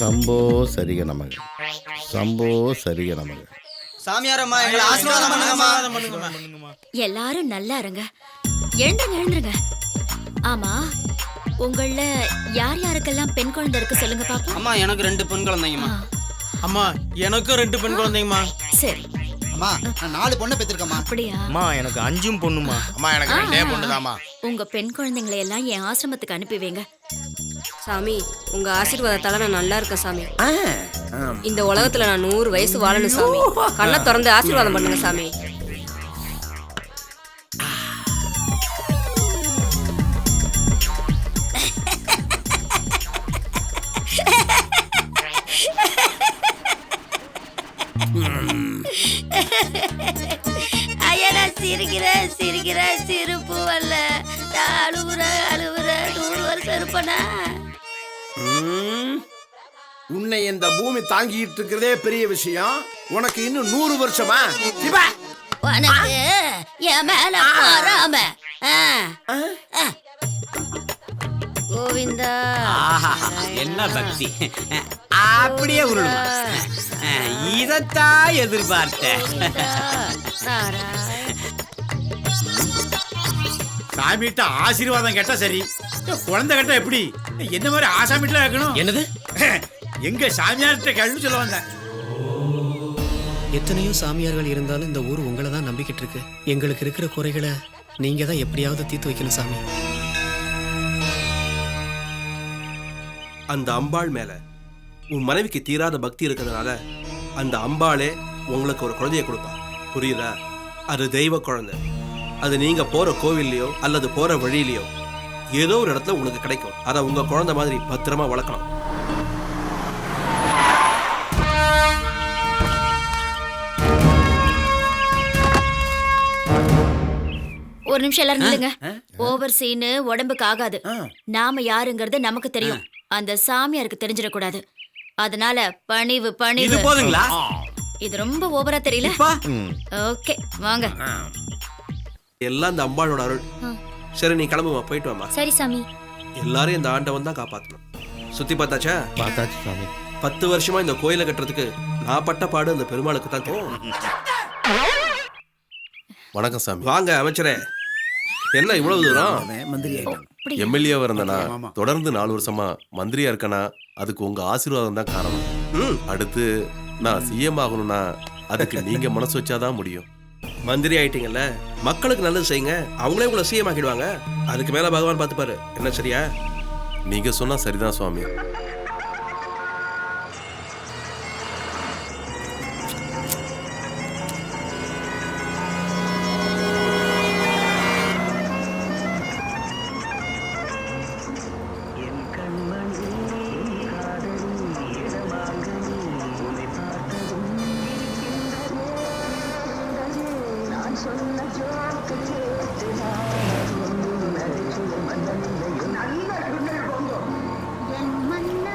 சம்போ சரிக நமக, சம்போ சரிக நமக. சாமியாரம்மா எங்களை ஆசீர்வாதம் பண்ணுங்கம்மா. எல்லாரும் நல்லா இருங்க. எழுந்துருங்க எழுந்துருங்க. ஆமா, உங்கள யார் யாருக்கெல்லாம் பெண் குழந்தை இருக்கு சொல்லுங்க பாப்போம். அம்மா எனக்கு 2 பெண் குழந்தைங்கம்மா. அம்மா எனக்கும் 2 பெண் குழந்தைங்கம்மா. சரி. அம்மா நான் 4 பொண்ணை பெற்றிருக்கேம்மா. அப்படியா? அம்மா எனக்கு 5 பொண்ணுமா. அம்மா எனக்கு 2 பொண்ணுதாம்மா. உங்க பெண் குழந்தைங்களை எல்லாம் என் ஆசிரமத்துக்கு அனுப்பி வைங்க. சாமி உங்க ஆசீர்வாதத்தால நான் நல்லா இருக்கேன் சாமி. இந்த உலகத்துல நான் 100 வயசு வாழணும் சாமி. கண்ணை திறந்து ஆசீர்வாதம் பண்ணுங்க சாமி. ஐயா நான் சிரிக்கிறேன் சிரிப்பு வரல. நான் அழுவுறேன் 100 வருஷம் இருப்பனா? உன்னை இந்த பூமி தாங்கிட்டு இருக்கிறதே பெரிய விஷயம். உனக்கு இன்னும் 100 வருஷமா? உனக்கு என் மேல வராம கோவிந்தா. என்ன பக்தி! அப்படியே உருளுமா. இதத்தான் எதிர்பார்த்தேன். சாமிகிட்ட ஆசீர்வாதம் கேட்டா சரி, குழந்தை கேட்டா எப்படி? என்ன மாதிரி ஆசாமிட்டு வைக்கணும்? என்னது? எங்க சாமியார்கிட்ட கேள்வி சொல்ல வந்தேன். எத்தனையோ சாமியார்கள் இருந்தாலும் இந்த ஊர் உங்களை தான் நம்பிக்கிட்டு இருக்கு. எங்களுக்கு இருக்கிற குறைகளை நீங்க தான் எப்படியாவது தீர்த்து வைக்கணும் சாமி. அந்த அம்பாள் மேல உன் மனைவிக்கு தீராத பக்தி இருக்கிறதுனால அந்த அம்பாளே உங்களுக்கு ஒரு குழந்தைய கொடுப்பா. புரியுதா? அது தெய்வ குழந்தை. அது நீங்க போற கோவில்லையோ அல்லது போற வழியிலையோ ஏதோ ஒரு இடத்துல உங்களுக்கு கிடைக்கும். அதை உங்க குழந்தை மாதிரி பத்திரமா வளர்க்கணும். ஒரு நிமிஷம் எல்லாரும் நில்லுங்க. ஓவர் சீனு உடம்புக்கு ஆகாது. நாம யாருங்கிறது நமக்கு தெரியும், அந்த சாமியாருக்கு தெரிஞ்சிடக்கூடாது. அதனால பணிவு இது போதுங்களா? இது ரொம்ப ஓவரா தெரியல. ஓகே வாங்க. எல்லாம் இந்த அம்பாளோட அருள். சரி நீ கிளம்புமா, போயிட்டு வாமா. சரி சாமி. எல்லாரும் இந்த ஆண்டவன் தான் காப்பாற்றணும். சுத்தி பார்த்தாச்சா? பார்த்தாச்சு சாமி. 10 வருஷமா இந்த கோயிலை கட்டுறதுக்கு நான் பட்ட பாடு அந்த பெருமாளுக்கு தான் தெரியும். வணக்கம் சாமி. வாங்க அமைச்சரே. என்ன இவ்வளவு தூரம்? எம்எல்ஏவா இருந்தனா, தொடர்ந்து 4 வருஷமா மந்திரியா இருக்கனா, அதுக்கு உங்க ஆசீர்வாதம் தான் காரணம். அடுத்து நான் சிஎம் ஆகணும்னா அதுக்கு நீங்க மனசு வச்சாதான் முடியும். மந்திரி ஆயிட்டீங்கல்ல, மக்களுக்கு நல்லது செய்யுங்க, அவங்களே உங்களை சிஎம் ஆக்கிடுவாங்க. அதுக்கு மேல பகவான் பார்த்துப்பாரு. என்ன சரியா? நீங்க சொன்னா சரிதான் சுவாமி. என் மன்ன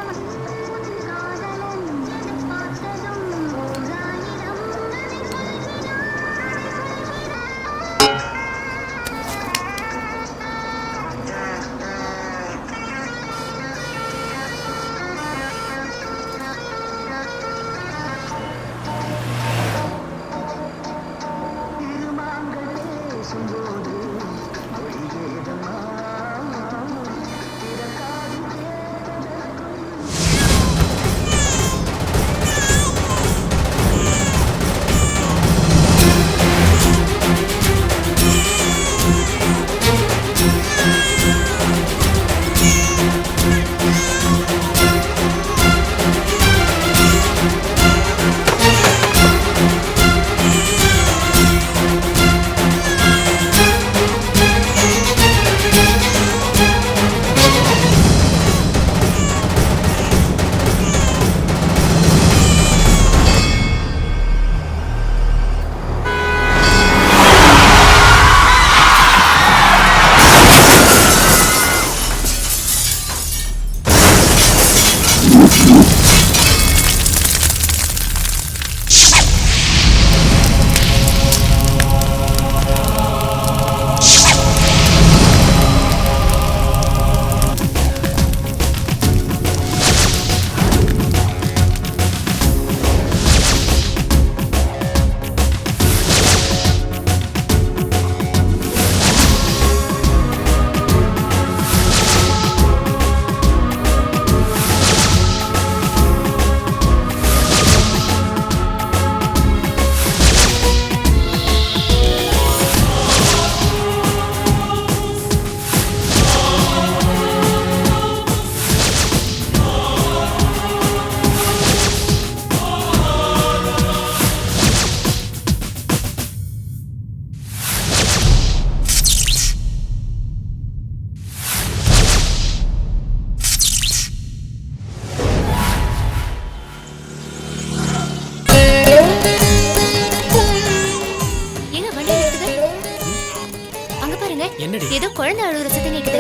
என்னடி ஏதோ குழந்தை அழுகுற சத்தம் கேக்குது.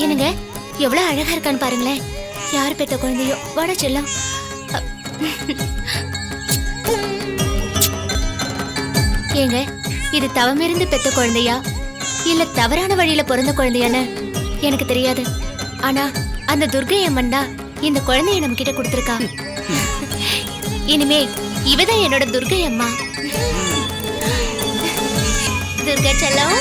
என்னங்க எவ்வளவு அழகா இருக்கான்னு பாருங்களேன். யார் பெத்த குழந்தையோ. வாடா செல்லம். ஏங்க இது தவமிருந்து பெத்த குழந்தையா இல்ல தவறான வழியில பிறந்த குழந்தையான்னு எனக்கு தெரியாது. ஆனா அந்த துர்கை அம்மன் தான் இந்த குழந்தைய நம்ம கிட்ட கொடுத்திருக்கா. இனிமே இவதான் என்னோட துர்கை அம்மா. துர்கா செல்லம்.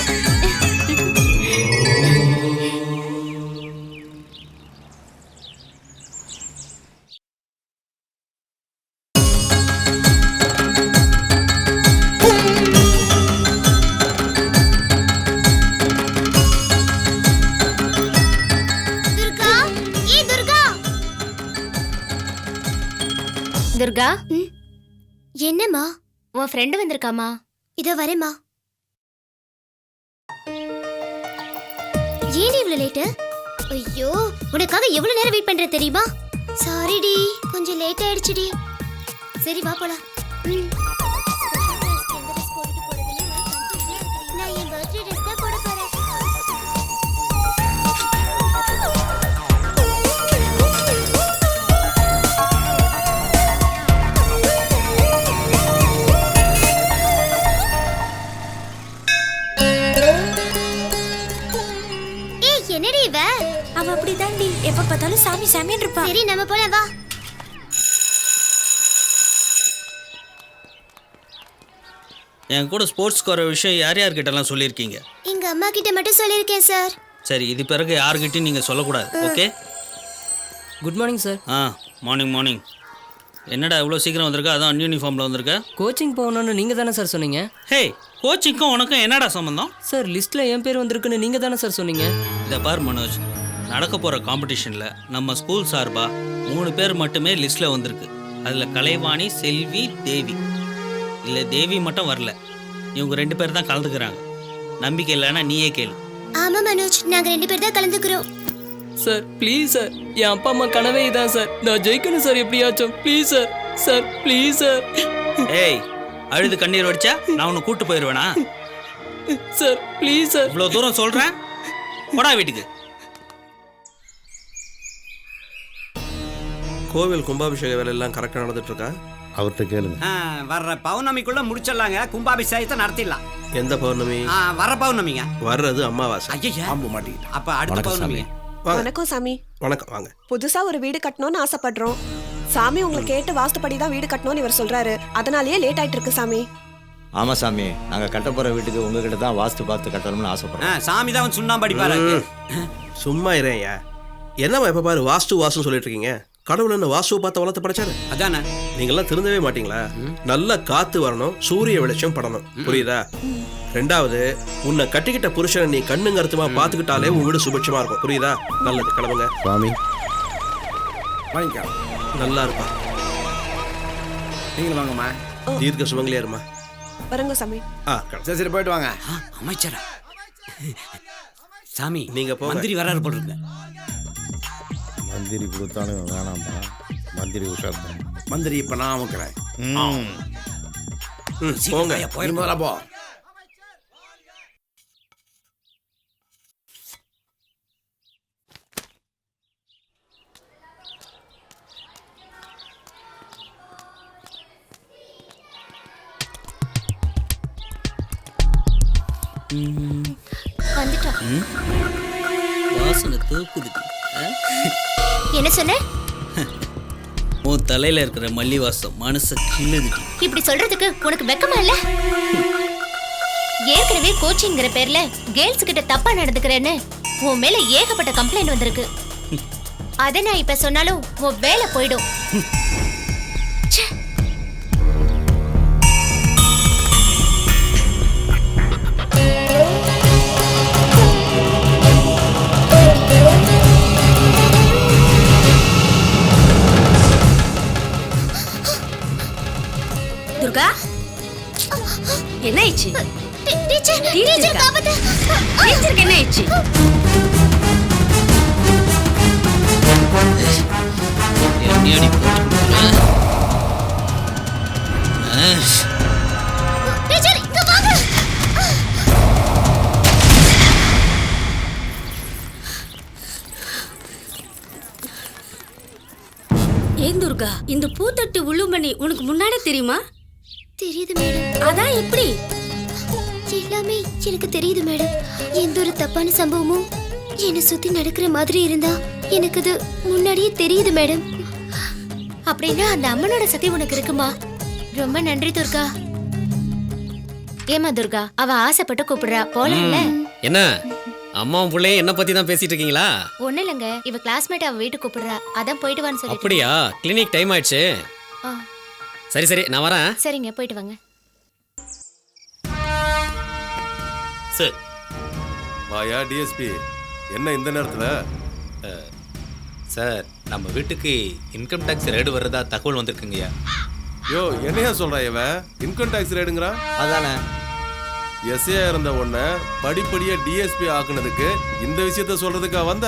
துர்கா, என்னம்மா? உன் ஃப்ரெண்டு வந்திருக்காமா? இதோ வரேம்மா. ஏன் இவ்வளவு லேட்டு? ஐயோ, உனக்காக எவ்வளவு நேரம் வெயிட் பண்ற தெரியுமா? சாரிடி, கொஞ்சம் லேட் ஆயிடுச்சுடி. சரி வா போலாம். நான் என் பர்த்டே ட்ரெஸ் தான் போட போறேன். என்னடி இவ? அவ அப்படிதான்டி, எப்ப பார்த்தாலும் சாமி சாமின்னு இருப்பா. சரி நம்ம போலாம் வா. என் கூட ஸ்போர்ட்ஸ் கோர விஷயம் யார் யார்கிட்டலாம் சொல்லியிருக்கீங்க? எங்க அம்மா கிட்ட மட்டும் சொல்லியிருக்கேன் சார். சரி, இது பிறகு யார்கிட்டயும் நீங்கள் சொல்லக்கூடாது. Okay? Good morning sir. Morning morning. என்னடா இவ்வளோ சீக்கிரம் வந்திருக்க? அதான் அன்யூனிஃபார்மில் வந்திருக்க. கோச்சிங் போகணும்னு நீங்கள் தானே சார் சொன்னீங்க? ஹே, கோச்சிங்க்கும் உனக்கும் என்னடா சம்மந்தம்? சார் லிஸ்ட்டில் என் பேர் வந்திருக்குன்னு நீங்கள் தானே சார் சொன்னீங்க? இதை பார் மனோஜ், நடக்க போகிற காம்படிஷனில் நம்ம ஸ்கூல் சார்பாக 3 பேர் மட்டுமே லிஸ்ட்டில் வந்திருக்கு. அதில் கலைவாணி, செல்வி, தேவி. இல்லை தேவி மட்டும் வரல. இவங்க 2 பேர் தான் கலந்துக்கிறாங்க. நம்பிக்கை இல்லைன்னா நீயே கேளு. ஆமா மனோஜ், நாங்க 2 பேர் தான் கலந்துக்கிறோம். சார் ப்ளீஸ் சார், என் அப்பா அம்மா கனவே இதான் சார். நான் ஜெயிக்கணும் சார் எப்படியாச்சும். Please sir. Sir please sir. ஏய், அழுது கண்ணீர் வடிச்சா நான் உன்னை கூட்டு போயிடுவேனா? Sir please sir. இவ்வளோ தூரம் சொல்கிறேன், போடா வீட்டுக்கு. கோவில் கும்பாபிஷேக வேலையெல்லாம் கரெக்டாக நடந்துட்டு இருக்கா? அவர்கிட்ட கேளுங்க. வர்ற பௌர்ணமிக்குள்ள முடிச்சிடலாங்க. கும்பாபிஷேகத்தை நடத்திடலாம். எந்த பௌர்ணமி? வர பௌர்ணமிங்க. வர்றது அமாவாசை. ஐயா, அம்பு மாட்டிக்கிட்டேன். அப்ப அடுத்த பௌர்ணமிங்க. வணக்கம் சாமி. வணக்கம், வாங்க. புதுசா ஒரு வீடு கட்டணும்னு ஆசைப்படுறோம். சாமி உங்களை கேட்டு வாஸ்துப்படி தான் வீடு கட்டணும்னு இவர் சொல்றாரு. அதனாலேயே லேட் ஆயிட்டு இருக்கு சாமி. ஆமா சாமி, நாங்க கட்ட போற வீட்டுக்கு உங்ககிட்ட தான் வாஸ்து பார்த்து கட்டணும்னு ஆசைப்படுறோம். சாமி தான் சுண்ணாம்பு அடிப்பாரு. சும்மா இறையா. என்னம்மா எப்ப பாரு வாஸ்து வாஸ்துன்னு சொல்லிட்டு இருக்கீங்க? கடவுள் என்ன வாஸ்துவை பார்த்து வளர்த்து படைச்சாரு? அதானே. நீங்கெல்லாம் திருந்தவே மாட்டீங்களா? நல்ல காத்து வரணும், சூரிய வெளிச்சம் படணும். புரியுதா? 2வது, உன்னை கட்டிக்கிட்ட புருஷனை நீ கண்ணுங்க அர்த்தமா பாத்துக்கிட்டாலே உன் வீடு சுபிட்சமா இருக்கும். புரியுதா? நல்லது, கிளம்புங்க. சுவாமி வாங்கிக்கலாம். நல்லா இருப்பா. நீங்களும் வாங்கம்மா. தீர்க்க சுமங்கலியா இருமா. வரங்க சாமி. சரி சரி போயிட்டு வாங்க. அமைச்சரா சாமி, நீங்க போங்க. மந்திரி வராரு போல இருக்கு. மந்திரி கொடுத்தாலும் வேணாம்பா. மந்திரி உஷார் தான். மந்திரி இப்ப நான் அமுக்கிறேன். போங்க. நீ முதல்ல போ. வந்துட்டோம். வாசனை தூக்குது. என்ன சொன்ன? உன் தலையில இருக்கிற மல்லி வாசம் மனசை கிள்ளுதுடி. இப்படி சொல்றதுக்கு உனக்கு வெக்கமா இல்ல? ஏற்கனவே கோச்சிங்கிற பேர்ல கேர்ள்ஸ் கிட்ட தப்பா நடந்துக்கிறேன்னு உன் மேல ஏகப்பட்ட கம்ப்ளைண்ட் வந்திருக்கு. அத நான் இப்ப சொன்னாலும் உன் வேலை போயிடும். ச்சே. துர்கா, என்ன ஆயிடுச்சு? டீச்சர், டீச்சர் காப்பாத்து. டீச்சருக்கு என்ன ஆயிடுச்சு? என்னடி போட்டு கொடுக்குற? டீச்சர் இங்க வாங்க. ஏன் துர்கா, இந்த பூத்தட்டு உள்ளுமணி உனக்கு முன்னாடி தெரியுமா? தெரியுது மேடம். அதான் எப்படி? எல்லாமே எனக்கு தெரியுது மேடம். எந்த ஒரு தப்பான சம்பவமும் என்னை சுத்தி நடக்கிற மாதிரி இருந்தா எனக்கு அது முன்னாடியே தெரியுது மேடம். அப்படின்னா அந்த அம்மனோட சக்தி உனக்கு இருக்குமா? ரொம்ப நன்றி துர்கா. ஏமா துர்கா, அவ ஆசைப்பட்டு கூப்பிடுறா, போலாம்ல? என்ன அம்மாவும் பிள்ளையும் என்ன பத்தி தான் பேசிட்டு இருக்கீங்களா? ஒண்ணு இல்லைங்க, இவ கிளாஸ்மேட் அவ வீட்டுக்கு கூப்பிடுறா, அதான் போயிட்டு வான்னு சொல்லி. அப்படியா? கிளினிக் டைம் ஆயிடுச்சு. சரி சரி, நான் வரேன். சரிங்க, போயிட்டு வாங்க. சார். வாயா டிஎஸ்பி, என்ன இந்த நேரத்துல? சார், நம்ம வீட்டுக்கு இன்கம் டேக்ஸ் ரெய்டு வர்றதா தகவல் வந்திருக்குங்கய்யா. யோ, என்னையா சொல்றா இவன்? இன்கம் டேக்ஸ் ரெய்டுங்கறான். அதானே எஸ்ஏ இருந்த உடனே படிப்படியா டிஎஸ்பி ஆக்குனதுக்கு இந்த விஷயத்த சொல்றதுக்கா வந்த?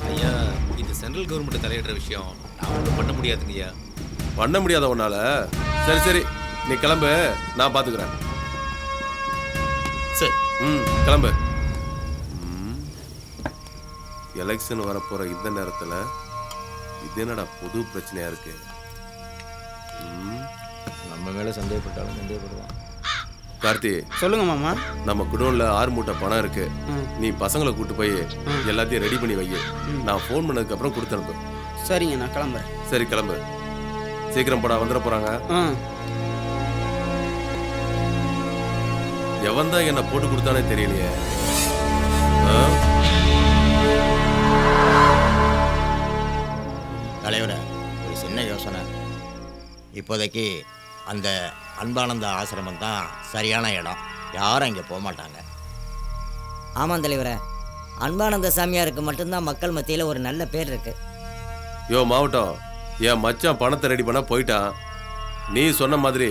ஐயா, இது சென்ட்ரல் கவர்மெண்ட் தலையிடுற விஷயம், நான் ஒன்றும் பண்ண முடியாதுங்கய்யா. பண்ண முடியாத உன்னால? சரி சரி, நீ கிளம்பு, நான் பாத்துக்கிறேன். சார். கிளம்பு. எலெக்ஷன் வரப்போற இந்த நேரத்துல இது என்னடா புது பிரச்சனையா இருக்கு? நம்ம மேல சந்தேகப்பட்டாலும் சந்தேகப்படுவான். கார்த்தி, சொல்லுங்க மாமா. நம்ம குடோன்ல 6 மூட்டை பணம் இருக்கு. நீ பசங்களை கூட்டு போய் எல்லாத்தையும் ரெடி பண்ணி வை. நான் ஃபோன் பண்ணதுக்கு அப்புறம் கொடுத்து அனுப்பு. சரிங்க, நான் கிளம்புறேன். சரி கிளம்பு, சீக்கிரம் போடா, வந்துட போறாங்க. எவன் தான் என்ன போட்டு கொடுத்தானே தெரியலையே. தலைவரை, ஒரு சின்ன யோசனை. இப்போதைக்கு அந்த அன்பானந்த ஆசிரமம் தான் சரியான இடம். யாரும் இங்கே போக மாட்டாங்க. ஆமாம் தலைவரை, அன்பானந்த சாமியாருக்கு மட்டும்தான் மக்கள் மத்தியில் ஒரு நல்ல பேர் இருக்கு. யோ மாவட்டம், என் மச்சான் பணத்தை ரெடி பண்ண போயிட்டான். நீ சொன்ன மாதிரி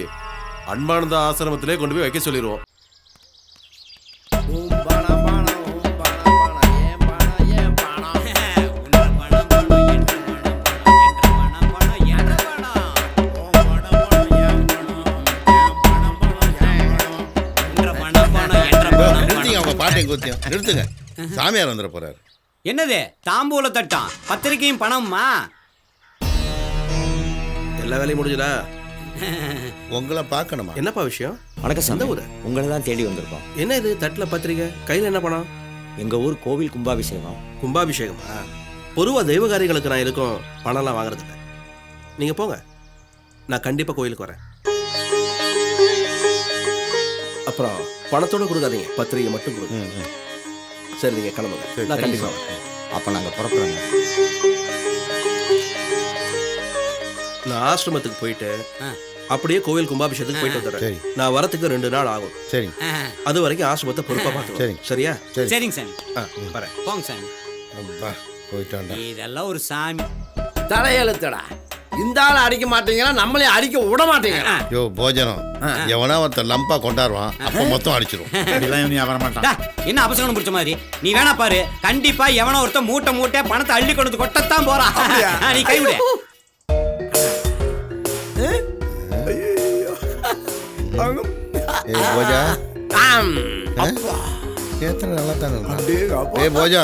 அன்பானந்த ஆசிரமத்திலே கொண்டு போய் வைக்க சொல்லிடுவோம். நிறுத்துங்க, சாமியார் வந்துட போறாரு. என்னது தாம்பூல தட்டம், பத்திரிக்கையும் பணம்மா? எல்லா வேலையும் முடிஞ்சதா? உங்களை பார்க்கணுமா? என்னப்பா விஷயம்? வணக்கம் சார். உங்களை தான் தேடி வந்திருக்கோம். என்ன இது தட்டுல பத்திரிக்கை, கையில என்ன பணம்? எங்க ஊர் கோவில் கும்பாபிஷேகம். கும்பாபிஷேகமா? பொதுவாக தெய்வகாரிகளுக்கு நான் இருக்கும் பணம்லாம் வாங்குறது இல்லை. நீங்க போங்க, நான் கண்டிப்பா கோயிலுக்கு வரேன். அப்புறம் பணத்தோட கொடுக்காதீங்க, பத்திரிகை மட்டும் கொடுங்க. சரி, நீங்க கிளம்புங்க, நான் கண்டிப்பா வரேன். அப்ப நாங்க புறப்படுறோங்க. நான் ஆசிரமத்துக்கு போயிட்டு அப்படியே கோவில் கும்பாபிஷேகத்துக்கு போயிட்டு வந்துடுறேன். நான் வரத்துக்கு 2 நாள் ஆகும். சரி, அது வரைக்கும் ஆசிரமத்தை பொறுப்பா பார்த்துக்கிறேன். சரியா? சரிங்க சாமி. வரேன். போங்க சாமி. போயிட்டாண்டா. இதெல்லாம் ஒரு சாமி தலையெழுத்தடா. இந்த ஆளை அடிக்க மாட்டீங்களா, நம்மளே அடிக்க விட மாட்டீங்களா? யோ போஜனம், எவனா ஒருத்தன் லம்பா கொண்டாடுவான், அப்ப மொத்தம் அடிச்சிரும். வர மாட்டான். என்ன அபசகனம் பிடிச்ச மாதிரி நீ வேணா பாரு. கண்டிப்பா எவனோ ஒருத்தன் மூட்டை மூட்டை பணத்தை அள்ளி கொண்டு கொட்டத்தான் போறான். நீ கைவிடு. போஜா, நல்லா தானே போஜா.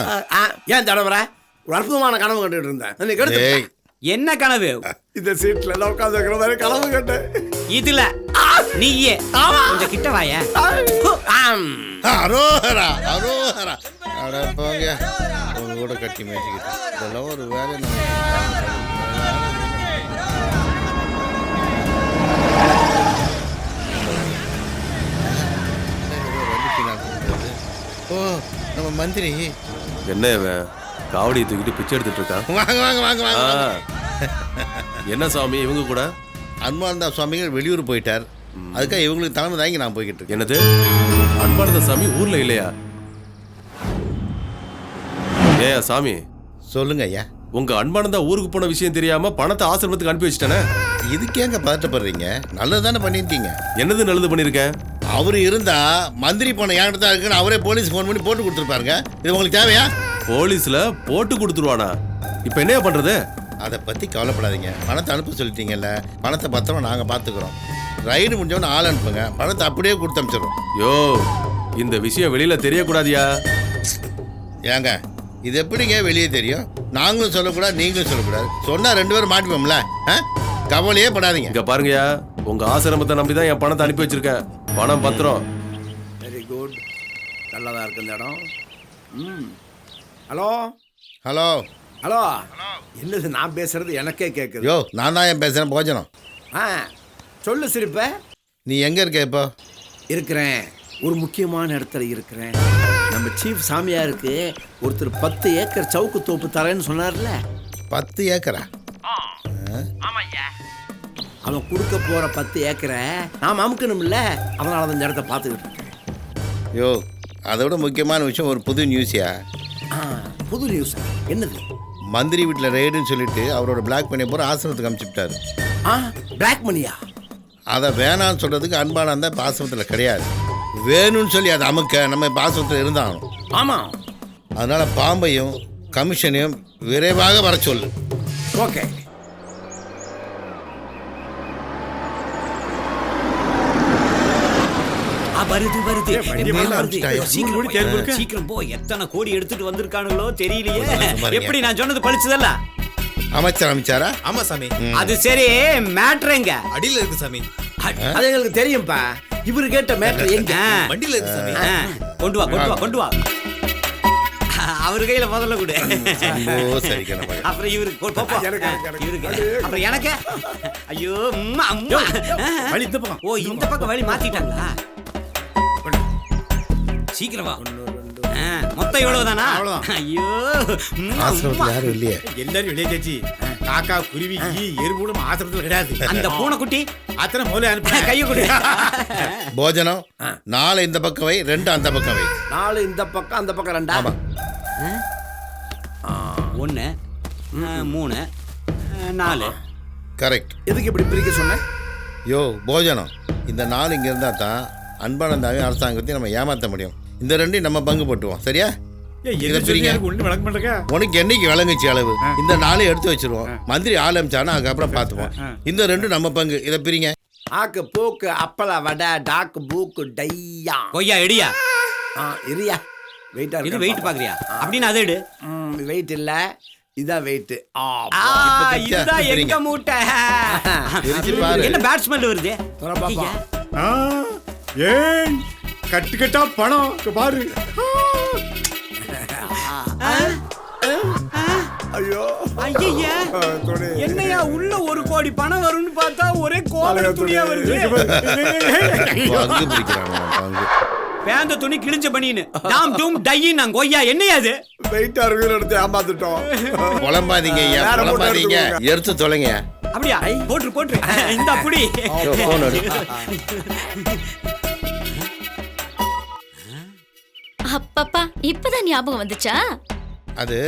ஏன் தடவர? ஒரு அற்புதமான கனவு கண்டுட்டு இருந்தேன். என்ன கனவு? இந்த சீட்ல எல்லாம் உட்கார்ந்து இருக்கிற மாதிரி கனவு கண்டேன். இதுல நீயே கொஞ்சம் கிட்ட வாய. அரோஹரா அரோஹரா. அட போங்க, உங்க கூட கட்டி மேய்ச்சிக்கிட்டு இதெல்லாம் ஒரு வேலை. ஓ, நம்ம மந்திரி. என்ன இவன் காவடியை தூக்கிட்டு பிச்சை எடுத்துட்டு இருக்கான்? வாங்க வாங்க வாங்க வாங்க. என்ன சாமி இவங்க கூட? அன்பானந்தா சுவாமிகள் வெளியூர் போயிட்டார், அதுக்காக இவங்களுக்கு தலைமை தாங்கி நான் போய்கிட்டு இருக்கேன். என்னது, அன்பானந்த சாமி ஊர்ல இல்லையா? ஏயா சாமி, சொல்லுங்க ஐயா. உங்க அன்பானந்தா ஊருக்கு போன விஷயம் தெரியாம பணத்தை ஆசிரமத்துக்கு அனுப்பி வச்சுட்டானே. இதுக்கேங்க பதட்டப்படுறீங்க? நல்லது தானே பண்ணியிருக்கீங்க. என்னது நல்லது பண்ணியிருக்கேன்? அவரு இருந்தா மந்திரி பணம் என்கிட்ட தான் இருக்குன்னு அவரே போலீஸ் ஃபோன் பண்ணி போட்டு கொடுத்துருப்பாருங்க. இது உங்களுக்கு தேவையா? போலீஸ்ல போட்டு கொடுத்துருவானா? இப்ப என்ன பண்றது? அதை பத்தி கவலைப்படாதீங்க, பணத்தை அனுப்ப சொல்லிட்டீங்கல்ல, பணத்தை பத்திரம் நாங்க பாத்துக்கிறோம். ரைடு முடிஞ்சவொன்னு ஆள் அனுப்புங்க, பணத்தை அப்படியே கொடுத்து அனுப்பிச்சிடுறோம். யோ இந்த விஷயம் வெளியில தெரியக்கூடாதியா? ஏங்க இது எப்படிங்க வெளியே தெரியும்? நாங்களும் சொல்லக்கூடாது, நீங்களும் சொல்லக்கூடாது. சொன்னா 2 பேரும் மாட்டிப்போம்ல. கவலையே படாதீங்க. இங்க பாருங்கயா, உங்க ஆசிரமத்தை நம்பி தான் என் பணத்தை அனுப்பி வச்சிருக்கேன். பணம் பத்திரம். வெரி குட், நல்லதா இருக்கு இந்த இடம். ஹலோ ஹலோ ஹலோ, என்னது நான் பேசுறது எனக்கே கேட்குது. யோ நான் தான் ஏன் பேசுகிறேன் போஜனம். சொல்லு சிரிப்ப. நீ எங்கே இருக்க இப்போ? இருக்கிறேன், ஒரு முக்கியமான இடத்துல இருக்கிறேன். நம்ம சீஃப் சாமியாருக்கு ஒருத்தர் 10 ஏக்கர் சவுக்கு தோப்பு தரேன்னு சொன்னார்ல. 10 ஏக்கரா? அவன் கொடுக்க போற 10 ஏக்கரை நாம் அமுக்கணும்ல, அதனால அந்த இடத்த பார்த்துக்கிட்டு இருக்கேன். யோ அதோட முக்கியமான விஷயம் ஒரு புது நியூஸியா. புது நியூஸ் என்னது? மந்திரி வீட்டில் ரெய்டுன்னு சொல்லிட்டு அவரோட பிளாக் பண்ணி போகிற ஆசிரமத்துக்கு அனுப்பிச்சுட்டாரு. பிளாக் மணியா? அதை வேணான்னு சொல்கிறதுக்கு அன்பானந்த இப்போ ஆசிரமத்தில் கிடையாது. வேணும்னு சொல்லி அதை அமுக்க நம்ம இப்போ ஆசிரமத்தில் இருந்தாலும். ஆமாம், அதனால் பாம்பையும் கமிஷனையும் விரைவாக வர சொல்லு. ஓகே. வருது வருது சீக்கிரம் சீக்கிரம் போ. எத்தனை கோடி எடுத்துட்டு வந்திருக்கானுங்களோ தெரியலையே. எப்படி நான் சொன்னது பழிச்சதல்ல? அமைச்சாரா? ஆமா சாமி. அது சரி, மேட்ரு எங்க? அடியில இருக்கு சாமி. அது எங்களுக்கு தெரியும்பா. இவரு கேட்ட மேட்டர் எங்க? வண்டியில இருக்கு சாமி. கொண்டு வா கொண்டு வா கொண்டு வா. அவரு கையில முதல்ல கொடு. அப்புறம் இவருக்கு அப்புறம் எனக்கு. ஐயோ ஓ இந்த பக்கம் வழி மாத்திட்டாங்களா? சீக்கிரம் வா. மொத்தம் எவ்வளவுதானா? ஐயோ ஆசிரமத்தில் யாரும் இல்லையே. எல்லாரும் வெளியே கேச்சு. காக்கா குருவி எறும்புடும் ஆசிரமத்தில் கிடையாது. அந்த பூனைக்குட்டி அத்தனை முதல்ல அனுப்பி கையை கொடு. போஜனம் 4 இந்த பக்கம் வை, 2 அந்த பக்கம் வை. 4 இந்த பக்கம் அந்த பக்கம் 2. ஆமா. 1 3 4. கரெக்ட். எதுக்கு இப்படி பிரிக்க சொன்னேன்? யோ போஜனம், இந்த 4 இங்கே இருந்தால் தான் அன்பானந்தாவையும் அரசாங்கத்தையும் நம்ம ஏமாற்ற முடியும். இந்த 2 நம்ம பங்கு போட்டுவோம், சரியா? உனக்கு என்னைக்கு விளங்குச்சு அளவு? இந்த 4 எடுத்து வச்சிருவோம். மந்திரி ஆரம்பிச்சானா அதுக்கப்புறம் பார்த்துப்போம். இந்த 2 நம்ம பங்கு. இதை பிரிங்க. ஆக்கு பூக்கு அப்பள வடை டாக்கு பூக்கு டையா கொய்யா எடியா. இரியா வெயிட்டா இது வெயிட் பாக்குறியா? அப்படின்னு அதை எடு. வெயிட் இல்ல, இதான் வெயிட். இதுதான் எங்க மூட்டை. என்ன பேட்ஸ்மேன் வருது? ஏன் கட்டு கட்டா பணம் பாரு. ஐயோ ஐயா, என்னையா உள்ள 1 கோடி பணம் வரும்னு பார்த்தா ஒரே கோவல துணியா வருது. பேந்த துணி கிழிஞ்ச பனின்னு டாம் டூம் டையின்னு நான் கொய்யா. என்னையா அது? வெயிட்டா இருக்கு எடுத்து ஏமாத்திட்டோம். புலம்பாதீங்க ஐயா, புலம்பாதீங்க. எடுத்து தொலைங்க. அப்படியா? போட்டு போட்டு இந்த அப்படி. அப்பப்பா இப்பதான் ஞாபகம் வந்துச்சா? அது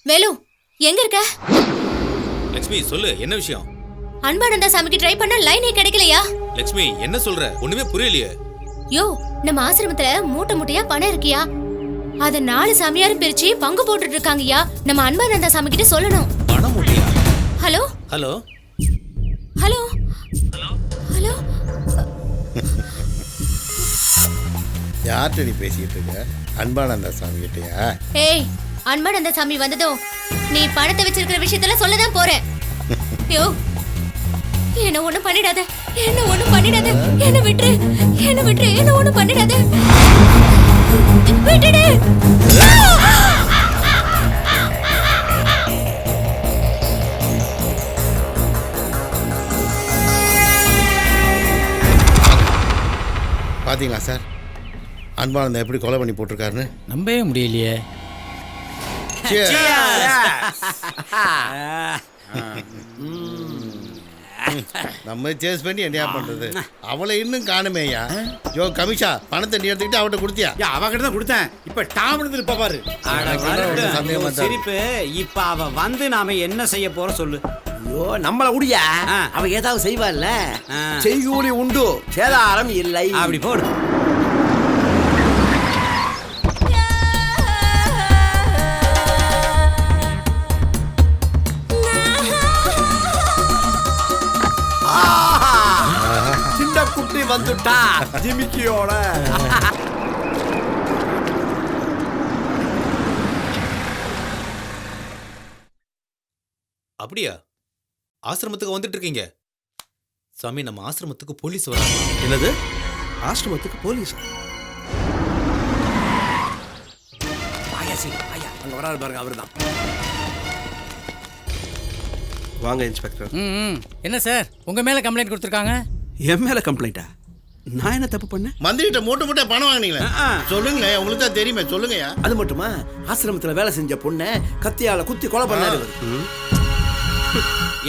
வேலு எங்க இருக்க? லட்சுமி சொல்லு, என்ன விஷயம்? அன்பானந்தா சாமிக்கு ட்ரை பண்ண லைனே கிடைக்கலையா? லட்சுமி என்ன சொல்ற? ஒண்ணுமே புரியலையே. யோ நம்ம ஆசிரமத்துல மூட்டை மூட்டையா பணம் இருக்கியா? அத 4 சாமியாரும் பிரிச்சு பங்கு போட்டுட்டு இருக்காங்கயா. நம்ம அன்பானந்தா சாமி கிட்ட சொல்லணும். பணம் மூட்டையா? Hello hello hello hello. யார்கிட்ட நீ பேசிட்டு இருக்க? அன்பானந்தா சாமி கிட்டயா? ஏய், அன்பானந்தா சாமி வந்ததும் நீ பணத்தை வச்சிருக்கிற விஷயத்துல சொல்லதான் போறேன். யோ என்ன ஒண்ணும் பண்ணிடாத, என்ன ஒண்ணும் பண்ணிடாத, என்ன விட்டுரு, என்ன விட்டுரு, என்ன ஒண்ணும் பண்ணிடாத, விட்டுடு. பாத்தீங்களா சார், அன்பானந்தா எப்படி கொலை பண்ணி போட்டிருக்காருன்னு? நம்பவே முடியலையே. நம்ம சேஸ் பண்ணி என்னையா பண்றது? அவளை இன்னும் காணுமேயா. ஜோ கமிஷா, பணத்தை நீ எடுத்துக்கிட்டு அவட்ட கொடுத்தியா? அவகிட்ட தான் கொடுத்தேன். இப்ப டாம் இப்ப பாரு. சிரிப்பு. இப்ப அவ வந்து நாம என்ன செய்ய போறோம் சொல்லு. ஐயோ நம்மள உடியா அவ ஏதாவது செய்வாள்ல. செய்கூலி உண்டு சேதாரம் இல்லை. அப்படி போடு. சின்ன குட்டி வந்துட்டா ஜிமிக்கியோட. அப்படியா? ஆசிரமத்துக்கு வந்துட்டு இருக்கீங்க? சாமி, நம்ம ஆசிரமத்துக்கு போலீஸ் வராங்க. என்னது? ஆசிரமத்துக்கு போலீஸ்? அங்க வராரு பாருங்க, அவர்தான். வாங்க இன்ஸ்பெக்டர். என்ன சார், உங்க மேல கம்ப்ளைண்ட் கொடுத்துருக்காங்க? என் மேல கம்ப்ளைண்டா? நான் என்ன தப்பு பண்ணேன்? மந்திரிட்ட மூட்டை மூட்டை பணம் வாங்கினீங்களே, சொல்லுங்களேன். உங்களுக்கு தான் தெரியுமே, சொல்லுங்கயா. அது மட்டுமா, ஆசிரமத்துல வேலை செஞ்ச பொண்ணை கத்தியால குத்தி கொலை பண்ணாரு.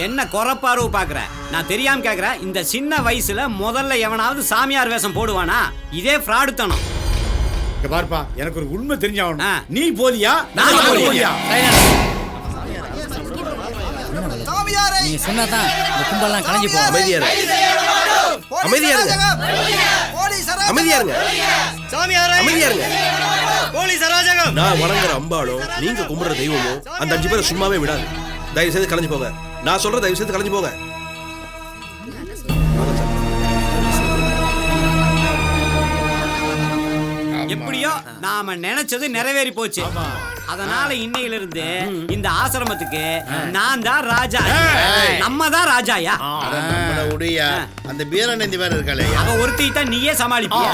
என்ன குறப்பார்வை பாக்குற? நான் தெரியாம கேக்குறேன். இந்த சின்ன வயசுல முதல்ல எவனாவது சாமியார் வேஷம் போடுவானா? இதே ஃப்ராடுத்தனம். பாருப்பா, எனக்கு ஒரு உண்மை தெரிஞ்சாகணும். நீ போதியா? நான் போதியா? நீங்க சொன்னாதான் இந்த கும்பலாம் கலைஞ்சு போகும். அமைதியா இருங்க. அமைதியா இருங்க. அமைதியா இருங்க. அமைதியா இருங்க. நான் வணங்குற அம்பாளோ நீங்க கும்பிடுற தெய்வமோ அந்த 5 பேரை சும்மாவே விடாது. தயவு செய்து கலைஞ்சு போங்க. நான் சொல்ற தயவு செய்து கலைஞ்சு போங்க. எப்படியோ நாம நினைச்சது நிறைவேறி போச்சு. அதனால இன்னையிலிருந்து இந்த ஆசிரமத்துக்கு நான் தான் ராஜா. நம்ம தான் ராஜாயா? நம்மள உடையா அந்த பீரநந்தி வேற இருக்காளே, அவ ஒருத்தி தான் நீயே சமாளிப்பிய.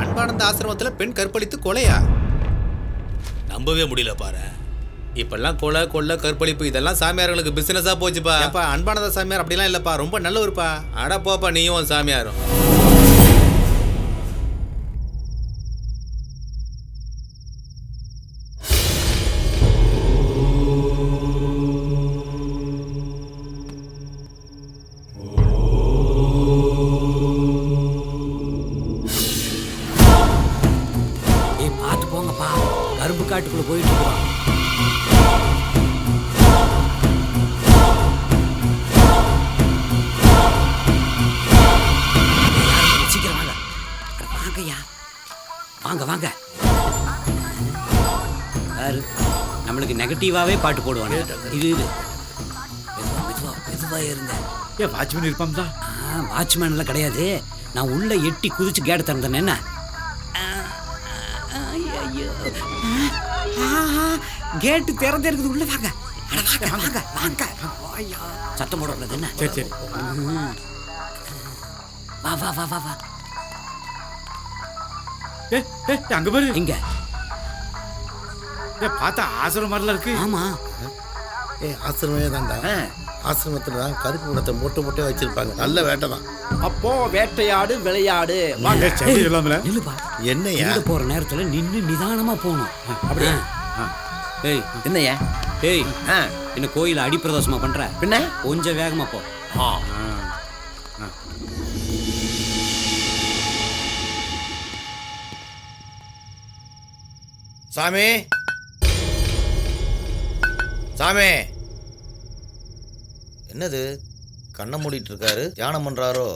அன்பானந்த ஆசிரமத்துல பெண் கற்பழித்து கொலையா? நம்பவே முடியல பாரு. இப்பெல்லாம் கொலை கொள்ளை கற்பழிப்பு இதெல்லாம் சாமியார்களுக்கு பிசினஸா போச்சுப்பா. ஏப்பா, அன்பானந்த சாமியார் அப்படிலாம் இல்லப்பா, ரொம்ப நல்லவருப்பா. அட போப்பா, நீயும் சாமியாரும். பார்த்து போங்கப்பா, கரும்பு காட்டுக்குள்ள போயிட்டு இருக்கோம். சீக்கிரம் வாங்க. வாங்கய்யா, வாங்க வாங்க. யாரு நம்மளுக்கு நெகட்டிவாவே பாட்டு போடுவாங்க. இது மெதுவா இருங்க. ஏன் வாட்ச்மேன் இருப்பான் தான்? வாட்ச்மேன் எல்லாம் கிடையாது. நான் உள்ள எட்டி குதிச்சு கேட்டு திறந்தேன். என்ன கேட்டு திறந்திருக்குது, உள்ள வாங்க. வாங்க வாங்க. சத்தம் போடக்கூடாது. என்ன? சரி சரி. வா வா வா வா வா. அங்க பாரு. இங்க பார்த்தா ஆசிரமம் மாதிரிலாம் இருக்கு. ஆமா, ஆசிரமே தான்டா. ஆசிரமத்துல தான் கருப்பு குடத்தை மூட்டை மூட்டை வச்சிருப்பாங்க. நல்ல வேட்டை தான். அப்போ வேட்டையாடு விளையாடு. என்னையா போற நேரத்துல நின்னு நிதானமா போகணும். அப்படியா? ஏய் என்னையா? ஏய், என்ன கோயில அடிப்பிரதோஷமா பண்ற? பின்ன கொஞ்சம் வேகமா போ. சாமி, சாமி, என்னது கண்ணை மூடிட்டு இருக்காரு? தியானம் பண்றாரோ?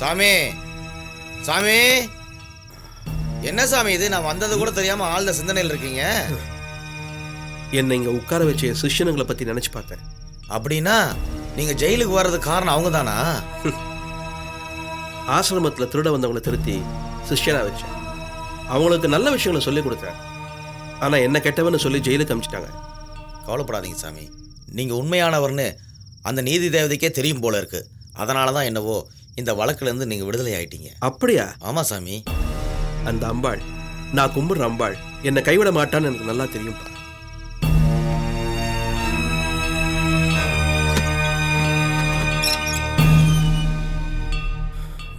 சாமி, சாமி, என்ன சாமி இது? நான் வந்தது கூட தெரியாம ஆழ்ந்த சிந்தனையில் இருக்கீங்க. என்னை இங்க உட்கார வச்ச என் சிஷ்யனுங்களை பத்தி நினைச்சு பார்த்தேன். அப்படின்னா நீங்க ஜெயிலுக்கு வர்றதுக்கு காரணம் அவங்க தானா? ஆசிரமத்துல திருட வந்தவங்களை திருத்தி சிஷ்யனா வச்சேன். அவங்களுக்கு நல்ல விஷயங்களை சொல்லி கொடுத்தேன். ஆனா என்ன கெட்டவன்னு சொல்லி ஜெயிலுக்கு அனுப்பிச்சிட்டாங்க. கவலைப்படாதீங்க சாமி, நீங்க உண்மையானவர்னு அந்த நீதி தேவதைக்கே தெரியும் போல இருக்கு. அதனாலதான் என்னவோ இந்த வழக்குல இருந்து நீங்க விடுதலை ஆயிட்டீங்க. அப்படியா? ஆமா சாமி. அந்த அம்பாள், நான் கும்பிடுற அம்பாள் என்னை கைவிட மாட்டான்னு எனக்கு நல்லா தெரியும்பா.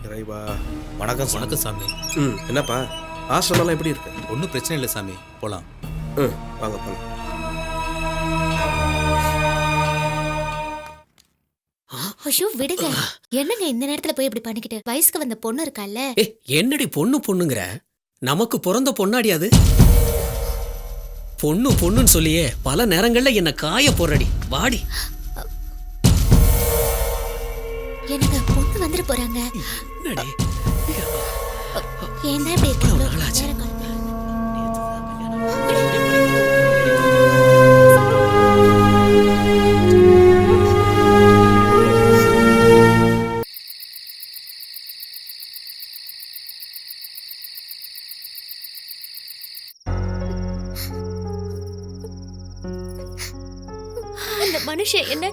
இறைவா. வணக்கம். வணக்கம் சாமி. என்னப்பா ஆசிரமெல்லாம் எப்படி இருக்கு? ஒன்றும் பிரச்சனை இல்லை சாமி, போலாம். வாங்க போலாம். ஐயோ விடுங்க. என்னங்க இந்த நேரத்துல போய் இப்படி பண்ணிக்கிட்டு? வயசுக்கு வந்த பொண்ணு இருக்கால. என்னடி பொண்ணுங்கிற? நமக்கு பிறந்த பொண்ணாடி அது. பொண்ணு பொண்ணுன்னு சொல்லியே பல நேரங்கள்ல என்ன காய போறடி. வாடி. எனக்கு பொண்ணு வந்துட்டு போறாங்க. என்னடி ஏன் தான் இப்படி இருக்கீங்களோ? அந்த மனுஷன் என்ன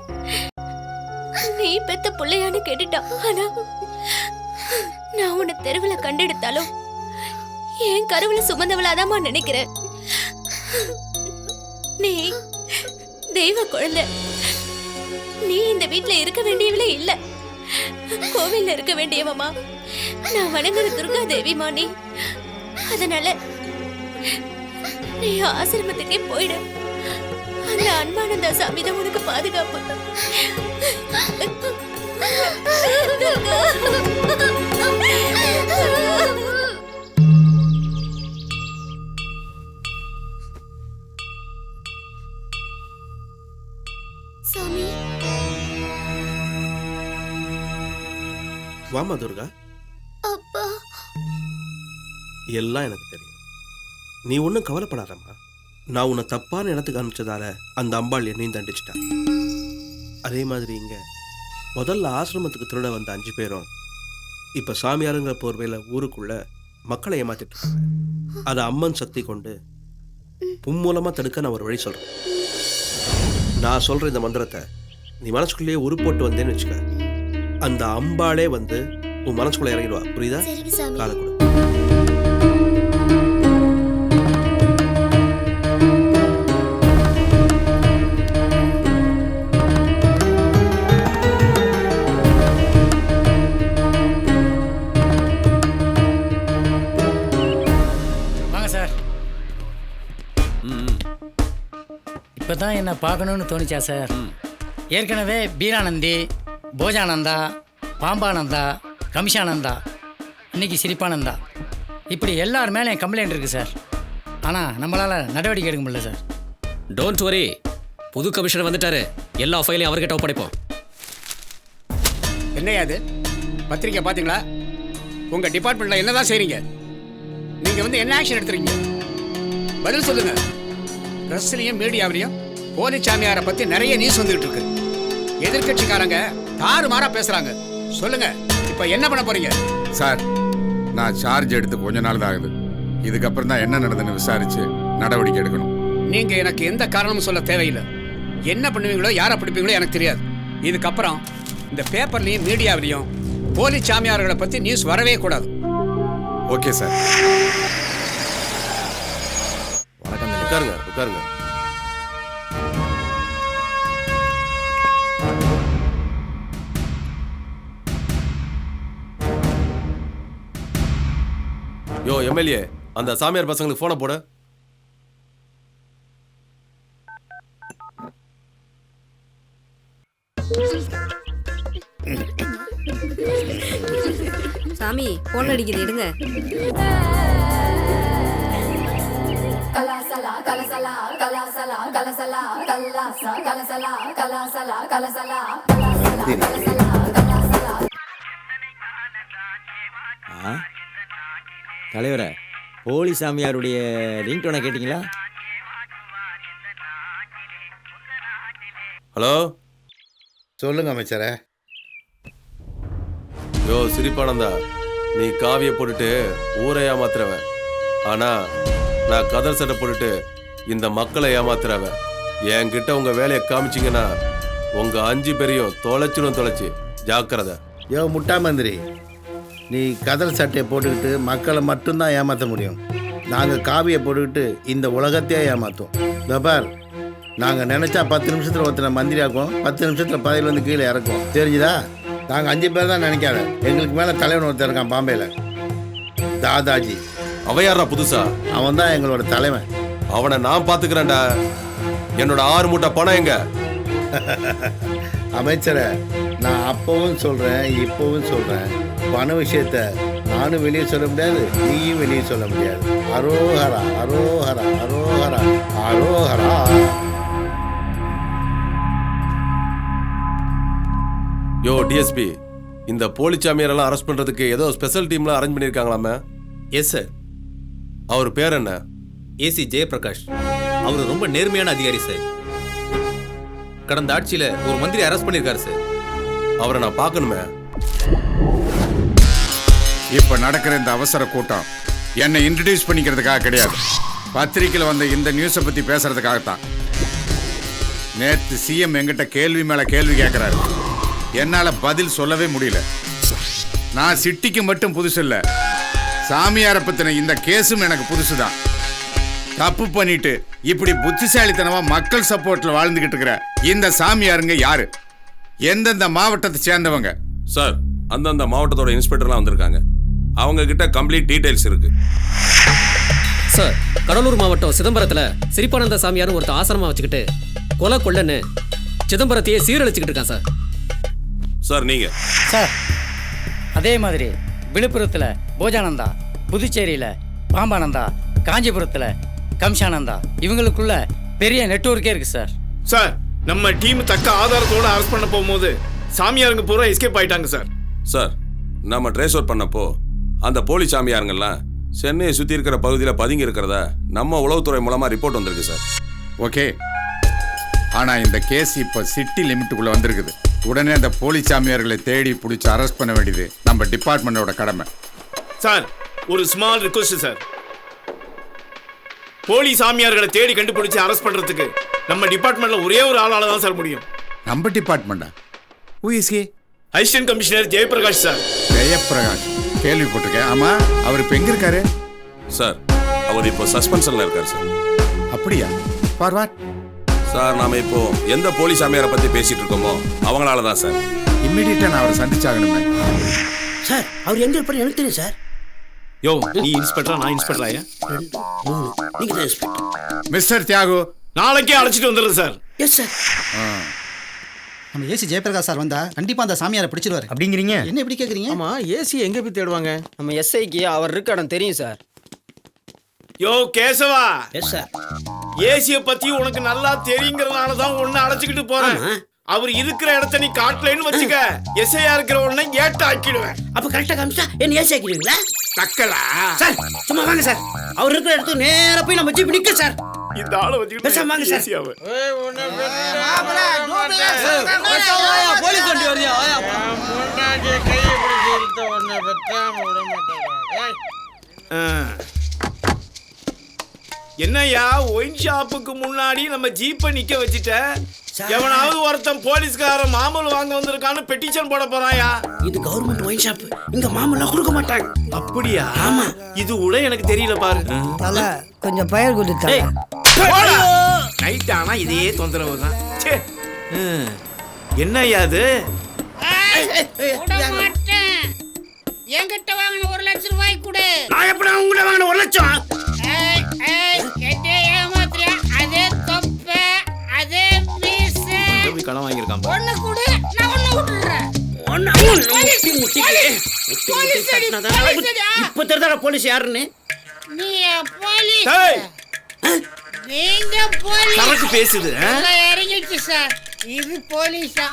நீ பெத்த பிள்ளையான்னு கேட்டுட்டான். ஆனா நான் உன்னை தெருவுல கண்டெடுத்தாலும் என் கருவுல சுமந்தவளாதாம்மா நினைக்கிறேன். நீ தெய்வ குழந்தை. நீ இந்த வீட்டுல இருக்க வேண்டியவளே இல்ல, கோவில்ல இருக்க வேண்டியவமா. நான் வணங்குற துர்கா தேவிமா நீ. அதனால நீ ஆசிரமத்துக்கே போயிடு. அந்த அன்பானந்தா சாமி தான் உனக்கு பாதுகாப்பு. சாமி வாமா துர்கா. அப்பா எல்லாம் எனக்கு தெரியும். நீ ஒன்றும் கவலைப்படாதம்மா. நான் உன்னை தப்பான இடத்துக்கு அனுப்பிச்சதால அந்த அம்பாள் என்னையும் தண்டிச்சிட்டா. அதே மாதிரி இங்க முதல்ல ஆசிரமத்துக்கு திருட வந்த 5 பேரும் இப்ப சாமியாருங்கிற போர்வையில ஊருக்குள்ள மக்களை ஏமாத்திட்டு இருக்காங்க. அதை அம்மன் சக்தி கொண்டு மூலமா தடுக்க நான் ஒரு வழி சொல்றேன். நான் சொல்ற இந்த மந்திரத்தை நீ மனசுக்குள்ளேயே உருப்போட்டு வந்தேன்னு வச்சுக்க, அந்த அம்பாளே வந்து உன் மனசுக்குள்ள இறங்கிடுவா. புரியுதா? காலை கொடு. இப்போ தான் என்ன பார்க்கணுன்னு தோணுச்சா சார்? ஏற்கனவே பீரானந்தி, போஜானந்தா, பாம்பானந்தா, கமிஷானந்தா, இன்னைக்கு சிரிப்பானந்தா, இப்படி எல்லார் மேலே என் கம்ப்ளைண்ட் இருக்குது சார். ஆனால் நம்மளால் நடவடிக்கை எடுக்க முடியல சார். டோன்ட் வரி, புது கமிஷனர் வந்துட்டாரு. எல்லா ஃபைலையும் அவர்கிட்ட ஒப்படைப்போம். என்னையா அது? பத்திரிக்கை பார்த்தீங்களா? உங்கள் டிபார்ட்மெண்ட்டில் என்ன தான் செய்கிறீங்க? நீங்கள் வந்து என்ன ஆக்ஷன் எடுத்துறீங்க? பதில் சொல்லுங்க. ப்ரெஸ்லையும் மீடியாவிலையும் போலி சாமியாரை பற்றி நிறைய நியூஸ் வந்துகிட்டு இருக்கு. எதிர்கட்சிக்காரங்க தாறுமாறா பேசுகிறாங்க. சொல்லுங்க, இப்போ என்ன பண்ண போறீங்க? சார், நான் சார்ஜ் எடுத்து கொஞ்ச நாள் தான் ஆகுது. இதுக்கப்புறம் தான் என்ன நடந்ததுன்னு விசாரிச்சு நடவடிக்கை எடுக்கணும். நீங்க எனக்கு எந்த காரணமும் சொல்ல தேவையில்லை. என்ன பண்ணுவீங்களோ யாரை பிடிப்பீங்களோ எனக்கு தெரியாது. இதுக்கப்புறம் இந்த பேப்பர்லையும் மீடியாவிலையும் போலி சாமியார்களை பற்றி நியூஸ் வரவே கூடாது. Okay sir. உட்காருங்க உட்காருங்க. யோ எம்எல்ஏ, அந்த சாமியார் பசங்களுக்கு போனை போட. சாமி போன் அடிக்குது, எடுங்க. தலைவரே, போலி சாமியாருடைய ரிங்டோனை கேட்டிங்களா? ஹலோ, சொல்லுங்க அமைச்சரே. யோ சிரிப்பானந்தா, நீ காவியை போட்டுட்டு ஊரை ஏமாத்துறவன். ஆனா நான் கதர் சட்டை போட்டுட்டு இந்த மக்களை ஏமாத்துறவன். என்கிட்ட உங்க வேலையை காமிச்சிங்கன்னா உங்க 5 பேரையும் தொலைச்சு ஜாக்கிரதை. யோ முட்டா மந்திரி, நீ கதல் சட்டையை போட்டுக்கிட்டு மக்களை மட்டும்தான் ஏமாற்ற முடியும். நாங்கள் காவியை போட்டுக்கிட்டு இந்த உலகத்தையே ஏமாற்றுவோம். பார், நாங்கள் நினச்சா 10 நிமிஷத்தில் ஒருத்தனை மந்திரி ஆக்குவோம், 10 நிமிஷத்தில் பதவியில் வந்து கீழே இறக்குவோம். தெரிஞ்சுதா? நாங்கள் 5 பேர் தான் நினைக்காத. எங்களுக்கு மேலே தலைவன் ஒருத்தர் இருக்கான் பாம்பேயில், தாதாஜி. அவன் யாரா புதுசா? அவன் தான் எங்களோட தலைவன். அவனை நான் பார்த்துக்கிறேன்டா. என்னோட 6 மூட்டை பணம் எங்க? அமைச்சரை, நான் அப்பவும் சொல்கிறேன் இப்பவும் சொல்கிறேன், பண விஷயத்த நானும் வெளியே சொல்ல முடியாது, நீயும் வெளியே சொல்ல முடியாது. அரோஹரா அரோஹரா அரோஹரா அரோஹரா. யோ டிஎஸ்பி, இந்த போலிச்சாமியாரெல்லாம் அரெஸ்ட் பண்றதுக்கு ஏதோ ஸ்பெஷல் டீம்லாம் அரேஞ்ச் பண்ணியிருக்காங்களாமே? Yes sir. அவர் பேர் என்ன? ஏசி ஜெயபிரகாஷ். அவர் ரொம்ப நேர்மையான அதிகாரி சார். கடந்த ஆட்சியில் ஒரு மந்திரி அரெஸ்ட் பண்ணியிருக்காரு சார். அவரை நான் பார்க்கணுமே. இப்ப நடக்கிற இந்த அவசர கூட்டம் என்னை இன்ட்ரடியூஸ் பண்ணிக்கிறதுக்காக கிடையாது. பத்திரிக்கையில் வந்த இந்த நியூஸை பத்தி பேசுறதுக்காகத்தான். நேற்று சிஎம் என்கிட்ட கேள்வி மேல கேள்வி கேட்கிறாரு. என்னால பதில் சொல்லவே முடியல. நான் சிட்டிக்கு மட்டும் புதுசு இல்ல, சாமியாரை பத்தின இந்த கேஸும் எனக்கு புதுசுதான். தப்பு பண்ணிட்டு இப்படி புத்திசாலித்தனமா மக்கள் சப்போர்ட்ல வாழ்ந்துகிட்டு இருக்கிற இந்த சாமியாருங்க யாரு? எந்தெந்த மாவட்டத்தை சேர்ந்தவங்க? சார், அந்தந்த மாவட்டத்தோட இன்ஸ்பெக்டர்லாம் வந்திருக்காங்க. அவங்க கிட்ட கம்ப்ளீட் டீடைல்ஸ் இருக்கு. சார், கடலூர் மாவட்டம் சிதம்பரத்தில் சிரிப்பானந்த சாமியார் ஒருத்தர் ஆசிரமா வச்சுக்கிட்டு கொலை கொள்ளன்னு சிதம்பரத்தையே சீரழிச்சுக்கிட்டு இருக்கான் சார். சார் நீங்க? சார், அதே மாதிரி விழுப்புரத்தில் போஜானந்தா, புதுச்சேரியில் பாம்பானந்தா, காஞ்சிபுரத்தில் கம்ஷானந்தா, இவங்களுக்குள்ள பெரிய நெட்வொர்க்கே இருக்கு சார். சார், நம்ம டீம் தக்க ஆதாரத்தோட அரெஸ்ட் பண்ண போகும்போது சாமியாருங்க பூரா எஸ்கேப் ஆயிட்டாங்க சார். சார், நம்ம ட்ரேஸ் அவுட் பண்ணப்போ அந்த போலி சாமியாருங்கெல்லாம் சென்னையை சுற்றி இருக்கிற பகுதியில் பதுங்கி இருக்கிறத நம்ம உளவுத்துறை மூலமாக ரிப்போர்ட் வந்திருக்கு சார். ஓகே, ஆனா இந்த கேஸ் இப்ப சிட்டி லிமிட்டுக்குள்ள வந்திருக்குது. உடனே அந்த போலி சாமியார்களை தேடி பிடிச்சி அரெஸ்ட் பண்ண வேண்டியது நம்ம டிபார்ட்மெண்டோட கடமை. சார், ஒரு ஸ்மால் ரிக்வெஸ்ட் சார். போலி சாமியார்களை தேடி கண்டுபிடிச்சு அரெஸ்ட் பண்றதுக்கு நம்ம டிபார்ட்மெண்ட்ல ஒரே ஒரு ஆளால தான் சார் முடியும். நம்ம டிபார்ட்மெண்டா? Who is he? Assistant commissioner Jayaprakash sir. Jayaprakash கேள்விப்பட்டிருக்கேன். ஆமா, அவர் இப்ப எங்க இருக்காரு? சார், அவர் இப்போ சஸ்பென்ஷன்ல இருக்கார் சார். அப்படியா? ஃபார்வர்ட் சார், நாம இப்போ எந்த போலி சாமியாரை பத்தி பேசிட்டு இருக்கோமோ அவங்களால தான் சார். இம்மிடியட்டா நான் அவரை சந்திச்சாகணுமே. சார், அவர் எங்க இருப்பாரு எனக்கு தெரியும் சார். யோ, நீ இன்ஸ்பெக்டரா, நான் இன்ஸ்பெக்டரா? நீங்க தான் இன்ஸ்பெக்டர். மிஸ்டர் தியாகு, நாளைக்கே அழைச்சிட்டு வந்துடுறேன் சார். Yes sir. நம்ம ஏசி ஜெயபிரகாஷ் சார் வந்தா கண்டிப்பா அந்த சாமியாரை பிடிச்சிருவாரு அப்படிங்கிறீங்க? என்ன இப்படி கேக்குறீங்க? ஆமா, ஏசி எங்க போய் தேடுவாங்க? நம்ம எஸ்ஐக்கு அவர் இருக்க இடம் தெரியும் சார். யோ கேசவா. Yes sir. ஏசிய பத்தி உனக்கு நல்லா தெரியுங்கிறதுனால தான் உன்னை அழைச்சிக்கிட்டு போறேன். அவர் இருக்கிற இடத்த நீ காட்டலன்னு வச்சுக்க, எஸ்ஐயா இருக்கிற உடனே ஏட்ட ஆக்கிடுவேன். அப்ப கரெக்டா காமிச்சா என்ன ஏசி ஆக்கிடுவீங்களா? தக்கலா சார், சும்மா வாங்க சார். அவர் இருக்கிற இடத்துக்கு நேரா போய் நம்ம ஜீப் நிக்க சார். இந்த ஆளை வச்சுக்கிட்டு வாங்க சார். ஏசியாவை போலீஸ் வண்டி வந்தியா? என்னையா ஒயின் ஷாப்புக்கு முன்னாடி நம்ம ஜீப்பை நிக்க வச்சுட்ட? எவனாவது ஒருத்தன் போலீஸ்காரன் மாமூல் வாங்க வந்திருக்கான்னு பெட்டிஷன் போட போறாயா? இது கவர்மெண்ட் ஒயின் ஷாப், இங்க மாமூலா கொடுக்க மாட்டாங்க. அப்படியா? ஆமா. இது கூட எனக்கு தெரியல பாரு. தல கொஞ்சம் பயிர் கொடுத்தா. நைட் ஆனா இதே தொந்தரவு தான். என்னையா அது? என்கிட்ட வாங்கின 1 லட்சம் ரூபாய் கொடு. நான் எப்படி உங்ககிட்ட வாங்கின 1 லட்சம்? என்ன ஏமாத்தியா? அதே தொப்ப, அதே பீஸ். கடன் வாங்கியிருக்கான். ஒண்ணு கொடு, நான் ஒண்ணு விட்டுறேன். இப்ப தெரியாத போலீஸ் யாருன்னு? நீ போலீஸ். நீங்க போலீஸ். கரெக்ட் பேசுது. இறங்கிடுச்சு சார். இது போலீஸா?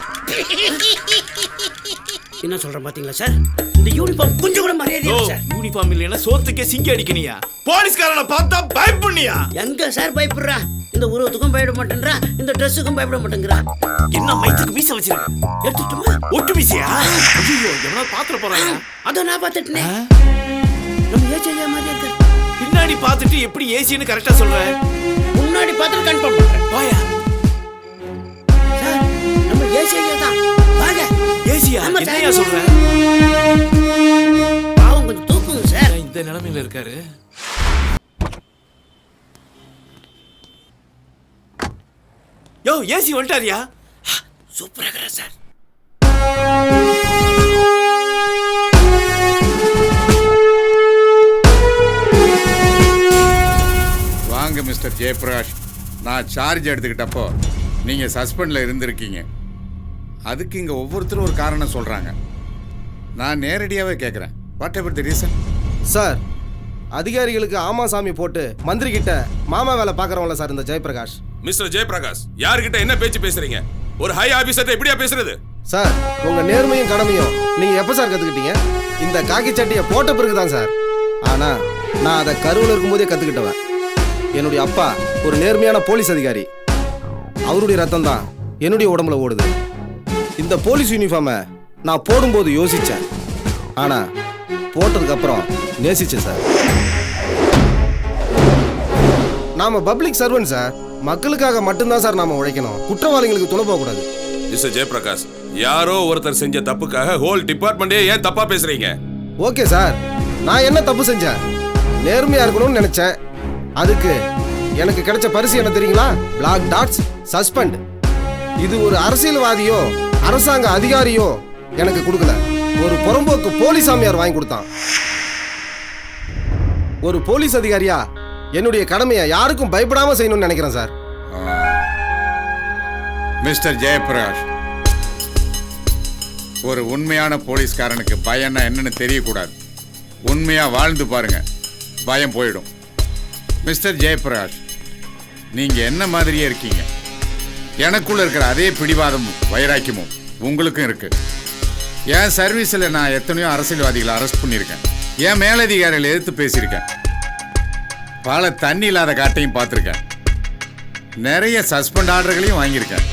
என்ன சொல்றேன் பாத்தீங்களா சார்? இந்த யூனிஃபார்ம் கொஞ்சம் கூட மரியாதை இல்ல சார். யூனிஃபார்ம் இல்லைன்னா சோத்துக்கே சிங்கி அடிக்கணியா? போலீஸ்காரனை பார்த்தா பயப்பண்ணியா? எங்க சார் பயப்படுறா? இந்த உருவத்துக்கும் பயப்பட மாட்டேன்றா, இந்த ட்ரெஸ்ஸுக்கும் பயப்பட மாட்டேங்கிறா. என்ன மைத்துக்கு மீச வச்சிருக்க? எடுத்துட்டுமா? ஒட்டு மீசையா? ஐயோ, எவனா பாத்துற போறாங்க. அத நான் பாத்துட்டேனே. நம்ம ஏசியா மாதிரி இருக்கு. பின்னாடி பார்த்துட்டு எப்படி ஏசின்னு கரெக்டா சொல்ற? முன்னாடி பார்த்துட்டு கன்ஃபார்ம் பண்றேன். வாயா. சார், நம்ம ஏசியா தான். வாங்க. ஏசியா? என்னையா சொல்ற? பாவம் கொஞ்சம் தூக்குங்க சார். இந்த நிலைமையில இருக்காரு. யோ, ஏசி வந்துட்டாரியா? சூப்பரா இருக்கா சார். வாங்க மிஸ்டர் ஜெயபிரகாஷ். நான் சார்ஜ் எடுத்துக்கிட்டப்போ நீங்கள் சஸ்பெண்டில் இருந்திருக்கீங்க. அதுக்கு இங்கே ஒவ்வொருத்தரும் ஒரு காரணம் சொல்கிறாங்க. நான் நேரடியாகவே கேட்குறேன், what ever the reason? Sir, அதிகாரிகளுக்கு ஆமா சாமி போட்டு மந்திரி கிட்ட மாமா வேலை பார்க்குறவங்கள சார் இந்த ஜெயபிரகாஷ். மிஸ்டர் ஜெயபிரகாஷ், யார்கிட்ட என்ன பேச்சு பேசுறீங்க? ஒரு ஹை ஆபீசர் எப்படியா பேசுறது? சார், உங்க நேர்மையும் கடமையும் நீங்க எப்ப சார் கத்துக்கிட்டீங்க? இந்த காக்கி சட்டையை போட்ட பிறகுதான் சார். ஆனா நான் அதை கருவில் இருக்கும்போதே கத்துக்கிட்டவன். என்னுடைய அப்பா ஒரு நேர்மையான போலீஸ் அதிகாரி. அவருடைய ரத்தம் தான் என்னுடைய உடம்புல ஓடுது. இந்த போலீஸ் யூனிஃபார்மை நான் போடும்போது யோசிச்சேன், ஆனா போட்டதுக்கு அப்புறம் நேசிச்சேன் சார். நாம பப்ளிக் சர்வன்ட் சார். மக்களுக்காக மட்டும்தான் சார் நாம உழைக்கணும். குற்றவாளிகளுக்கு துணை போக கூடாது. மிஸ்டர் ஜெயபிரகாஷ், யாரோ ஒருத்தர் செஞ்ச தப்புக்காக ஹோல் டிபார்ட்மெண்டே ஏன் தப்பா பேசுறீங்க? ஓகே சார், நான் என்ன தப்பு செஞ்சேன்? நேர்மையா இருக்கணும்னு நினைச்சேன். அதுக்கு எனக்கு கிடைச்ச பரிசு என்ன தெரியுங்களா? Black dots, suspend. இது ஒரு அரசியல்வாதியோ அரசாங்க அதிகாரியோ எனக்கு கொடுக்கல. ஒரு புறம்போக்கு போலீஸ் சாமியார் வாங்கி கொடுத்தான். ஒரு போலீஸ் அதிகாரியா என்னுடைய கடமையை யாருக்கும் பயப்படாம செய்யணும்னு நினைக்கிறேன் சார். மிஸ்டர் ஜெயபிரகாஷ், ஒரு உண்மையான போலீஸ்காரனுக்கு பயம்னா என்னன்னு தெரியக்கூடாது. உண்மையா வாழ்ந்து பாருங்க, பயம் போயிடும். மிஸ்டர் ஜெயபிரகாஷ், நீங்க என்ன மாதிரியே இருக்கீங்க. எனக்குள்ள இருக்கிற அதே பிடிவாதமும் வைராக்கியமும் உங்களுக்கும் இருக்கு. என் சர்வீஸில் நான் எத்தனையோ அரசியல்வாதிகளை அரெஸ்ட் பண்ணியிருக்கேன். என் மேலதிகாரிகளை எதிர்த்து பேசியிருக்கேன். பல தண்ணி இல்லாத காட்டையும் பார்த்துருக்கேன். நிறைய சஸ்பெண்ட் ஆர்டர்களையும் வாங்கியிருக்கேன்.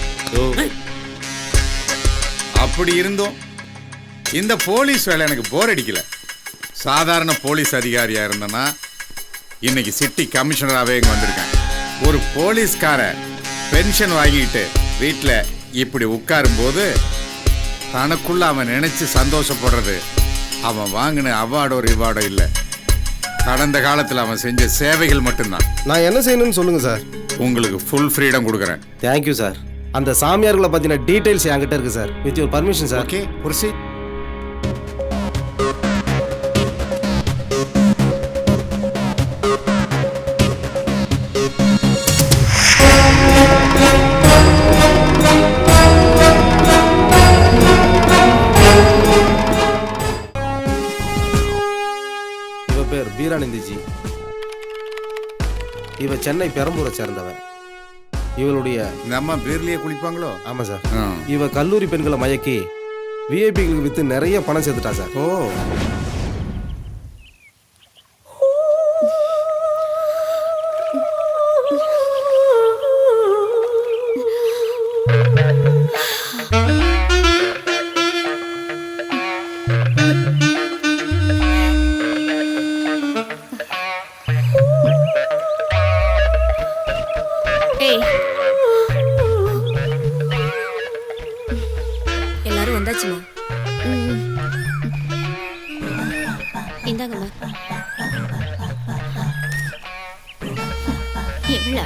அப்படி இருந்தும் இந்த போலீஸ் வேலை எனக்கு போர் அடிக்கல. சாதாரண போலீஸ் அதிகாரியா இருந்தேன்னா இன்னைக்கு சிட்டி கமிஷனராகவே இங்கே வந்திருக்கேன். ஒரு போலீஸ்கார பென்ஷன் வாங்கிட்டு வீட்டில் இப்படி உட்காரும்போது தனக்குள்ள அவன் நினைச்சு சந்தோஷப்படுறது அவன் வாங்கின அவார்டோ ரிவார்டோ இல்லை, கடந்த காலத்தில் அவன் செஞ்ச சேவைகள் மட்டும்தான். நான் என்ன செய்யணும்னு சொல்லுங்க சார். உங்களுக்கு ஃபுல் ஃப்ரீடம் கொடுக்குறேன். Thank you sir. அந்த சாமியார்களை பற்றின டீட்டெயில்ஸ் என்கிட்ட இருக்கு sir. With your permission sir. Okay, புரிசி. இவ பேர் பீரானந்திஜி. இவ சென்னை பெரம்பூரை சேர்ந்தவன். இவளுடைய நம்ம பேர்லயே குளிப்பாங்களோ? ஆமா சார். இவ கல்லூரி பெண்களை மயக்கி விஐபிகளுக்கு வித்து நிறைய பணம் சேர்த்துட்டா சார். ஓ, எல்லாரும் வந்தாச்சுமா? இந்தாங்கம்மா. எவ்வளோ?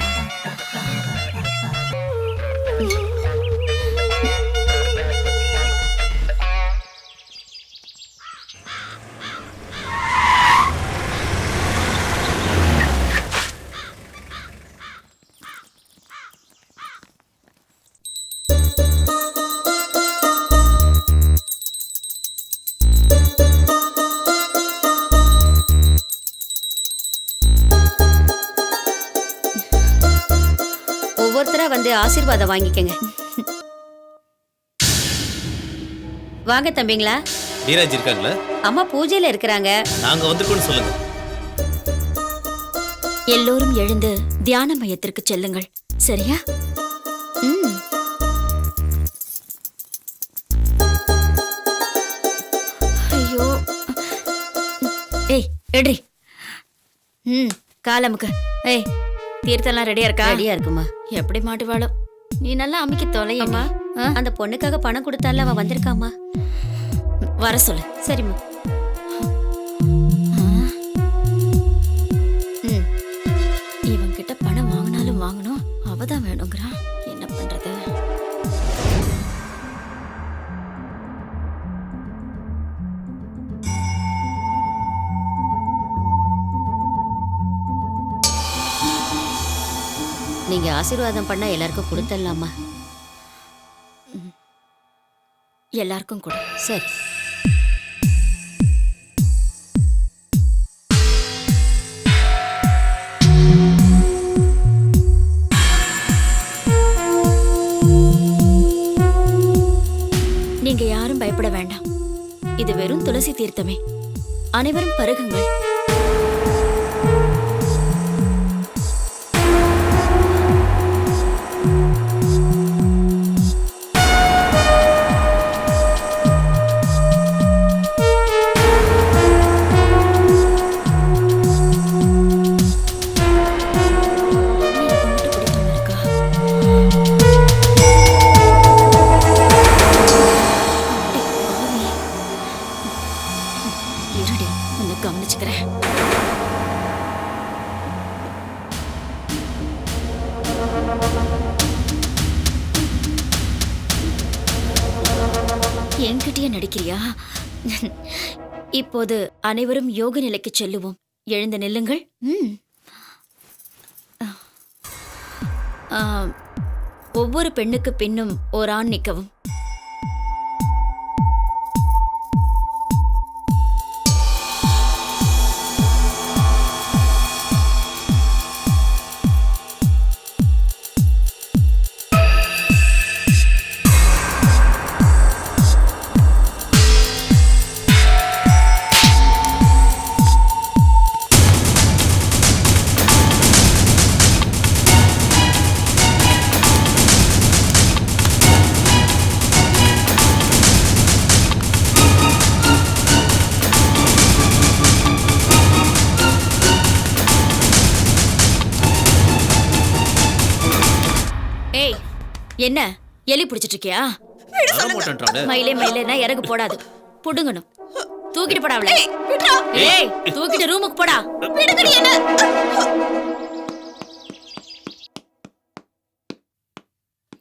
ஒவ்வொருத்தரா வந்து ஆசீர்வாதம் வாங்கிக்கங்க. வாங்க தம்பிங்களா. நீராஜ் இருக்காங்களா? அம்மா பூஜையில இருக்கிறாங்க. நாங்க வந்திருக்கோம்னு சொல்லுங்க. எல்லோரும் எழுந்து தியான மையத்திற்கு செல்லுங்கள், சரியா? ஐயோ, ஏய் எட்ரி. காலமுக்கு. ஏய், தீர்த்தெல்லாம் ரெடியா இருக்கா? ரெடியா இருக்குமா? எப்படி மாட்டுவாளோ. நீ நல்லா அமைக்க தொலையம்மா. அந்த பொண்ணுக்காக பணம் கொடுத்தால அவன் வந்திருக்காமா. வர சொல்லு. சரிம்மா. இவன் கிட்ட பணம் வாங்கினாலும் வாங்கணும், அவதான் வேணுங்கிறான். என்ன பண்றது? நீங்க ஆசீர்வாதம் பண்ணா எல்லாருக்கும் கொடுத்துடலாமா? எல்லாருக்கும் கொடு. சரி. இது வெறும் துளசி தீர்த்தமே. அனைவரும் பருகுங்கள். என்கிட்டயே நடிக்கிறியா? இப்போது அனைவரும் யோக நிலைக்கு செல்லுவோம். எழுந்து நில்லுங்கள். ஒவ்வொரு பெண்ணுக்கு பின்னும் ஒரு ஆண் நிற்கவும். என்ன எலி பிடிச்சிட்டு இருக்கியா? மயிலே மயிலேனா இறகு போடாது, புடுங்கணும். தூக்கிட்டு போடா அவளை. ஏய், தூக்கிட்டு ரூமுக்கு போடா.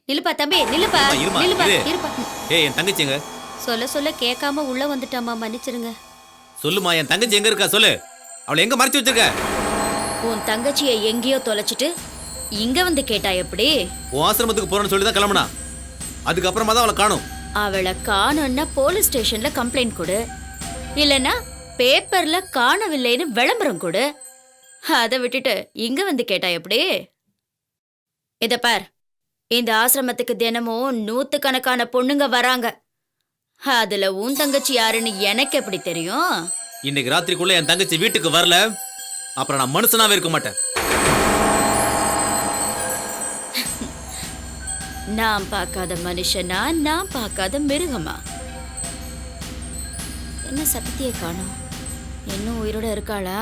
நில்லுப்பா தம்பி, நில்லுப்பா. நில்லுப்பா, இருப்பா. ஏய், என் தங்கச்சிங்க சொல்ல சொல்ல கேட்காம உள்ள வந்துட்டாமா, மன்னிச்சிருங்க. சொல்லுமா, என் தங்கச்சி எங்க இருக்கா சொல்லு. அவளை எங்க மறைச்சு வச்சிருக்க? உன் தங்கச்சியை எங்கேயோ தொலைச்சிட்டு இங்க வந்து கேட்டா எப்படி? உன் ஆசிரமத்துக்கு போறேன்னு சொல்லி தான் கிளம்புனா. அதுக்கப்புறமா தான் அவளை காணும். அவளை காணும்னா போலீஸ் ஸ்டேஷன்ல கம்ப்ளைண்ட் கொடு, இல்லைன்னா பேப்பர்ல காணவில்லைன்னு விளம்பரம் கொடு. அதை விட்டுட்டு இங்க வந்து கேட்டா எப்படி? இத பார், இந்த ஆசிரமத்துக்கு தினமும் 100கணக்கான பொண்ணுங்க வராங்க. அதுல உன் தங்கச்சி யாருன்னு எனக்கு எப்படி தெரியும்? இன்னைக்கு ராத்திரிக்குள்ள என் தங்கச்சி வீட்டுக்கு வரல, அப்புறம் நான் மனுஷனாவே இருக்க மாட்டேன். நான் பார்க்காத மனுஷனா, நான் பார்க்காத மிருகமா? என்ன சத்திய காணோம்? இன்னும் உயிரோட இருக்காளா?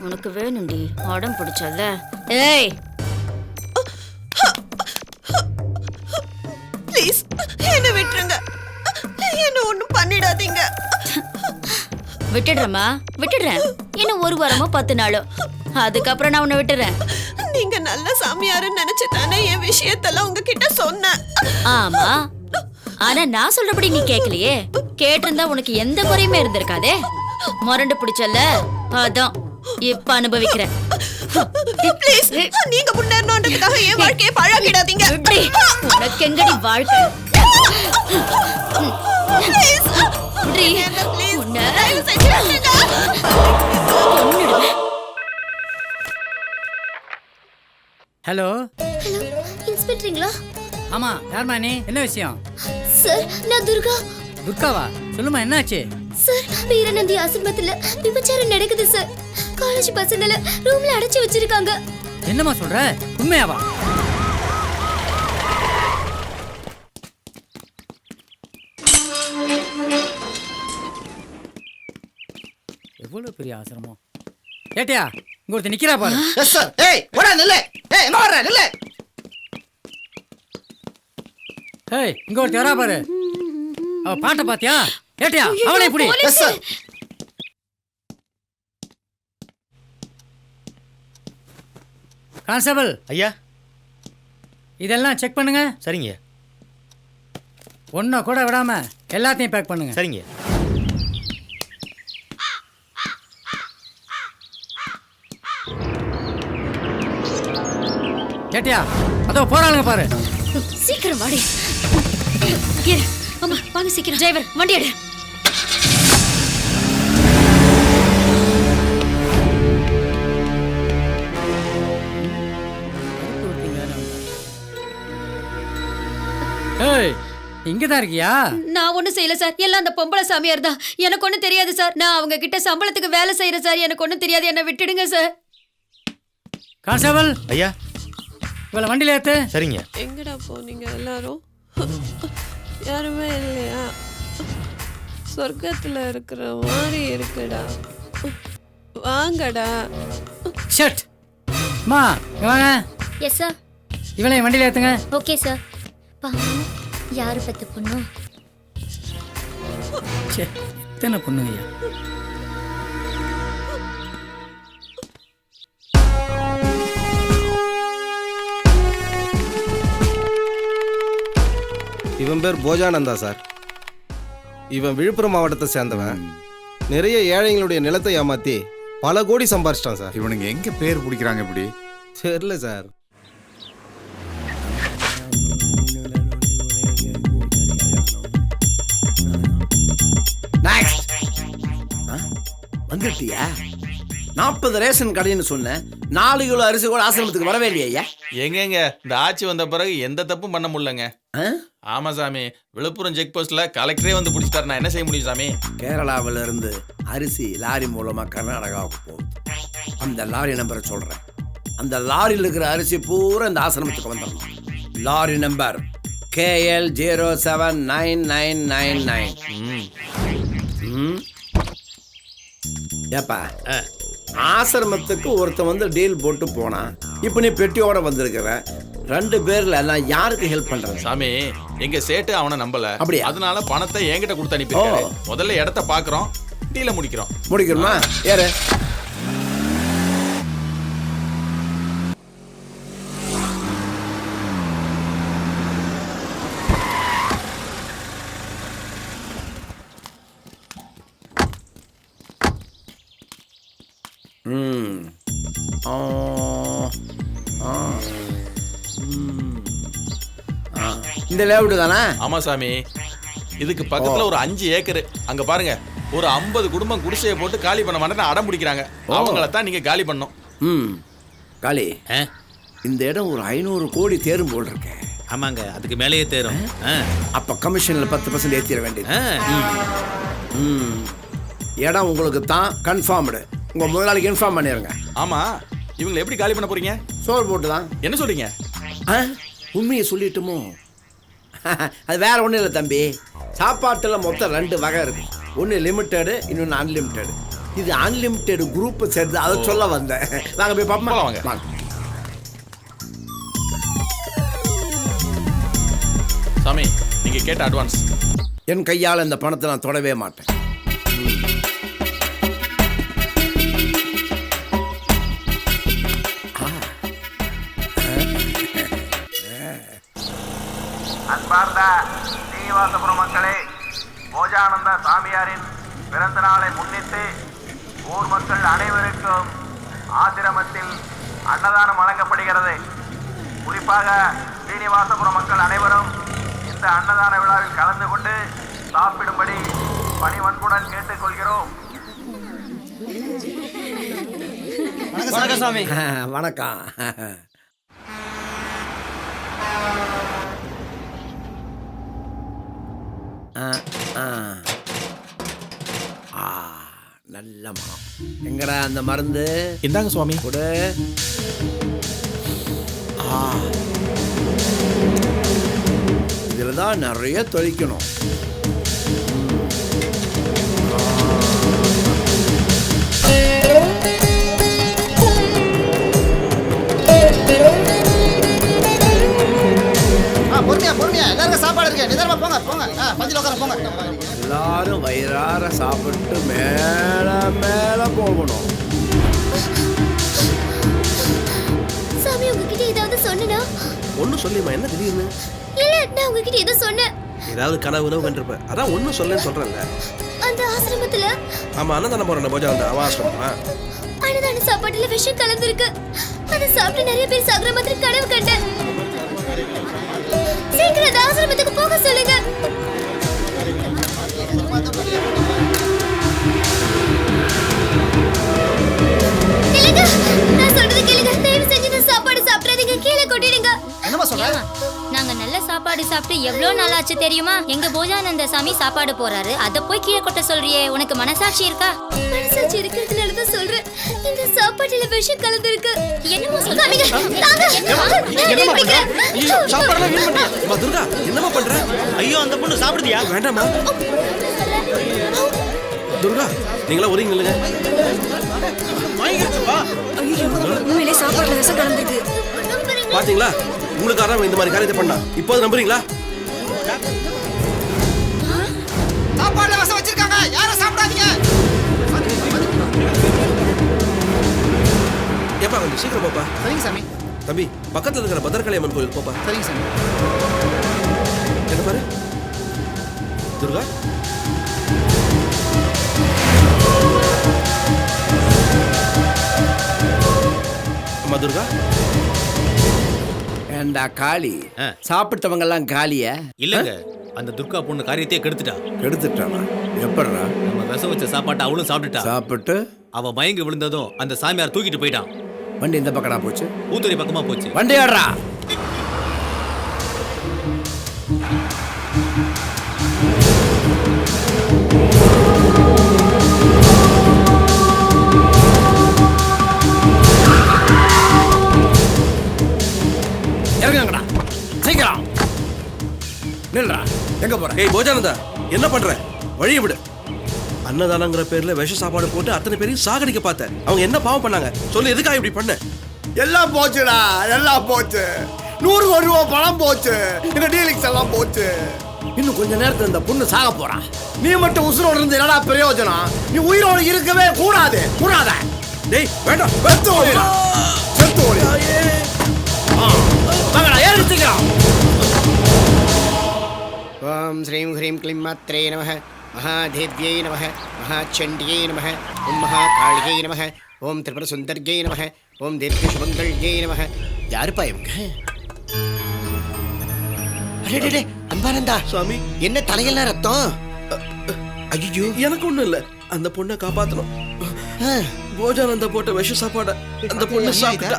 உனக்கு வேணும்டி, உடம்பு பிடிச்சல. ஏய், ப்ளீஸ் என்ன விட்டுருங்க, என்ன ஒண்ணும் பண்ணிடாதீங்க. விட்டுடுறேம்மா, விட்டுடுறேன். இன்னும் 1 வாரமோ 10 நாளோ, அதுக்கப்புறம் நான் உன்னை விட்டுறேன். நீங்க நல்ல சாமியாருன்னு நினைச்சு தானே என் விஷயத்தெல்லாம் உங்ககிட்ட சொன்னேன். ஆமா, ஆனா நான் சொல்றபடி நீ கேட்கலையே. கேட்டிருந்தா உனக்கு எந்த குறையுமே இருந்திருக்காதே. முரண்டு பிடிச்சல, அதான் இப்ப அனுபவிக்கிறேன். ப்ளீஸ், நீங்க முன்னேறணும்ன்றதுக்காக என் வாழ்க்கையை பழகிடாதீங்க. உனக்கு எங்கடி வாழ்க்கை? ஹலோ ஹலோ, இன்ஸ்பெக்டருங்களா? ஆமா, யார்மா நீ? என்ன விஷயம்? சார், நான் துர்கா. துர்காவா? சொல்லுமா, என்னாச்சு? சார், வீரநந்தி ஆசிரமத்துல விபச்சாரம் நடக்குது சார். காலேஜ் பசங்கள ரூம்ல அடைச்சு வச்சிருக்காங்க. என்னம்மா சொல்ற? உண்மையாவா? எவ்வளவு பெரிய ஆசிரமம். கேட்டியா? இங்க ஒருத்தர் நிக்கிறா பாரு. Yes sir. ஏய், ஓடா நில்லு. ஏய், எங்க வர்ற? நில்லு. ஏய், இங்க ஒருத்தர் வரா பாரு. அவ பாட்ட பாத்தியா? கேட்டியா? அவளை இப்படி. Yes sir. கான்ஸ்டபிள் ஐயா, இதெல்லாம் செக் பண்ணுங்க. சரிங்க. ஒன்றை கூட விடாம எல்லாத்தையும் பேக் பண்ணுங்க. சரிங்க. கேட்டியா? அதோ போறாளுங்க பாரு. சீக்கிரம் வாடி. அம்மா, வாங்க சீக்கிரம். டிரைவர், வண்டி எடு. ஏய் இங்கே தான் இருக்கியா? நான் ஒன்றும் செய்யல சார், எல்லாம் அந்த பொம்பளை சாமியார் தான். எனக்கு ஒன்றும் தெரியாது சார். நான் அவங்க கிட்ட சம்பளத்துக்கு வேலை செய்யறேன் சார். எனக்கு ஒன்றும் தெரியாது, என்னை விட்டுடுங்க சார். கான்ஸ்டபிள் ஐயா, இவளை வண்டியில் ஏற்று. சரிங்க. எங்கடா போனீங்க எல்லாரும்? யாருமே இல்லையா? சொர்க்கத்துல இருக்கிற மாதிரி இருக்குடா. வாங்கடா. ஷட் அம்மா இங்க வாங்க. Yes sir. இவளை என் வண்டியில் ஏற்றுங்க. Okay sir. பாவம், யாரு பத்து பொண்ணு? சே எத்தனை பொண்ணுங்கய்யா? இவன் பேர் போஜானந்தா சார். இவன் விழுப்புரம் மாவட்டத்தை சேர்ந்தவன். நிறைய ஏழைங்களுடைய நிலத்தை ஏமாத்தி பல கோடி சம்பாரிச்சிட்டான் சார். இவனுங்க எங்க பேர் பிடிக்கிறாங்க இப்படி? தெரியல சார். வந்துட்டியா? 40 ரேஷன் கடைன்னு சொன்னேன். 4 கிலோ அரிசி கூட ஆசிரமத்துக்கு வரவே இல்லையா? எங்கங்க இந்த ஆட்சி வந்த பிறகு எந்த தப்பும் பண்ண முடியலங்க. ஆமா சாமி, விழுப்புரம் செக் போஸ்ட்ல கலெக்டரே வந்து பிடிச்சிட்டாரு. நான் என்ன செய்ய முடியும் சாமி? கேரளாவில இருந்து அரிசி லாரி மூலமா கர்நாடகாவுக்கு போகுது. அந்த லாரி நம்பரை சொல்றேன். அந்த லாரியில் இருக்கிற அரிசி பூரா இந்த ஆசிரமத்துக்கு வந்துடணும். Lorry number KL 079999. ஏப்பா, ஆசிரமத்துக்கு ஒருத்தன் வந்து டீல் போட்டு போனான். இப்போ நீ பெட்டியோட வந்திருக்கிற. 2 பேர்ல நான் யாருக்கு ஹெல்ப் பண்றேன்? சாமி, எங்க சேட்டு அவனை நம்பல. அப்படியா? அதனால பணத்தை என்கிட்ட கொடுத்து அனுப்பியிருக்காரு. முதல்ல இடத்த பாக்குறோம், டீல முடிக்கிறோமா? ஏறு. இந்த லேஅவுட் தானே? ஆமா சாமி, இதுக்கு பக்கத்துல ஒரு 5 ஏக்கர். அங்க பாருங்க, ஒரு 50 குடும்பம் குடிசையை போட்டு காலி பண்ண மாட்டேன்னு அடம் பிடிக்கிறாங்க. அவங்கள தான் நீங்க காலி பண்ணணும். காலி, இந்த இடம் ஒரு 500 கோடி தேரும் போல் இருக்கு. ஆமாங்க, அதுக்கு மேலேயே தேரும். அப்ப கமிஷன்ல 10% ஏத்திர வேண்டியது. இடம் உங்களுக்கு தான் கன்ஃபார்ம்டு. உங்க முதலாளிக்கு இன்ஃபார்ம் பண்ணிருங்க. ஆமா, இவங்களை எப்படி காலி பண்ண போறீங்க? சோறு போட்டு தான். என்ன சொல்றீங்க? உண்மையை சொல்லிட்டுமோ? அது வேற ஒன்றும் இல்லை தம்பி. சாப்பாட்டில் மொத்தம் 2 வகை இருக்கு. ஒன்று லிமிட்டெடு, இன்னொன்று அன்லிமிட்டெடு. இது அன்லிமிட்டெடு குரூப்பை சேர்ந்து அதை சொல்ல வந்தேன். நாங்கள் போய் பார்ப்போம். வாங்க. சாமி, நீங்க கேட்ட அட்வான்ஸ். என் கையால் இந்த பணத்தை நான் தொடவே மாட்டேன். அன்பார்ந்த ஸ்ரீனிவாசபுரம் மக்களே, போஜானந்த சாமியாரின் பிறந்த நாளை முன்னிட்டு ஊர் மக்கள் அனைவருக்கும் ஆசிரமத்தில் அன்னதானம் வழங்கப்படுகிறது. குறிப்பாக ஸ்ரீனிவாசபுரம் மக்கள் அனைவரும் இந்த அன்னதான விழாவில் கலந்து கொண்டு சாப்பிடும்படி பணிவன்புடன் கேட்டுக்கொள்கிறோம். வணக்கம் சாமி. வணக்கம். நல்ல மனம். எங்கடா அந்த மருந்து? இந்தாங்க சுவாமி. கொடு. இதில் தான் நிறைய தொழிக்கணும். பொறுமையா எல்லாருக்கும் சாப்பாடு இருக்கு. நிதானமா போங்க போங்க. பந்தில உட்கார போங்க. எல்லாரும் வயிறார சாப்பிட்டு மேல மேல போகணும். சாமி, உங்ககிட்ட ஏதாவது சொன்னா? ஒன்னும் சொல்லிமா, என்ன திடீர்னு? இல்ல, நான் உங்ககிட்ட ஏதோ சொன்னேன். ஏதாவது கனவு கண்டிருப்ப. அதான் ஒன்னும் சொல்லன்னு சொல்றேன்ல. அந்த ஆசிரமத்துல ஆமா, அன்னதானம் போறேன். போஜா அந்த ஆசிரமமா அன்னதான சாப்பாட்டுல விஷம் கலந்துருக்கு. அதை சாப்பிட்டு நிறைய பேர் சாகுற மாதிரி கனவு கண்டேன். சீக்கிரம் அந்த ஆசிரமத்துக்கு போக சொல்லுங்க. கேளுங்க, நான் சொல்றது கேளுங்க. தயவு செஞ்சு இந்த சாப்பாடு சாப்பிடாதீங்க, கீழே கொட்டிடுங்க. என்னமா சொல்ற? நாங்க நல்ல சாப்பாடு சாப்பிட்டு எவ்வளவு எவ்வளோ நாளாச்சு தெரியுமா? எங்க போஜானந்த சாமி சாப்பாடு போறாரு, அத போய் கீழே கொட்ட சொல்றியே, உனக்கு மனசாட்சி இருக்கா? மனசாட்சி இருக்கிறதுனால தான் சொல்றேன். இந்த சாப்பாட்டுல விஷம் கலந்துருக்கு. என்னமோ சொல்லாதீங்க. சாப்பாடுலாம் வீண் பண்ணிட்டியா? அம்மா துர்கா, என்னம்மா பண்ற? ஐயோ அந்த பொண்ணு சாப்பிடுதியா? வேண்டாம்மா. துர்கா, நீங்களா ஒரே நில்லுங்க. உண்மையிலே சாப்பாடுல விஷம் கலந்துருக்கு. பாத்தீங்களா, உங்களுக்காக இந்த மாதிரி காரியத்தை பண்ணா. இப்போது நம்புறீங்களா? சாப்பாடுல விஷம் வச்சிருக்காங்க, யாரும் சாப்பிடாதீங்க. ஏப்பா கொஞ்சம் சீக்கிரம் போப்பா. சரிங்க சாமி. தம்பி, பக்கத்துல இருக்கிற பத்ரகாளி அம்மன் கோயில் போப்பா. சரிங்க சாமி. என்ன பாரு துர்கா. அம்மா துர்கா. ஏண்டா காளி, சாப்பிட்டவங்க எல்லாம் காலியா? இல்லங்க, அந்த துர்கா பொண்ணு காரியத்தையே கெடுத்துட்டா. கெடுத்துட்டானா? எப்படிடா? நம்ம விஷம் வச்ச சாப்பாட்டை அவளும் சாப்பிட்டுட்டா. சாப்பிட்டு அவ மயங்கி விழுந்ததும் அந்த சாமியார் தூக்கிட்டு போயிட்டான். வண்டி இந்த பக்கடா போச்சு? பூத்துறை பக்கமா போச்சு. வண்டி ஆடுறா. இறங்குங்கடா சீக்கிரம். நில்றா. எங்க போற? ஏய் போஜானந்தா, என்ன பண்ற? வழியை விடு. அன்னதானங்கிற பேர்ல விஷ சாப்பாடு போட்டு அத்தனை பேரையும் சாகடிக்க பார்த்த. அவங்க என்ன பாவம் பண்ணாங்க சொல்லு, எதுக்காக இப்படி பண்ண? எல்லாம் போச்சுடா, எல்லாம் போச்சு. 100 கோடி ரூபாய் பணம் போச்சு. இந்த டீலிங்ஸ் எல்லாம் போச்சு. இன்னும் கொஞ்ச நேரத்துல இந்த பொண்ணு சாக போறா. நீ மட்டும் உசுரோட இருந்து என்னடா பிரயோஜனம்? நீ உயிரோடு இருக்கவே கூடாது. கூடாத. டேய் வேண்டாம். செத்து ஓடிடா. செத்து ஓடிடா. வாங்கடா, ஏறிச்சுக்கலாம். ஓம் ஸ்ரீம் ஹ்ரீம் க்ளீம் மாத்ரே நமः, மகாதேவ்யை நமः, மகாச்சண்டியை நமः, ஓம் மகாகாளியை நமः, ஓம் திரிபுர சுந்தர்யை நமः, ஓம் தீர்க்க சுமங்கல்யை நமः. யாருப்பா இவங்க? அடடே, அன்பானந்தா சாமி, என்ன தலையெல்லாம் ரத்தம்? ஐயோ, எனக்கு ஒண்ணும் இல்ல. அந்த பொண்ணை காப்பாத்தணும். போஜானந்தா போட்ட விஷ சாப்பாட அந்த பொண்ணு சாப்பிட்டா.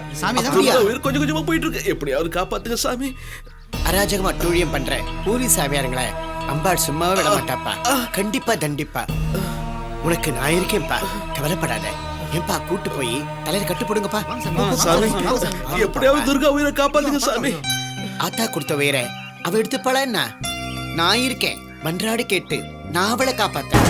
உயிர் கொஞ்சம் கொஞ்சமா போயிட்டு இருக்கு. எப்படியாவது காப்பாத்துங்க சாமி. அராஜகமா டூழியம் பண்ற பூரி சாமியாருங்களே, அம்பாள் சும்மாவே விட மாட்டாப்பா. கண்டிப்பா தண்டிப்பா. உனக்கு நான் இருக்கேன்ப்பா, கவலைப்படாத. ஏன்பா கூட்டு போய் தலையில கட்டு போடுங்கப்பா. சாமி, எப்படியாவது துர்கா உயிரை காப்பாத்துங்க சாமி. ஆத்தா கொடுத்த உயிரை அவ எடுத்துப்பாளா என்ன? நான் இருக்கேன், மன்றாடி கேட்டு நான் அவளை காப்பாத்தேன்.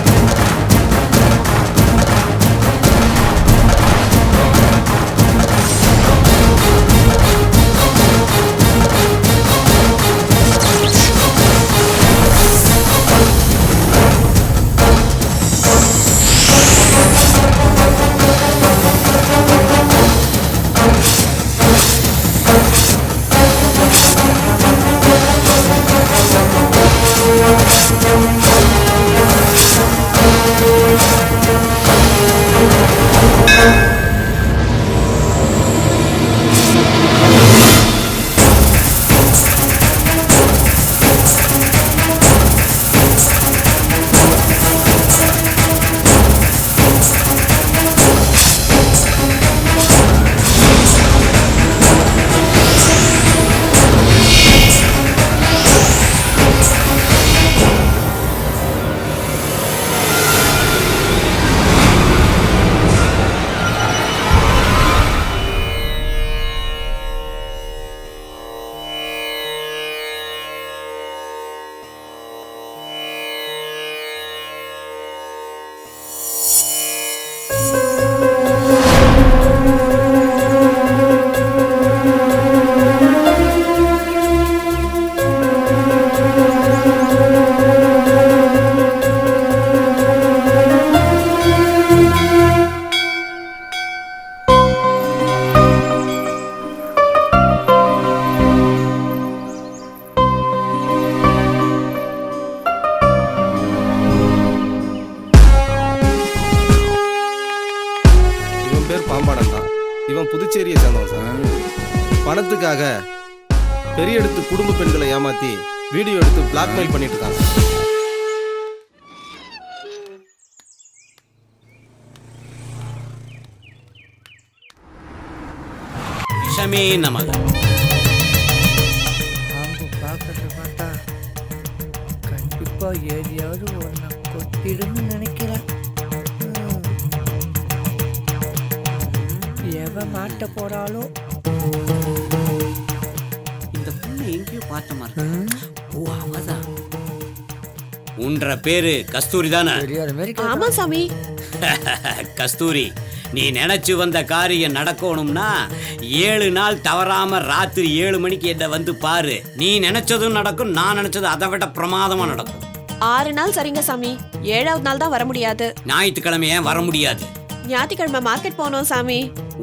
இவன் புதுச்சேரியை சேர்ந்தவன் சார். பணத்துக்காக பெரிய எடுத்து குடும்ப பெண்களை ஏமாத்தி வீடியோ எடுத்து பிளாக்மெயில் பண்ணிட்டு இருக்காங்க. ஷமே நமக. கண்டிப்பா எதையாவது ஒன்ன கொத்திடுன்னு நினைக்கிறேன். எவ மாட்ட போறாளோ? இந்த பொண்ணு எங்கேயோ பார்த்த மாதிரி. ஓ, அவதான். உன்ற பேரு கஸ்தூரி தானே? ஆமா சாமி. கஸ்தூரி, நீ நினைச்சு வந்த காரியம் நடக்கணும்னா 7 நாள் தவறாம ராத்திரி 7 மணிக்கு என்ன வந்து பாரு. நீ நினைச்சதும் நடக்கும், நான் நினைச்சது அதை விட பிரமாதமா நடக்கும். 6 நாள் சரிங்க சாமி. 7வது நாள் தான் வர முடியாது. ஞாயிற்றுக்கிழமை ஏன் வர முடியாது? ஞாயிற்றுக்கிழமை மார்க்கெட் போனோம் சாமி.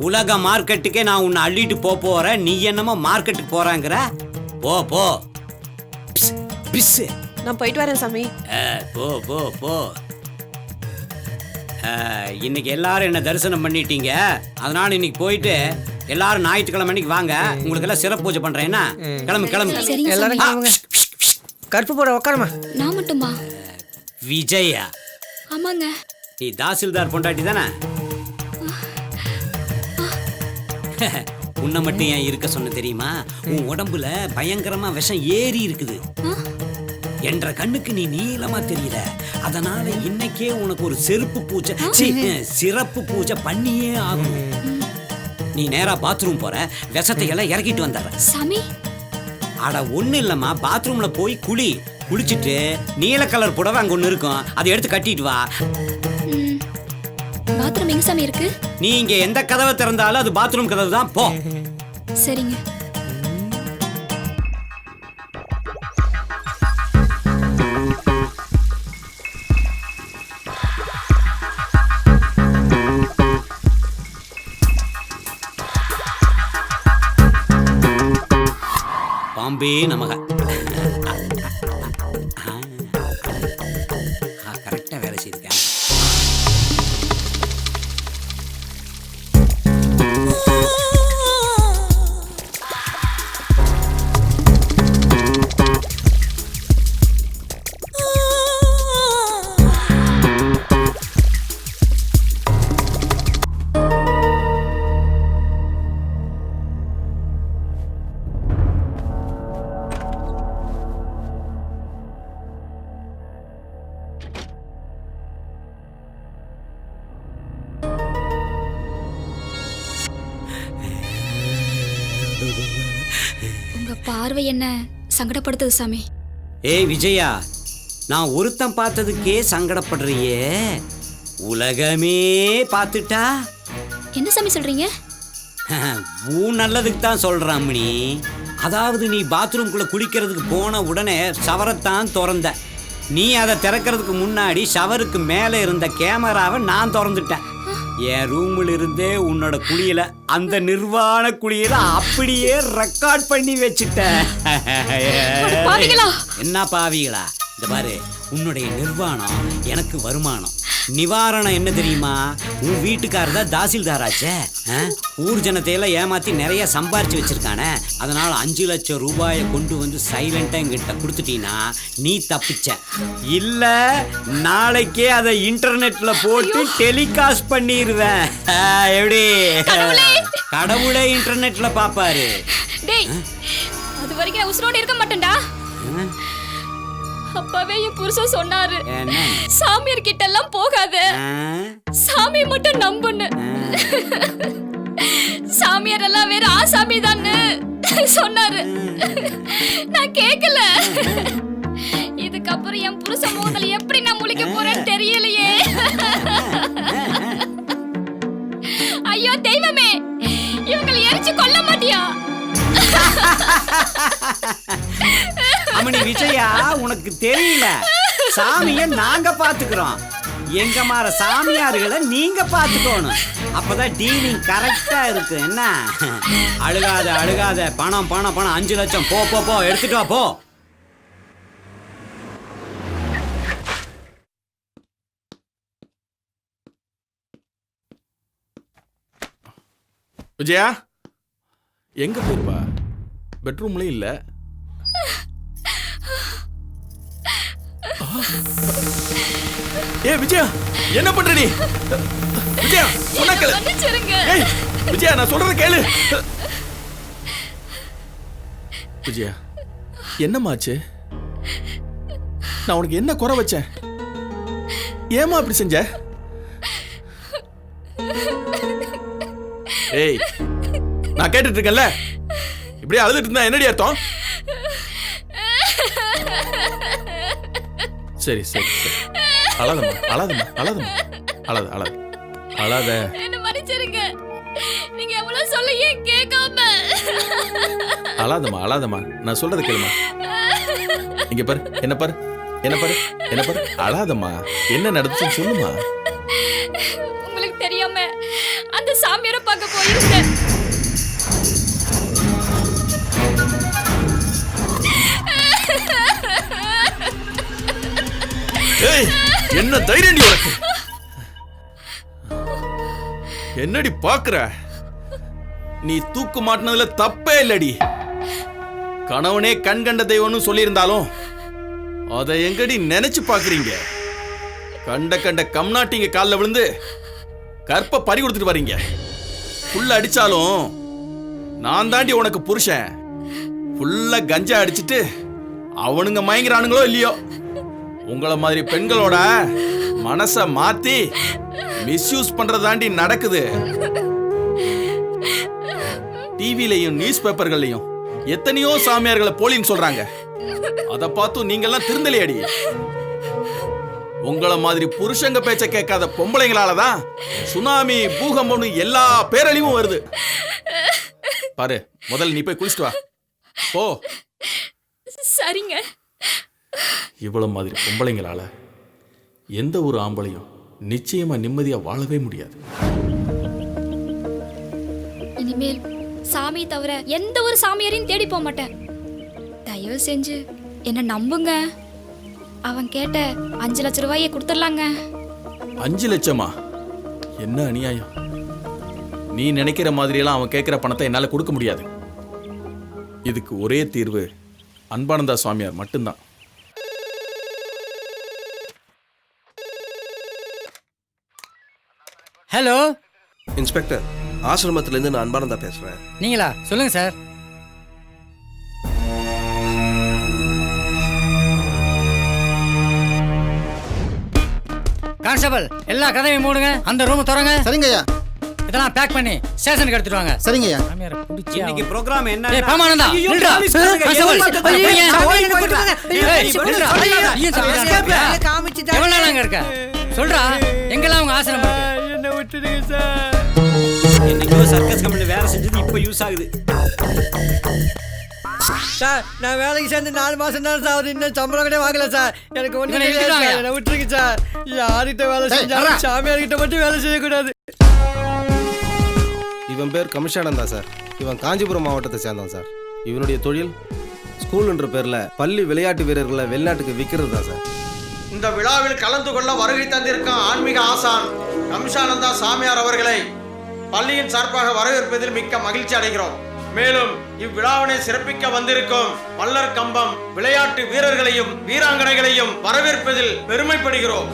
உலக மார்க்கெட்டுக்கே நான் உன்னை அள்ளிட்டு போறேன், நீ என்னமோ மார்க்கெட்டுக்கு போறாங்கிற? போ போ. நான் போயிட்டு வரேன் சாமி. போ போ போ. இன்னைக்கு எல்லாரும் என்ன தரிசனம் பண்ணிட்டீங்க, அதனால இன்னைக்கு போயிட்டு எல்லாரும் ஞாயிற்றுக்கிழமை அன்னைக்கு வாங்க, உங்களுக்கு எல்லாம் சிறப்பு பூஜை பண்றேன். என்ன? கிளம்பு கிளம்பு. எல்லாரும் கிளம்புங்க. கருப்பு போட உட்காரமா. நான் மட்டுமா? விஜயா? ஆமாங்க. நீ தாசில்தார் பொண்டாட்டி தானே? உன்னை மட்டும் ஏன் இருக்க சொன்ன தெரியுமா? உன் உடம்புல பயங்கரமா விஷம் ஏறி இருக்குது. என்ற கண்ணுக்கு நீ நீளமா தெரியல, அதனால இன்னைக்கே உனக்கு ஒரு செருப்பு பூஜை, சிறப்பு பூஜை பண்ணியே ஆகும். நீ நேரா பாத்ரூம் போற, விஷத்தை எல்லாம் இறக்கிட்டு வந்துடுற. சாமி, அட ஒண்ணு இல்லம்மா, பாத்ரூம்ல போய் குளிச்சுட்டு நீல கலர் புடவை அங்க ஒண்ணு இருக்கும், அதை எடுத்து கட்டிட்டு வா. பாத்ரூம் எங்க சாமி இருக்கு? நீ இங்க எந்த கதவை திறந்தாலும் அது பாத்ரூம் கதவு தான். போ. சரிங்க. பாம்பே நமக. கரெக்டா வேலை செய்திருக்கேன். உங்க பார்வை என்ன சங்கடப்படுத்துது சாமி? ஏய் விஜயா, நான் ஒருத்தன் பார்த்ததுக்கே சங்கடப்படுறியே, உலகமே பார்த்துட்டா? என்ன சாமி சொல்றீங்க? உன் நல்லதுக்கு தான் சொல்றான் மணி. அதாவது நீ பாத்ரூம்குள்ள குளிக்கிறதுக்கு போன உடனே ஷவரைத்தான் திறந்த. நீ அதை திறக்கிறதுக்கு முன்னாடி ஷவருக்கு மேலே இருந்த கேமராவை நான் திறந்துட்டேன். என் ரூமில் இருந்தே உன்னோட குளியல, அந்த நிர்வாண குளியல அப்படியே ரெக்கார்ட் பண்ணி வச்சுட்டேன். என்ன பாவிகளா? இந்த பாரு, உன்னுடைய நிர்வாணம் எனக்கு வருமானம். நிவாரணம் என்ன தெரியுமா? உன் வீட்டுக்காரர் தான் தாசில்தாராச்சே. ஊர் ஜனத்தையெல்லாம் ஏமாத்தி நிறைய சம்பாரிச்சு வச்சிருக்கானே. அதனால 5 லட்சம் ரூபாயை கொண்டு வந்து சைலண்டா எங்கிட்ட கொடுத்துட்டீங்கன்னா நீ தப்பிச்ச. இல்ல நாளைக்கே அதை இன்டர்நெட்ல போட்டு டெலிகாஸ்ட் பண்ணிடுவேன். எப்படி? கடவுளே இன்டர்நெட்ல பாப்பாரு. அது வரைக்கும் நான் உசுரோட இருக்க மாட்டேன்டா. அப்பவே என் புருஷன் சொன்னாரு, சாமியார் கிட்ட எல்லாம் போகாத, சாமி மட்டும் நம்புன்னு. சாமியார் எல்லாம் வேற ஆசாமி தான்னு சொன்னாரு. நான் கேட்கல. இதுக்கப்புறம் என் புருஷன் முகத்துல எப்படி நான் முழிக்க போறேன்னு தெரியலையே. ஐயோ தெய்வமே, இவங்களை எரிச்சு கொல்ல மாட்டியா? அம்மணி விஜயா, உனக்கு தெரியல, சாமியை நாங்க பாத்துக்கிறோம். எங்க மாற சாமியார்களை நீங்க பாத்துக்கணும். அப்பதான் டீலிங் கரெக்டா இருக்கு. என்ன? அழுகாத அழுகாத. பணம் பணம் பணம் 5 லட்சம். போ போ போ, எடுத்துட்டு வா போ. விஜயா எங்க போயிருப்பா? பெட்ரூம்ல இல்ல. ஏ விஜயா, என்ன பண்ற நீ? விஜயா சொன்னா கேளு. ஏய் விஜயா, நான் சொல்றத கேளு. விஜயா, என்னமாச்சு? நான் உனக்கு என்ன குறை வச்சேன்? ஏமா அப்படி செஞ்ச? ஏய், நான் கேட்டுட்டு இருக்கேன்ல, இப்படியே அழுதுட்டு இருந்தா என்னடி அர்த்தம்? சரி சரி சரி, அழாதம்மா அழாதம்மா அழாதம்மா, அழாத. என்ன மன்னிச்சிருங்க. நீங்க எவ்வளவு சொல்லியே கேட்காம. அழாதம்மா, நான் சொல்றத கேளுமா. இங்க பாரு, என்ன பாரு, அழாதம்மா. என்ன நடந்துச்சுன்னு சொல்லுமா. உங்களுக்கு தெரியாம அந்த சாமியாரை பார்க்க போயிருந்தேன். ஏய், என்ன தைரியம்டி உனக்கு? என்னடி பாக்குற? நீ தூக்கு மாட்டினதுல தப்பே இல்லடி. கணவனே கண் கண்ட தெய்வம்னு சொல்லியிருந்தாலும் அதை எங்கடி நினைச்சு பாக்குறீங்க? கண்ட கம்நாட்டிங்க காலில் விழுந்து கற்ப பறி கொடுத்துட்டு வரீங்க. புல்ல அடிச்சாலும் நான் தாண்டி உனக்கு புருஷன். ஃபுல்லா கஞ்சா அடிச்சிட்டு அவனுங்க மயங்குறானுங்களோ இல்லையோ, உங்கள மாதிரி பெண்களோட மனச மாத்தி மிஸ்யூஸ் பண்றதாண்டி நடக்குது. டிவிலையும் நியூஸ் பேப்பர்கள்லையும் எத்தனையோ சாமியார்களை போலின்னு சொல்றாங்க. அத பார்த்து நீங்க எல்லாம் திருந்தலையடி. உங்கள மாதிரி புருஷங்க பேச்ச கேட்காத பொம்பளைங்களாலதான் சுனாமி, பூகம்பம்னு எல்லா பேரழிவும் வருது. பாரு, முதல்ல நீ போய் குளிச்சுட்டு வா போ. சரிங்க. இவ்வளவு மாதிரி பொம்பளைங்களால எந்த ஒரு ஆம்பளையும் நிச்சயமா நிம்மதியா வாழவே முடியாது. இனிமேல் சாமி தவிர எந்த ஒரு சாமியாரையும் தேடி போக மாட்டேன். தயவு செஞ்சு என்ன நம்புங்க. அவன் கேட்ட 5 லட்சம் ரூபாயை கொடுத்துடலாங்க. 5 லட்சமா? என்ன அநியாயம். நீ நினைக்கிற மாதிரியெல்லாம் அவன் கேட்கிற பணத்தை என்னால கொடுக்க முடியாது. இதுக்கு ஒரே தீர்வு அன்பானந்தா சுவாமியார் மட்டும்தான். ஹலோ இன்ஸ்பெக்டர், ஆசிரமத்திலேருந்து நான் அன்பானந்தா பேசுறேன். நீங்களா? சொல்லுங்க சார். கான்ஸ்டபிள், எல்லா கதவையும் மூடுங்க. அந்த ரூம் திறங்க. சரிங்கய்யா. இதெல்லாம் பேக் பண்ணி ஸ்டேஷனுக்கு எடுத்துட்டு வாங்க. சரிங்கய்யா. இன்னைக்கு ப்ரோகிராம் என்ன? ஏய் பாமானந்தா, நில்றா. எவ்வளவு நாள் அங்க இருக்க? சொல்றா, எங்கெல்லாம் உங்க ஆசிரமம் இருக்கு? என்ன விட்டுடுங்க சார். என்னைக்கோ சர்க்கஸ் கம்பெனி வேலை செஞ்சது இப்ப யூஸ் ஆகுது. சார், நான் வேலைக்கு சேர்ந்து 4 மாசம் தான் சார். இன்னும் சம்பளம் கூட வாங்கல சார். எனக்கு ஒண்ணு தெரியாது. என்ன விட்டுருங்க சார். யார்கிட்ட வேலை செஞ்சாலும் சாமியார்கிட்ட மட்டும் வேலை செய்யக்கூடாது. இவன் பேர் கமிஷானந்தா சார். இவன் காஞ்சிபுரம் மாவட்டத்தை சேர்ந்தான் சார். இவனுடைய தொழில் ஸ்கூல்ன்ற பேர்ல பள்ளி விளையாட்டு வீரர்களை வெளிநாட்டுக்கு விற்கிறது தான் சார். இந்த விழாவில் கலந்து கொள்ள வருகை தந்திருக்கும் ஆன்மீக ஆசான் கமிஷானந்தா சாமியார் அவர்களை பள்ளியின் சார்பாக வரவேற்பதில் மிக்க மகிழ்ச்சி அடைகிறோம். மேலும் இவ்விழாவினை சிறப்பிக்க வந்திருக்கும் மல்லர் கம்பம் விளையாட்டு வீரர்களையும் வீராங்கனைகளையும் வரவேற்பதில் பெருமைப்படுகிறோம்.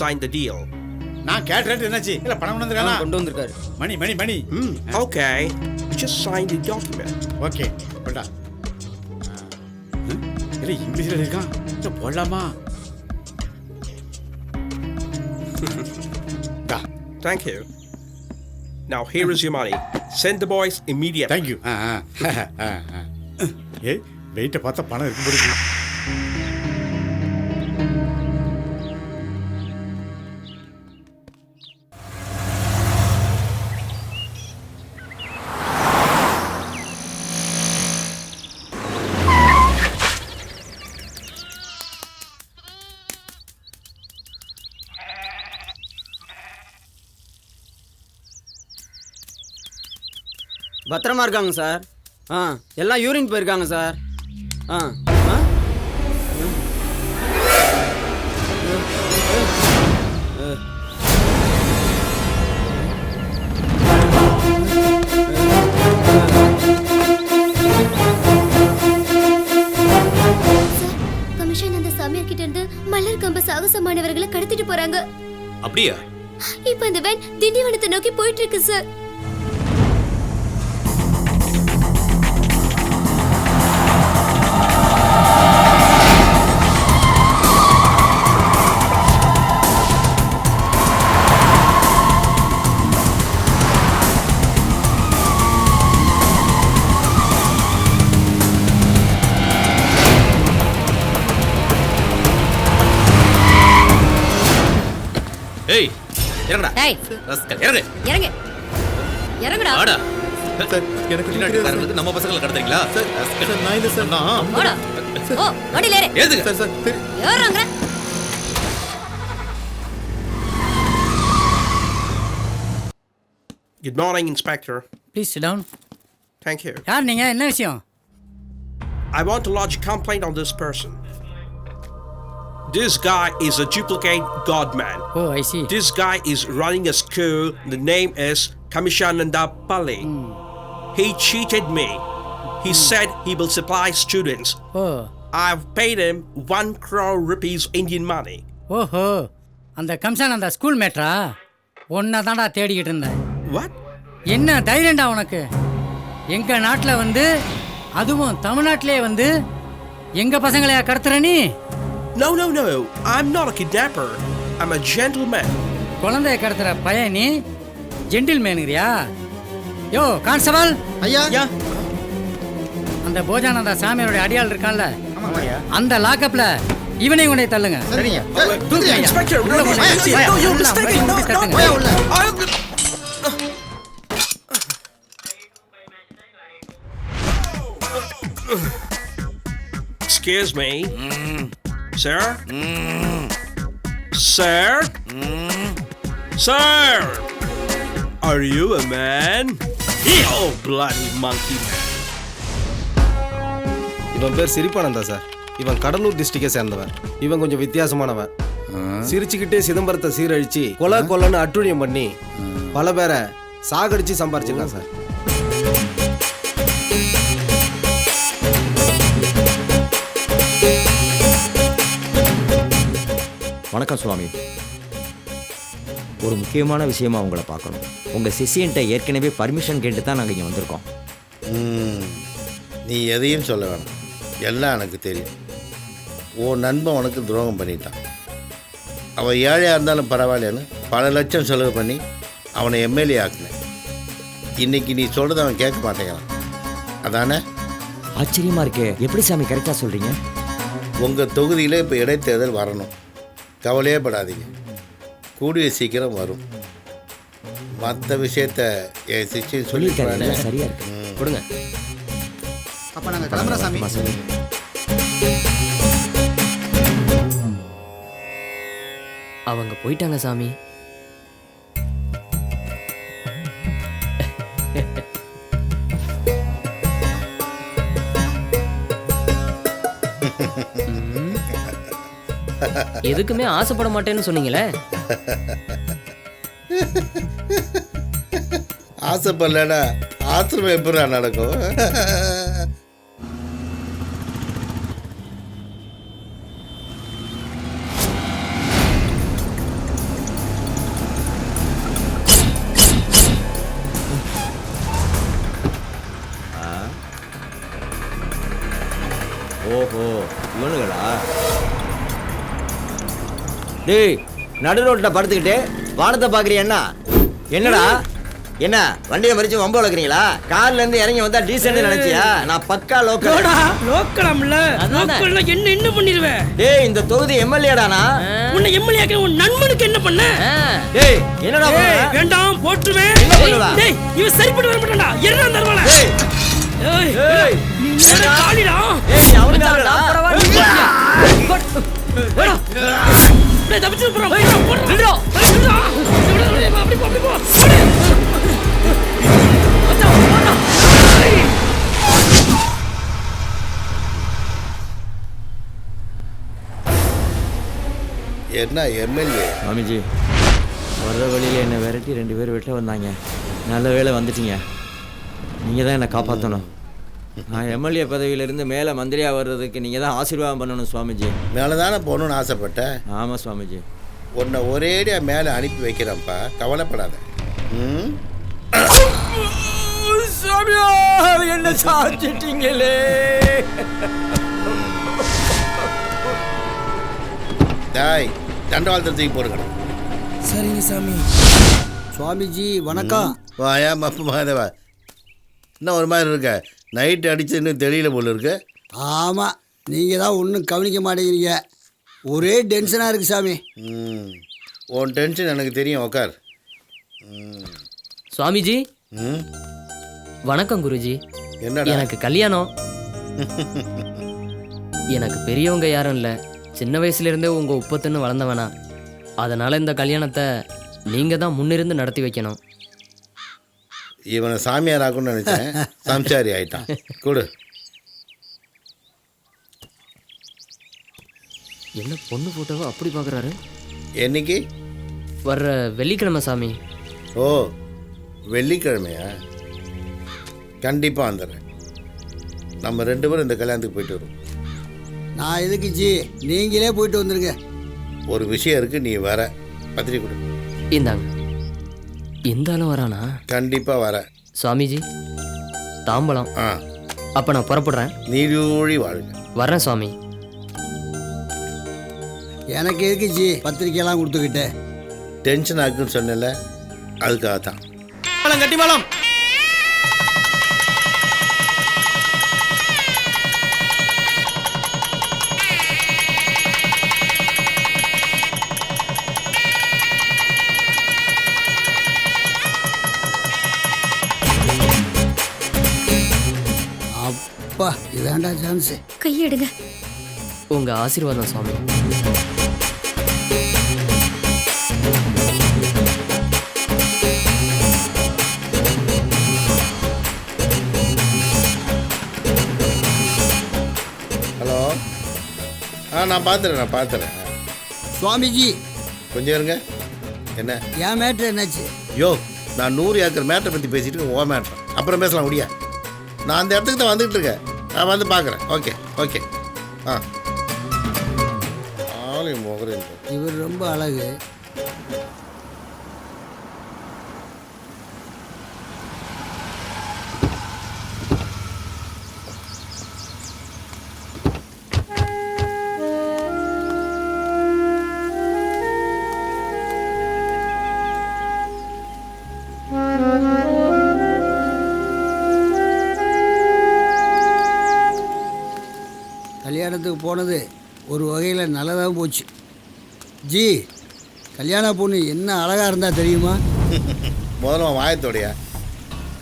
sign the deal. நான் கேட்ட ரேட் என்னாச்சு இல்ல பணம் கொண்டு வந்திருக்கானா கொண்டு வந்திருக்காரு. மணி Okay, just sign the document. Okay போடா இல்ல இங்கிலீஷ்ல இருக்கான் இல்ல போடலாமா Thank you. Now here is your money. Send the boys immediately. Thank you. ஏய் வெயிட்ட பார்த்தா பணம் இருக்கு போடுது. பத்திரமா இருக்காங்க சார். எல்லாம் யூரின் போயிருக்காங்க சார். கமிஷன் அந்த சாமியார் கிட்ட இருந்து மலர் கம்ப சாகசமானவர்களை கடத்திட்டு போறாங்க. அப்படியா? இப்ப அந்த வேன் திண்டிவனத்தை நோக்கி போயிட்டு இருக்கு சார். ஏய் இறங்கடா. டேய் ரஸ்கல் இறங்கு. இறங்கு. இறங்குடா. வாடா. சார் எனக்கு பின்னாடி நம்ம பசங்களை கடத்துறீங்களா? சார் நான் இந்த சார் நான். வாடா. ஓ வண்டில ஏறு. ஏறுங்க. சார் சார் ஏறுங்க. Good morning, Inspector. Please sit down. Thank you. யார் நீங்க? என்ன விஷயம்? I want to lodge a complaint on this person. This guy is a duplicate godman. Oh, I see. This guy is running a school. The name is Kamishananda Pali. He cheated me. He said he will supply students. Oh. I've paid him 1 crore rupees Indian money. ஓஹோ, அந்த கம்சான் அந்த school மேட்ரா? ஒன்றை தான்டா தேடிக்கிட்டு இருந்தேன். What? என்ன தைரியண்டா உனக்கு? எங்க நாட்டில் வந்து, அதுவும் தமிழ்நாட்டிலே வந்து எங்க பசங்களையா கடத்துற நீ? No. I'm not a kidnapper. I'm a gentleman. குழந்தைய கடத்துற பையன் நீ ஜென்டில்மேனுங்கிறியா? யோ கான்ஸ்டபிள் ஐயா, அந்த போஜானந்தா சாமியாருடைய அடியாள் இருக்கான்ல, அந்த லாக்கப்ல இவனை கொண்டே தள்ளுங்க. சரிங்க. Excuse me. Sir? Sir? Sir? Are you a man? Oh, bloody monkey man. இவன் பேர் சிரிப்பானந்தா சார். இவன் கடலூர் டிஸ்ட்ரிக்டை சேர்ந்தவன். இவன் கொஞ்சம் வித்தியாசமான சிரிச்சுக்கிட்டே சிதம்பரத்தை சீரழிச்சு கொலைன்னு அட்டுழியம் பண்ணி பல பேரை சாகடிச்சு சம்பாரிச்சிருக்கான் சார். வணக்கம் சுவாமி. ஒரு முக்கியமான விஷயமா உங்களை பார்க்கணும். உங்கள் சிஷியன்ட்ட ஏற்கனவே பர்மிஷன் கேட்டு தான் நாங்கள் இங்கே வந்திருக்கோம். நீ எதையும் சொல்ல வேணாம், எல்லாம் எனக்கு தெரியும். உன் நண்பன் உனக்கு துரோகம் பண்ணிட்டான். அவன் ஏழையாக இருந்தாலும் பரவாயில்லன்னு பல லட்சம் செலவு பண்ணி அவனை எம்எல்ஏ ஆக்கினேன். இன்னைக்கு நீ சொல்கிறத அவன் கேட்க மாட்டேங்கிறான், அதானே? ஆச்சரியமா இருக்கே, எப்படி சாமி கரெக்டாக சொல்கிறீங்க? உங்கள் தொகுதியில் இப்போ இடைத்தேர்தல் வரணும். கவலையே படாதீங்க, கூடிய சீக்கிரம் வரும். மற்ற விஷயத்த என் சிஷ்யன் சொல்லியிருக்காரு. சரியா இருக்கு, கொடுங்க. அப்போ நாங்கள் கிளம்புறோம் சாமி. அவங்க போயிட்டாங்க சாமி. எதுக்குமே ஆசைப்பட மாட்டேன்னு சொன்னீங்களே. ஆசைப்படலடா, ஆசிரமம் எப்படா நடக்கும்? ஓ இவனுங்களா? டேய் நடு ரோட்டில் படுத்துக்கிட்டு வானத்தை பார்க்குறியா? என்னடா என்ன வண்டியை மறிச்சு வம்ப வளர்க்குறீங்களா? கார்ல இருந்து இறங்கி வந்தா டீசென்ட் நினைச்சியா? நான் பக்கா லோக்கல். லோக்கலாம்ல லோக்கல்ல என்ன பண்ணிடுவேன்? டேய் இந்த தொகுதி எம்எல்ஏடானா? உன்னை எம்எல்ஏ ஆக்க உன் நண்பனுக்கு என்ன பண்ண? டேய் என்னடா பண்ண? வேண்டாம் போட்டுவேன். என்ன பண்ணுவ? டேய் இவன் சரிப்பட்டு வர மாட்டான்டா. எறறா தரவல. ஏய் ஏய் நீ என்ன காலிடா? ஏய் நீ அவன் காலடா. டேய் தப்பிச்சு போறா. நில்றா. நில்றா. அப்படி போ அப்படி போ. என்ன எம்எல்ஏ? மாமிஜி வர்ற வழியில் என்னை விரட்டி 2 பேர் வெட்ட வந்தாங்க. நல்ல வேளை வந்துட்டீங்க. நீங்கள் தான் என்னை காப்பாற்றணும். நான் எம்எல்ஏ பதவியிலிருந்து மேலே மந்திரியாக வர்றதுக்கு நீங்கள் தான் ஆசீர்வாதம் பண்ணணும் சுவாமிஜி. மேலே தானே போகணுன்னு ஆசைப்பட்டேன். ஆமாம் சுவாமிஜி. உன்னை ஒரேடியாக மேலே அனுப்பி வைக்கிறேன்ப்பா, கவலைப்படாத. சாமியார் என்ன சாச்சிட்டீங்களே. டாய் தண்டவாளத்தை போடுங்க. சரிங்க சாமி. சுவாமிஜி வணக்கம். வாயா மப்பு மகாதேவா, இன்னும் ஒரு மாதிரி இருக்க. நைட்டு அடிச்சு இன்னும் தெரியல போல இருக்கு. ஆமாம், நீங்கள் தான் ஒன்றும் கவனிக்க மாட்டேங்கிறீங்க. ஒரே டென்ஷனாக இருக்குது சாமி. உன் டென்ஷன் எனக்கு தெரியும், உக்கார். சுவாமிஜி வணக்கம் குருஜி. என்னடா? எனக்கு கல்யாணம். எனக்கு பெரியவங்க யாரும் இல்லை. சின்ன வயசுலேருந்தே உங்கள் உப்பத்துன்னு வளர்ந்தவனா. அதனால் இந்த கல்யாணத்தை நீங்கள் தான் முன்னிருந்து நடத்தி வைக்கணும். இவனை சாமியார் ஆகும்னு நினைச்சேன், சம்சாரி ஆயிட்டான். கொடு. என்ன பொண்ணு போட்டோவோ அப்படி பார்க்குறாரு? என்னைக்கு? வர்ற வெள்ளிக்கிழமை சாமி. ஓ வெள்ளிக்கிழமையா? கண்டிப்பாக வந்துடுறேன். நம்ம 2 பேரும் இந்த கல்யாணத்துக்கு போயிட்டு வருவோம். நான் எதுக்கு ஜி, நீங்களே போயிட்டு வந்துருங்க. ஒரு விஷயம் இருக்கு, நீ வர. பத்திரிக்கை கொடு. இந்தாங்க. இந்த ஆளும் வரானா? கண்டிப்பாக வர. சுவாமிஜி தாம்பலம். அப்போ நான் புறப்படுறேன். நீடூழி வாழுங்க. வர்றேன் சுவாமி. எனக்கு எதுக்கு ஜி பத்திரிக்கையெல்லாம் கொடுத்துக்கிட்டு? டென்ஷன் ஆகுன்னு சொன்னல, அதுக்காக தான். கட்டி மேளம். அப்பா இதாண்டா சான்ஸ். கையெடுங்க. உங்க ஆசீர்வாதம் சுவாமி. ஹலோ. நான் பார்த்துறேன். சுவாமிஜி கொஞ்சம் இருங்க. என்ன என் மேட்ரு என்னாச்சு? யோ, நான் 100 ஏக்கர் மேட்டரை பற்றி பேசிட்டு ஓ மேட்ரு அப்புறம் பேசலாம் முடியா? நான் அந்த இடத்துக்கு தான் வந்துட்டு இருக்கேன். நான் வந்து பார்க்குறேன். ஓகே. ஆளை முகரேன். இவர் ரொம்ப அழகு. கல்யாணத்துக்கு போனது ஒரு வகையில் நல்லதாக போச்சு. ஜி, கல்யாண பொண்ணு என்ன அழகாக இருந்தால் தெரியுமா? முதல்ல வாயத்தோடைய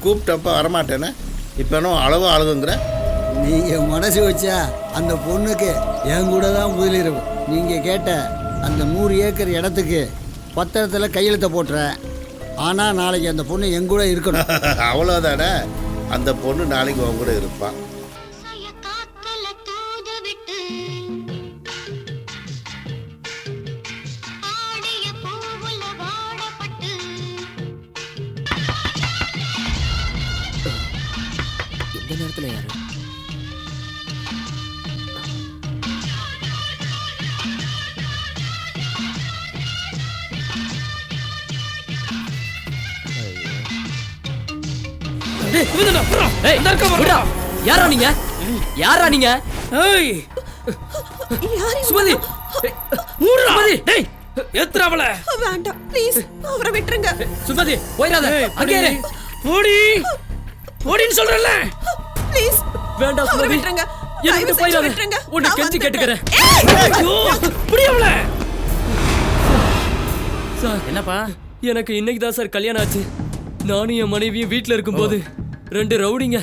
கூப்பிட்டப்ப வரமாட்டேன்னு இப்போ என்ன அளவு அழகுங்கிற? நீங்கள் மனசு வச்சா அந்த பொண்ணுக்கு என் கூட தான் முதலிரவு. நீங்கள் கேட்ட அந்த 100 ஏக்கர் இடத்துக்கு பத்திரத்தில் கையெழுத்த போட்டுறேன். ஆனால் நாளைக்கு அந்த பொண்ணு என் கூட இருக்கணும். அவ்வளோதானே? அந்த பொண்ணு நாளைக்கு உன் கூட இருப்பான். இந்த நேரத்தில் யாரு? யாரா நீங்க? யாரா நீங்க? சுமதி சுமதி டேய் ஏத்துறாவல வேண்டாம் ப்ளீஸ் அவரை விட்டுருங்க. சுமதி போயிடாத அங்கே இரு ஓடி ஓடின்னு சொல்றல ப்ளீஸ் வேண்டாம் சுமதி விட்டுருங்க. என்ன போயிடாத விட்டுருங்க. உன்னை கெஞ்சி கேட்டுக்கறேன். ஐயோ புரியல. சார் என்னப்பா எனக்கு இன்னைக்கு தான் சார் கல்யாணம் ஆச்சு. நானும் என் மனைவியும் வீட்டில் இருக்கும்போது 2 ரவுடிங்க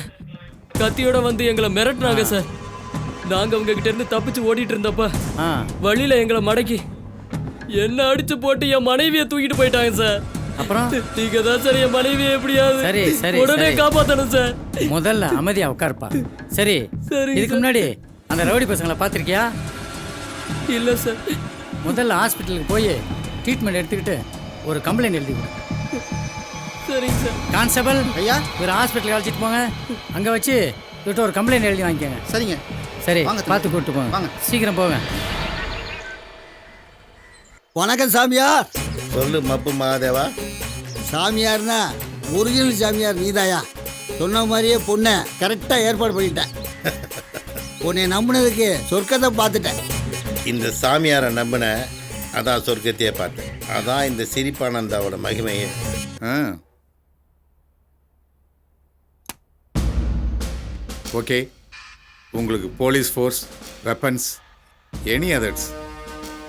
கத்தியோட வந்து எங்களை மிரட்டினாங்க சார். நாங்க அவங்க கிட்ட இருந்து தப்பிச்சு ஓடிட்டு இருந்தப்ப வழியில எங்களை மடக்கி என்ன அடிச்சு போட்டு என் மனைவியை தூக்கிட்டு போயிட்டாங்க சார். அப்புறம் நீங்க தான் சார் என் மனைவியை எப்படியாவது சரி சரி உடனே காப்பாத்தணும் சார். முதல்ல அமைதியா உட்காருப்பா. சரி சரி இதுக்கு முன்னாடி அந்த ரவுடி பசங்களை பார்த்திருக்கியா? இல்ல சார். முதல்ல ஹாஸ்பிட்டலுக்கு போய் ட்ரீட்மெண்ட் எடுத்துக்கிட்டு ஒரு கம்ப்ளைண்ட் எழுதி கொடு. சரிங்க சார். கான்ஸ்டபிள் ஐயா ஒரு ஹாஸ்பிட்டலுக்கு அழைச்சிட்டு போங்க. அங்கே வச்சு இவர்கிட்ட ஒரு கம்ப்ளைண்ட் எழுதி வாங்கிக்கோங்க. சரிங்க. சரி வாங்க பார்த்து கூப்பிட்டு போங்க. வாங்க சீக்கிரம் போங்க. வணக்கம் சாமியார். சொல்லு மப்பு மகாதேவா. சாமியார்னா ஒரிஜினல் சாமியார் நீதாயா. சொன்ன மாதிரியே பொண்ணை கரெக்டாக ஏற்பாடு பண்ணிட்டேன். உன்னை நம்பினதுக்கு சொர்க்கத்தை பார்த்துட்டேன். இந்த சாமியாரை நம்பின அதான் சொர்க்கத்தையே பார்த்தேன். அதான் இந்த சிரிப்பானந்தாவோட மகிமையே. ஓகே, உங்களுக்கு police force, weapons, any others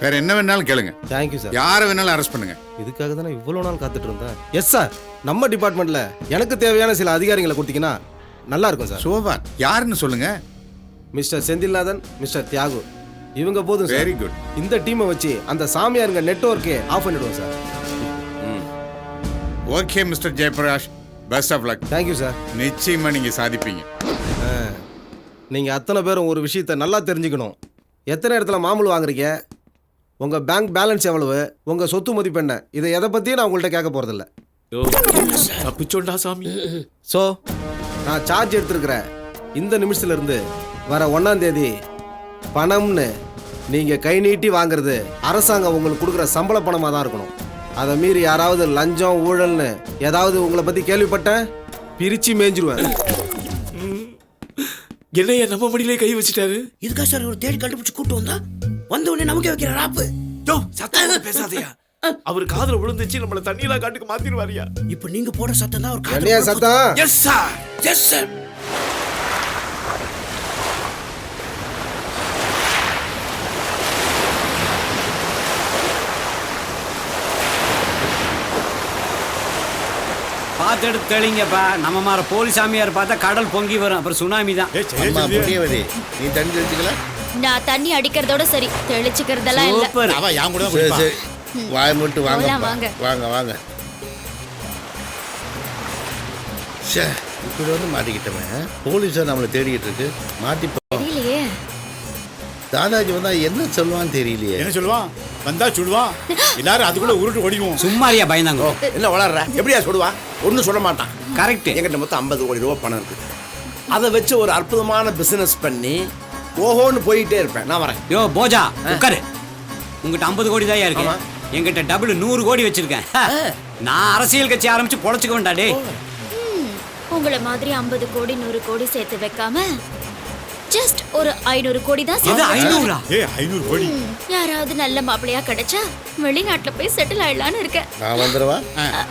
வேற என்ன வேணாலும் கேளுங்க. Thank you sir. யாரை வேணாலும் அரெஸ்ட் பண்ணுங்க. இதுக்காக தான் நான் இவ்வளோ நாள் காத்துட்டு இருந்தேன். Yes sir. நம்ம டிபார்ட்மெண்ட்ல எனக்கு தேவையான சில அதிகாரிகளை கொடுத்தீங்கன்னா நல்லா இருக்கும் சார். சோபா யாருன்னு சொல்லுங்க. மிஸ்டர் செந்தில்நாதன், மிஸ்டர் தியாகு, இவங்க போதும் சார். Very good. இந்த டீமை வச்சு அந்த சாமியாருங்க நெட்வொர்க்கே ஆஃப் பண்ணிடுவோம் சார். Okay mister Jayaprakash, best of luck. Thank you sir. நிச்சயமா நீங்க சாதிப்பீங்க. நீங்க அத்தனை பேரும் ஒரு விஷயத்தை நல்லா தெரிஞ்சுக்கணும். எத்தனை இடத்துல மாமூல் வாங்குறீங்க, உங்க பேங்க் பேலன்ஸ் எவ்வளவு, உங்க சொத்து மதிப்பு என்ன, இதை எதை பத்தியும் நான் உங்கள்கிட்ட கேட்க போறதில்ல. தப்பிச்சோண்டா சாமி. ஸோ நான் சார்ஜ் எடுத்துருக்கிற இந்த நிமிஷத்துல இருந்து வர 1ஆம் தேதி பணம்னு நீங்க கை நீட்டி வாங்குறது அரசாங்கம் உங்களுக்கு கொடுக்குற சம்பள பணமாக தான் இருக்கணும். அதை மீறி யாராவது லஞ்சம் ஊழல்னு ஏதாவது உங்களை பத்தி கேள்விப்பட்டேன், பிரிச்சு மேய்ஞ்சிருவேன். என்னைய நம்ம மடியிலே கை வச்சுட்டாரு. இதுக்கா சார் ஒரு தேடி கண்டுபிடிச்சு கூட்டு வந்தா வந்த உடனே நமக்கு வைக்கிற ராப்பு. சத்தமா பேசாதயா. அவர் காதுல விழுந்துச்சு, நம்மள தண்ணியில காட்டுக்கு மாத்திடுவாரியா. இப்ப நீங்க போட சத்தம் தான் ஒரு என்னையா சத்தம்? Yes sir, yes sir. பார்த்து எடுத்து தெளிங்கப்பா. நம்ம மாற போலீஸ் சாமியார் பார்த்தா கடல் பொங்கி வரும், அப்புறம் சுனாமி தான். அம்மா புண்ணியவதி, நீ தண்ணி தெளிச்சுக்கல? நான் தண்ணி அடிக்கிறதோட சரி, தெளிச்சுக்கிறதெல்லாம் இல்ல. சூப்பர். அவ யான் கூட சரி சரி, வாய் மட்டும் வாங்க வாங்க. வாங்க வாங்க. ச்சே, இப்படி வந்து மாட்டிக்கிட்டவன் போலீஸார் நம்மளை தேடிக்கிட்டு இருக்கு. மாட்டி தெரியலையே. தாதாஜி வந்தா என்ன சொல்லுவான்னு தெரியலையே. என்ன சொல்லுவான்? வந்தா சுடுவான், எல்லாரும் அதுக்குள்ள உருட்டு ஓடிடுவோம். சும்மாரியா பயந்தாங்க. என்ன வளர்ற? எப்படியா சொல்லுவான்? ஒன்றும் சொல்ல மாட்டான். கரெக்ட். எங்கிட்ட மொத்தம் 50 கோடி ரூபா பணம் இருக்கு. அதை வச்சு ஒரு அற்புதமான பிசினஸ் பண்ணி ஓஹோன்னு போயிட்டே இருப்பேன். நான் வரேன். யோ போஜா உட்காரு. உங்ககிட்ட 50 கோடி தான் இருக்கு. என்கிட்ட டபுள் 100 கோடி வச்சிருக்கேன். நான் அரசியல் கட்சி ஆரம்பிச்சு பொழைச்சுக்க வேண்டா. டே உங்களை மாதிரி 50 கோடி 100 கோடி சேர்த்து வைக்காம ஜஸ்ட் ஒரு 500 கோடி தான் எது 500? 500 கோடி. யாராவது நல்ல மாப்பிளையா கிடைச்சா வெளிநாட்டுல போய் செட்டில் ஆயிடலான்னு இருக்கேன். நான் வந்துடுவா.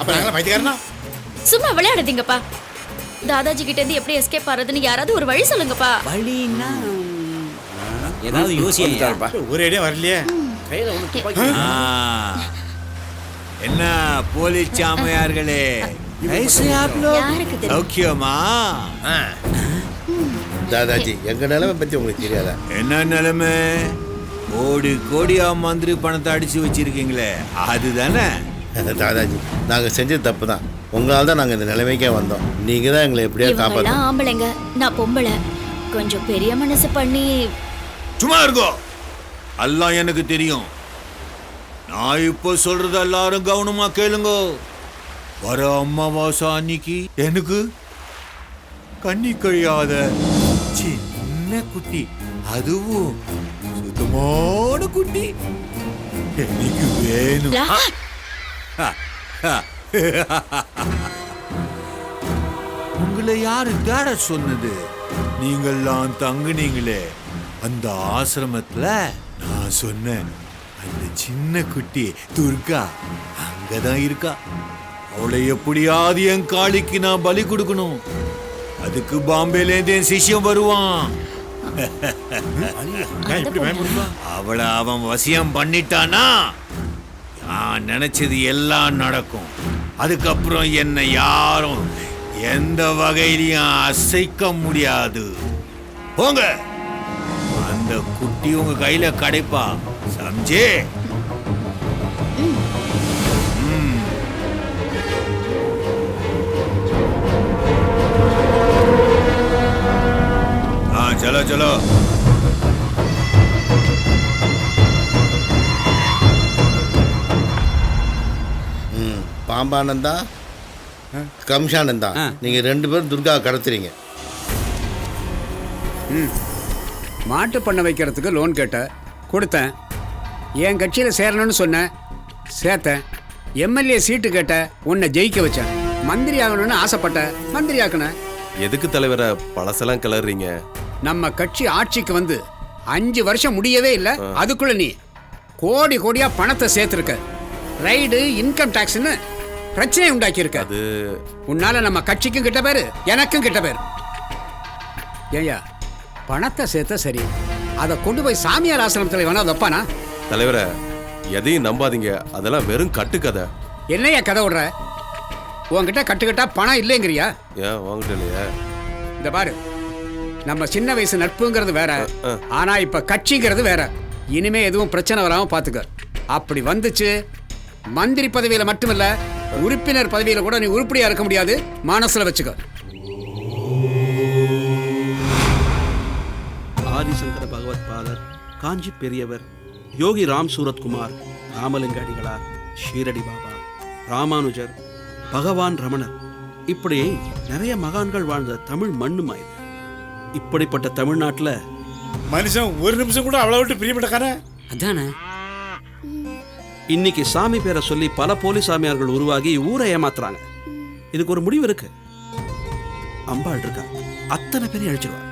அப்ப நாங்கள பைத்தியக்காரனா? சும்மா விளையாடுதீங்கப்பா. தாதாஜி கிட்ட இருந்து எப்படி எஸ்கேப் ஆறதுன்னு யாராவது ஒரு வழி சொல்லுங்கப்பா. வழின்னா ஏதாவது யோசிச்சுட்டாருப்பா. ஒரே ஐடியா வரலையே. கையில ஒன்று துப்பாக்கி. என்ன போலீஸ் சாமியார்களே, யாருக்கு தெரியும்? சௌக்கியமா? தாதாஜி, எங்க நிலைமை பத்தி உங்களுக்கு தெரியாதா? என்ன நிலைமை? கோடி கோடியா மந்திரி பணத்தை அடிச்சு வச்சிருக்கீங்களே, அதுதானே? தாதாஜி, நாங்க செஞ்சது தப்பு தான். உங்களால தான் நாங்க இந்த நிலைமைக்கே வந்தோம். நீங்க தான் எங்களை எப்படியா காப்பாற்றணும். இவங்கெல்லாம் ஆம்பளைங்க, நான் பொம்பளை. கொஞ்சம் பெரிய மனசு பண்ணி. சும்மா இருக்கோ, எல்லாம் எனக்கு தெரியும். நான் இப்போ சொல்றது எல்லாரும் கவனமா கேளுங்க. வர அமாவாசை அன்னைக்கு எனக்கு கண்ணி கழியாத சின்ன குட்டி, அதுவும் சுத்தமான குட்டி எனக்கு வேணும். உங்களை யாரு தேட சொன்னது? நீங்கள்லாம் தங்குனீங்களே, அந்த ஆசிரமத்துல நான் சொன்னேன் அந்த சின்ன குட்டி துர்கா அங்கதான் இருக்கா. அவளை எப்படியாவது என் காளிக்கு நான் பலி கொடுக்கணும். அதுக்கு பாம்பேலேருந்து என் சிஷ்யம் வருவான். அவளை அவன் வசியம் பண்ணிட்டானா நான் நினைச்சது எல்லாம் நடக்கும். அதுக்கப்புறம் என்னை யாரும் எந்த வகையிலையும் அசைக்க முடியாது. போங்க, அந்த குட்டி உங்க கையில கிடைப்பா. சம்ஜே? चलो चलो. பாம்பானந்தா, கம்சானந்தா, நீங்க 2 பேரும் துர்கா கடத்துறீங்க. மாட்டு பண்ண வைக்கிறதுக்கு லோன் கேட்ட கொடுத்தேன். என் கட்சியில் சேரணும்னு சொன்னேன், சேர்த்தேன். எம்எல்ஏ சீட்டு கேட்ட உன்னை ஜெயிக்க வச்சேன். மந்திரி ஆகணும்னு ஆசைப்பட்ட, மந்திரி ஆக்குனேன். எதுக்கு தலைவரை பழசெல்லாம் கிளறீங்க? நம்ம கட்சி ஆட்சிக்கு வந்து 5 வருஷம் முடியவே இல்லை, அதுக்குள்ள நீ கோடி கோடியா பணத்தை சேர்த்துருக்க. ரைடு, இன்கம் டாக்ஸ்னு பிரச்சனை உண்டாக்கி இருக்க. அது உன்னால நம்ம கட்சிக்கும் கிட்ட பேரு, எனக்கும் கிட்ட பேரு. ஏய்யா, பணத்தை சேர்த்த சரி, அதை கொண்டு போய் சாமியார் ஆசிரமத்தில் வேணா வைப்பானா? தலைவரை எதையும் நம்பாதீங்க, அதெல்லாம் வெறும் கட்டுக்கதை. என்னையா கதை விடுற? உன்கிட்ட கட்டுக்கட்டா பணம் இல்லைங்கிறியா? ஏன் வாங்கிட்டு இல்லையா? இந்த பாரு, நம்ம சின்ன வயசு நட்புங்கிறது வேற, ஆனா இப்ப கட்சிங்கிறது வேற. இனிமே எதுவும் பிரச்சனை வராம பாத்துக்க. அப்படி வந்துச்சு, மந்திரி பதவியில மட்டுமில்ல, உறுப்பினர் பதவியில கூட நீ உருப்படியா இருக்க முடியாது. மனசுல வச்சுக்க. ஆதிசங்கர பகவத் பாதர், காஞ்சி பெரியவர், யோகி ராம் சூரத்குமார், ராமலிங்க அடிகளார், ஷீரடி பாபா, ராமானுஜர், பகவான் ரமணர், இப்படி நிறைய மகான்கள் வாழ்ந்த தமிழ் மண்ணுமா இது. இப்படிப்பட்ட தமிழ்நாட்டில் மனுஷன் ஒரு நிமிஷம் கூட அவ்வளோ விட்டு பிரியப்பட்டக்கார அதானே. இன்னைக்கு சாமி பேரை சொல்லி பல போலி சாமியார்கள் உருவாகி ஊரை ஏமாத்துறாங்க. இதுக்கு ஒரு முடிவு இருக்கு. அம்பாள் இருக்கா, அத்தனை பேரையும் அழிச்சிருவாங்க.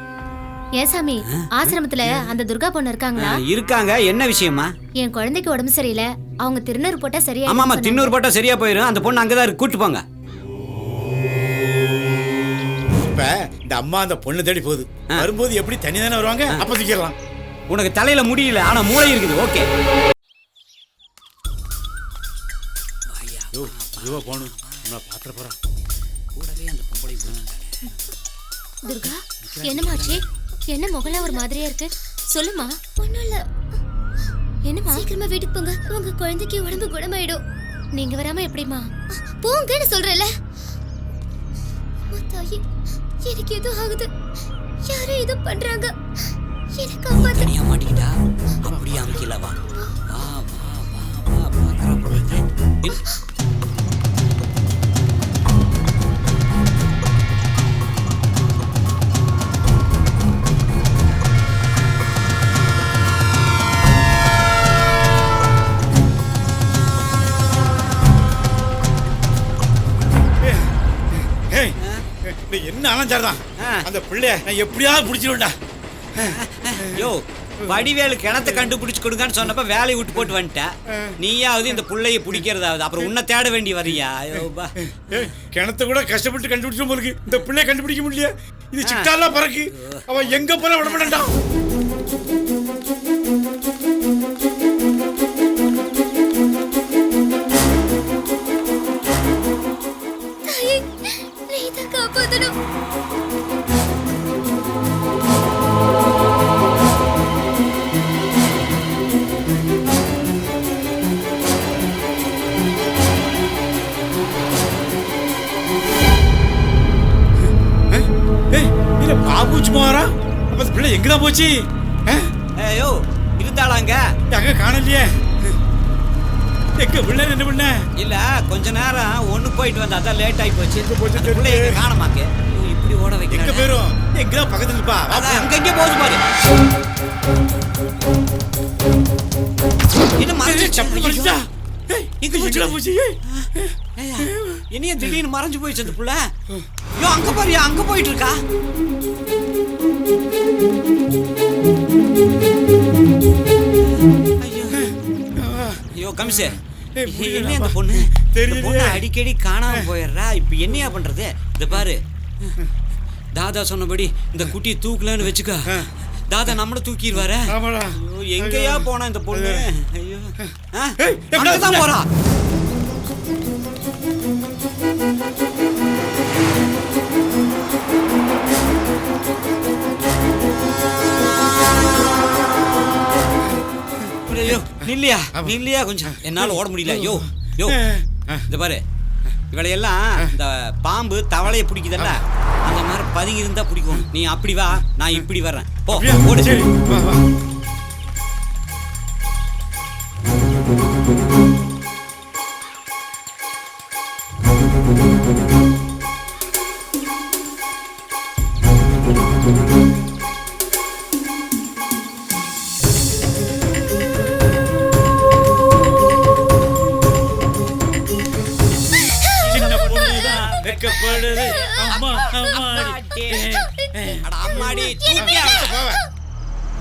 ஏன் சாமி, ஆசிரமத்துல அந்த துர்கா பொண்ணு இருக்காங்களா? இருக்காங்க. என்ன விஷயமா? என் குழந்தைக்கு உடம்பு சரியில்லை, அவங்க திருநூறு போட்டா சரியா? ஆமாமா, திருநூறு போட்டா சரியா போயிடும். அந்த பொண்ணு அங்கதான் இருக்கு, கூட்டு போங்க. இப்ப இந்த அம்மா அந்த பொண்ணு தேடி போகுது. வரும்போது எப்படி தனி தானே வருவாங்க, அப்ப தூக்கிடலாம். உனக்கு தலையில முடியல, ஆனா மூளை இருக்குது. ஓகே, போகணும், பாத்திர போறான். கூடவே அந்த பொம்பளை. துர்கா, என்னமாச்சு? என்ன முகல ஒரு மாதிரியா இருக்கு? சொல்லுமா. ஒண்ணும் இல்ல. என்னமா? சீக்கிரமா வீட்டுக்கு போங்க, உங்க குழந்தைக்கு உடம்பு குணமாயிடும். நீங்க வராம எப்படிமா? போங்கன்னு சொல்றேன்ல. தாயி, எனக்கு ஏதோ ஆகுது. யாரோ ஏதோ பண்றாங்க. எனக்கு காப்பாத்து. தனியா மாட்டிக்கிட்டா அப்படியே அங்கில வா. வா வா வா வா. என்ன அலஞ்சார்தான் அந்த பிள்ளைய நான் எப்படியாவது பிடிச்சிருவேன்டா. யோ, வடிவேலு கிணத்தை கண்டுபிடிச்சு கொடுங்கன்னு சொன்னப்ப வேலையை விட்டு போட்டு வந்துட்டேன். நீயாவது இந்த புள்ளைய பிடிக்கிறதாவது, அப்புறம் உன்னை தேட வேண்டி வரியா? கிணத்தை கூட கஷ்டப்பட்டு கண்டுபிடிச்சோம் போலுக்கு, இந்த பிள்ளைய கண்டுபிடிக்க முடியல. இது சிட்டாலாம் பறக்கு, அவன் எங்க போற விட மாட்டான். பாபுச்சு போறா, அப்ப பிள்ளை எங்கதான் போச்சு? ஐயோ, இருந்தாளாங்க. எங்க காணலையே. எங்க பிள்ளை என்ன பண்ண? இல்ல, கொஞ்ச நேரம் ஒண்ணு போயிட்டு வந்தா அதான் லேட் ஆகி போச்சு. பிள்ளை எங்க காணமாக்கு. இப்படி ஓட வைக்க எங்க பேரும் எங்க பக்கத்துல இருப்பா. அங்க போகுது பாரு. இது மறைஞ்சு சப்பி போச்சா? இங்க போச்சு. என்னைய திடீர்னு மறைஞ்சு போயிடுச்சு அந்த புள்ள. ஐயோ, அங்க பாரு, அங்க போயிட்டு இருக்கா. ஐயோ கமிஷே, என்ன அந்த பொண்ணு அடிக்கடி காணாம போயிடுறா. இப்ப என்னையா பண்றது? இந்த பாரு, தாதா சொன்னபடி இந்த குட்டியை தூக்கலன்னு வச்சுக்க, தாதா நம்மள தூக்கிடுவாரு. எங்கயா போனா இந்த பொண்ணு? ஐயோ, அங்கதான் போறா. ஐயோ நில்லையா கொஞ்சம், என்னால ஓட முடியல. யோ இந்த பாரு, இவளையெல்லாம் இந்த பாம்பு தவளையை பிடிக்குதல்ல, அந்த மாதிரி பதுங்கி இருந்தா பிடிக்கும். நீ அப்படி வா, நான் இப்படி வர்றேன். போ ஓடு.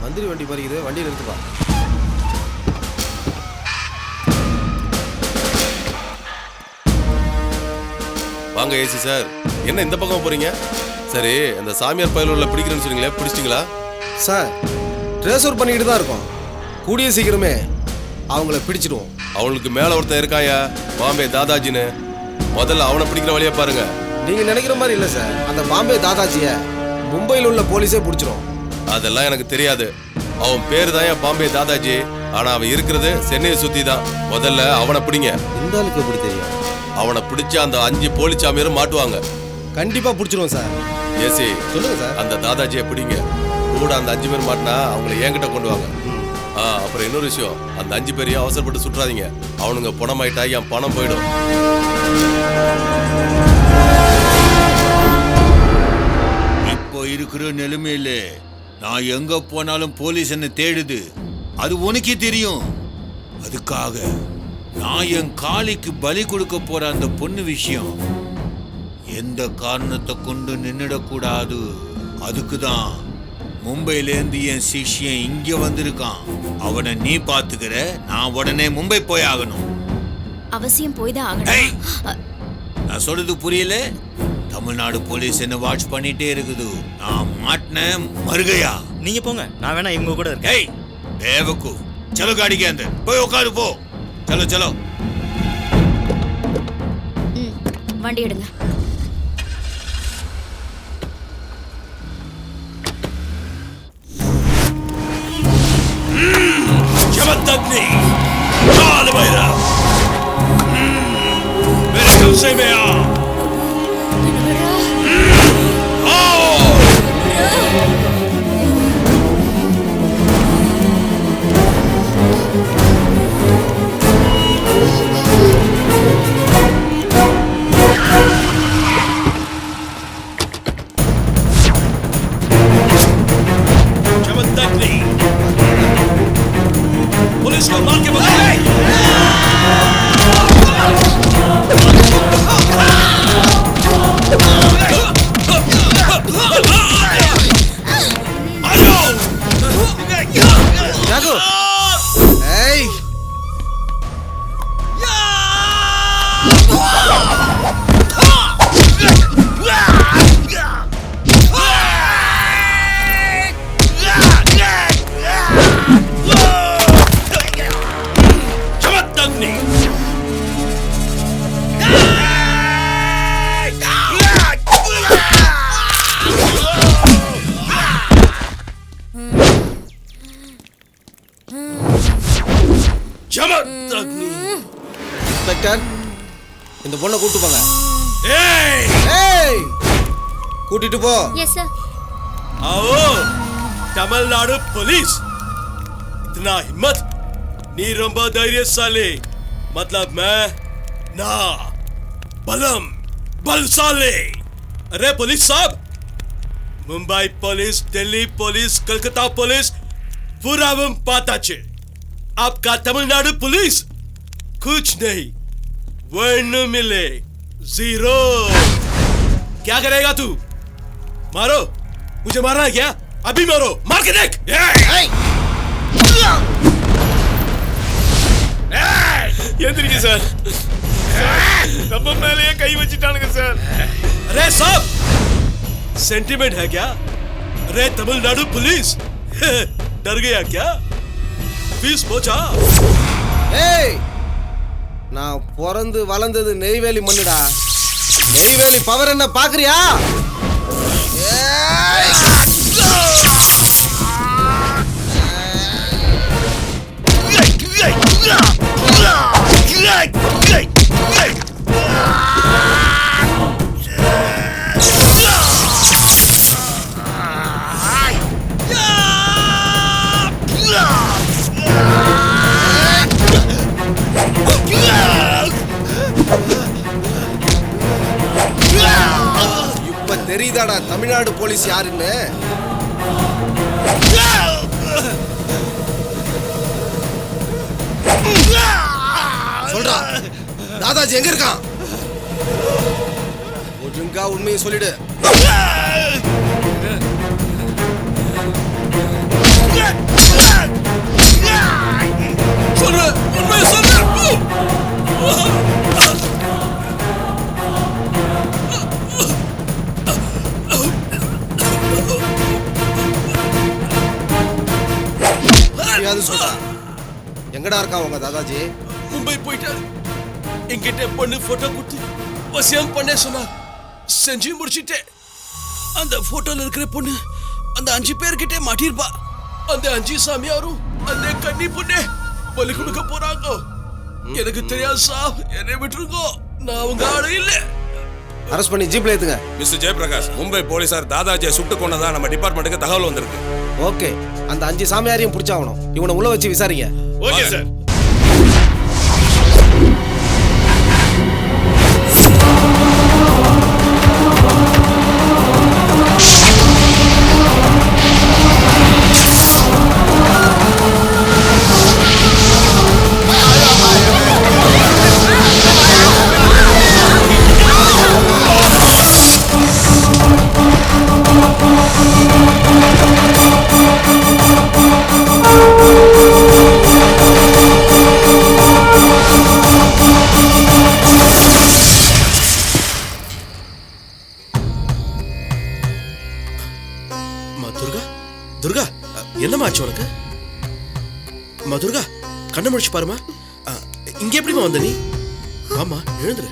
மந்திரி வண்டி பறிக்குது, வண்டியில் எடுத்துப்பா. வாங்க ஏசி சார், என்ன இந்த பக்கம் போறீங்க? சரி, அந்த சாமியார் பயலூர்ல பிடிக்கிறேன்னு சொன்னீங்களே, பிடிச்சிட்டீங்களா? சார், ட்ரேஸ்அவுட் பண்ணிக்கிட்டு தான் இருக்கோம். கூடிய சீக்கிரமே அவங்கள பிடிச்சிடுவோம். அவங்களுக்கு மேல ஒருத்தன் இருக்காயா, பாம்பே தாதாஜின்னு. முதல்ல அவனை பிடிக்கிற வழியா பாருங்க. நீங்க நினைக்கிற மாதிரி இல்ல சார், அந்த பாம்பே தாதாஜிய மும்பையில் உள்ள போலீஸே பிடிச்சிரும். அதெல்லாம் எனக்கு தெரியாது. அவன் பேரு தான் பாம்பே தாதாஜி, ஆனா அவன் இருக்கிறது சென்னையை சுத்தி தான். முதல்ல அவனை பிடிங்க. இந்த ஆளுக்கு எப்படி தெரியும்? அவனை பிடிச்ச அந்த 5 போலீஸ் சாமியாரும் மாட்டுவாங்க. கண்டிப்பா பிடிச்சிருவோம் சார். ஏசி சொல்லுங்க சார். அந்த தாதாஜியை பிடிங்க. கூட அந்த 5 பேர் மாட்டினா அவங்களை என்கிட்ட கொண்டு வாங்க. அப்புறம் இன்னொரு விஷயம், அந்த 5 பேரையும் அவசரப்பட்டு சுற்றாதீங்க. அவனுங்க பணமாயிட்டா என் பணம் போயிடும். இப்போ இருக்கிற நிலைமையில நான் எங்க போனாலும் போலீஸ் என்ன தேடுது. அது உனக்கே தெரியும். அதுக்காக நான் என் காளிக்கு பலி கொடுக்க போற அந்த பொண்ணு விஷயம் எந்த காரணத்தை கொண்டு நின்னுடக்கூடாது. அதுக்குதான் மும்பையிலேருந்து என் சிஷ்யன் இங்க வந்திருக்கான். அவனை நீ பாத்துக்கிற, நான் உடனே மும்பை போய் ஆகணும். அவசியம் போய் தான் ஆகணும். நான் சொல்றது புரியல? தமிழ்நாடு போலீஸ் என்ன வாட்ச் பண்ணிட்டே இருக்குது. நான் மாட்டின மருகையா. நீங்க போங்க, நான் வேணா இவங்க கூட இருக்கேன். ஏய் தேவக்கு, चलो गाड़ी के अंदर போய் உட்காரு போ. चलो चलो. வண்டி எடுங்க. जबरदस्ती काल भैरव मेरे कब्जे में आ. पुलिस को मार के बताओ. இன்ஸ்பெக்டர், இந்த பொண்ணை கூட்டு போங்க. கூட்டிட்டு போ. Yes sir. आओ तमिलनाडु पुलिस, इतना हिम्मत नी रंबा धैर्यशाली. मतलब मैं ना बलम बलशाली. अरे पुलिस साहब, Mumbai police, Delhi police, Calcutta police पूरा हम पता छे. आपका तमिलनाडु पुलिस कुछ नहीं, वन मिले, जीरो. क्या करेगा तू? मारो, मुझे मारना है क्या? अभी मारो मार के देख எந்திரிங்க சார் நம்ம மேலேயே கை வச்சிட்டானுங்க சார் अरे साहब सेंटीमेंट है क्या अरे तमिलनाडु पुलिस डर गया क्या फीस पहुंचा ஏய் நான் பிறந்து வளர்ந்தது நெய்வேலி மண்ணுடா நெய்வேலி பவர் என்ன பாக்குறியா இப்ப தெரியுதாடா தமிழ்நாடு போலீஸ் யாருன்னு சொல்றா தாதாஜி எங்க இருக்கான் ஒழுங்கா உண்மையை சொல்லிடு சொல்லு உண்மையை சொல்லு சொல்றா எங்கடா இருக்கான் உங்க தாதாஜி மும்பை போயிட்டாரு என்கிட்ட பொண்ணு போட்டோ கொடுத்து வசியம் பண்ண சொன்னா செஞ்சு முடிச்சிட்டேன் அந்த போட்டோல இருக்கிற பொண்ணு அந்த 5 பேர்கிட்ட மாட்டிருப்பா அந்த 5 சாமியாரும் அந்த கன்னி பொண்ணே பலி கொடுக்க போறாங்க எனக்கு தெரியாது சாப் என்னை விட்டுருங்க நான் உங்க ஆளு இல்ல அரெஸ்ட் பண்ணி ஜீப்ல ஏத்துங்க மிஸ்டர் ஜெயபிரகாஷ் மும்பை போலீசார் தாதாஜியை சுட்டு கொண்டதா நம்ம டிபார்ட்மெண்ட்டுக்கு தகவல் வந்திருக்கு ஓகே அந்த 5 சாமியாரையும் பிடிச்சாகணும் இவனை உள்ள வச்சு விசாரிங்க ஓகே சார் துர்கா என்னமா ஆச்சு உனக்கு துர்கா கண்ணை முடிச்சு பாருமா இங்க எப்படிமா வந்த நீ ஆமா எழுந்துரு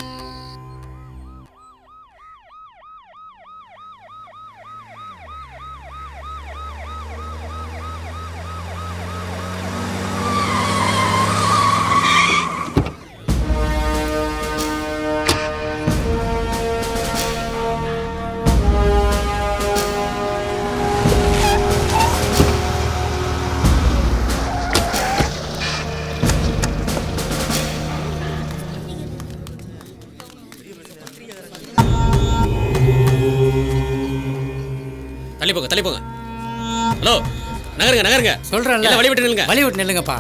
தள்ளி போங்க ஹலோ நகருங்க சொல்றேன்ல வழி விட்டு நில்லுங்கப்பா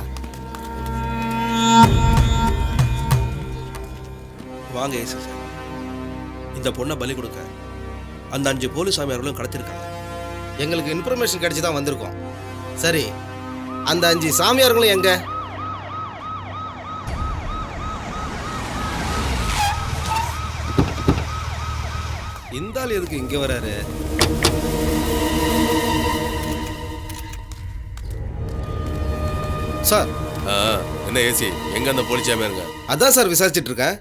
வாங்க ஏசி சார் இந்த பொண்ணை பலி கொடுக்க அந்த 5 போலீஸ் சாமியார்களும் கடத்திருக்காங்க எங்களுக்கு இன்ஃபர்மேஷன் கிடைச்சி தான் வந்திருக்கோம் சரி அந்த 5 சாமியார்களும் எங்க இந்த ஆள் எதுக்கு இங்க வராரு சார் என்ன ஏசி எங்க அந்த போலீஸ் சாமியாருங்க அதான் சார் விசாரிச்சிட்டு இருக்கேன்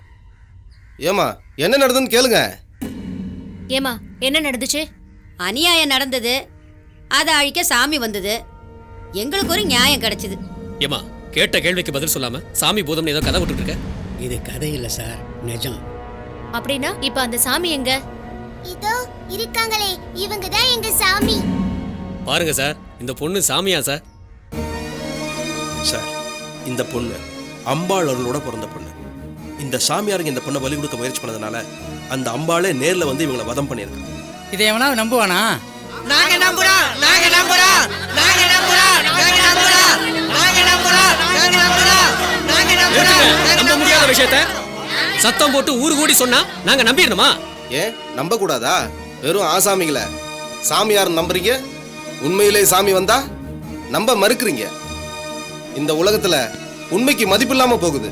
ஏமா என்ன நடந்ததுன்னு கேளுங்க ஏமா என்ன நடந்துச்சு அநியாயம் நடந்தது அதை அழிக்க சாமி வந்தது எங்களுக்கு ஒரு நியாயம் கிடைச்சது ஏமா கேட்ட கேள்விக்கு பதில் சொல்லாம சாமி பூதம்னு ஏதோ கதை விட்டுட்டு இருக்க இது கதை இல்ல சார் நிஜம் அப்படின்னா இப்ப அந்த சாமி எங்க இதோ இருக்காங்களே இவங்க தான் எங்க சாமி பாருங்க சார் இந்த பொண்ணு சாமியா சார் சார் இந்த பொண்ணு அம்பாள் அருளோட பிறந்த பொண்ணு இந்த சாமியாருக்கு இந்த பொண்ணை பலி கொடுக்க முயற்சி பண்ணதுனால அந்த அம்பாளே நேர்ல வந்து இவங்களை வதம் பண்ணியிருக்காங்க இதை எவனா நம்புவானா நாங்க நம்புறோம் நாங்க நம்புறோம் நாங்க நம்புறோம் நாங்க நம்புறோம் நாங்க நம்புறோம் நாங்க நம்புறோம் நாங்க நம்புறோம் நம்ப முடியாத விஷயத்தை சத்தம் போட்டு ஊரு கூடி சொன்னா நாங்க நம்பிடணுமா ஏன் நம்ப கூடாதா வெறும் ஆசாமிகளை சாமியார் நம்புறீங்க உண்மையிலே சாமி வந்தா நம்ப மறுக்கிறீங்க. இந்த உலகத்துல உண்மைக்கு மதிப்பு இல்லாம போகுது.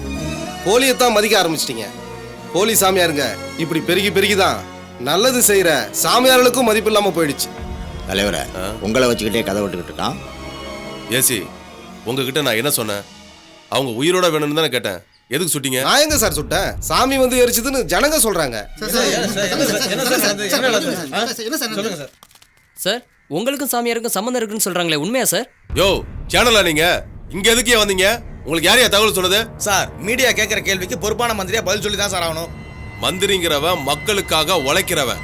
போலியத்தான் மதிக்க ஆரம்பிச்சிட்டீங்க. போலி சாமியாருங்க இப்படி பெருகி பெருகிதான் நல்லது செய்யற சாமியார்களுக்கும் மதிப்பு இல்லாம போயிடுச்சு. தலைவரை உங்களை வச்சுக்கிட்டே கதை விட்டுக்கிட்டு இருக்கான். ஏசி உங்ககிட்ட நான் என்ன சொன்னேன்? அவங்க உயிரோட வேணும்னு தானே கேட்டேன். எதுக்கு சுட்டீங்க? நான் எங்க சார் சுட்டேன்? சாமி வந்து எரிச்சதுன்னு ஜனங்க சொல்றாங்க. சார் உங்களுக்கும் சாமியாருக்கும் சம்மந்தம் இருக்குன்னு சொல்றாங்களே, உண்மையா சார்? யோ சேனலா நீங்க இங்க எதுக்கே வந்தீங்க? உங்களுக்கு யாரையா தகவல் சொன்னது? சார் மீடியா கேட்கிற கேள்விக்கு பொறுப்பான மந்திரியா பதில் சொல்லி தான் சார் ஆகணும். மந்திரிங்கிறவன் மக்களுக்காக உழைக்கிறவன்.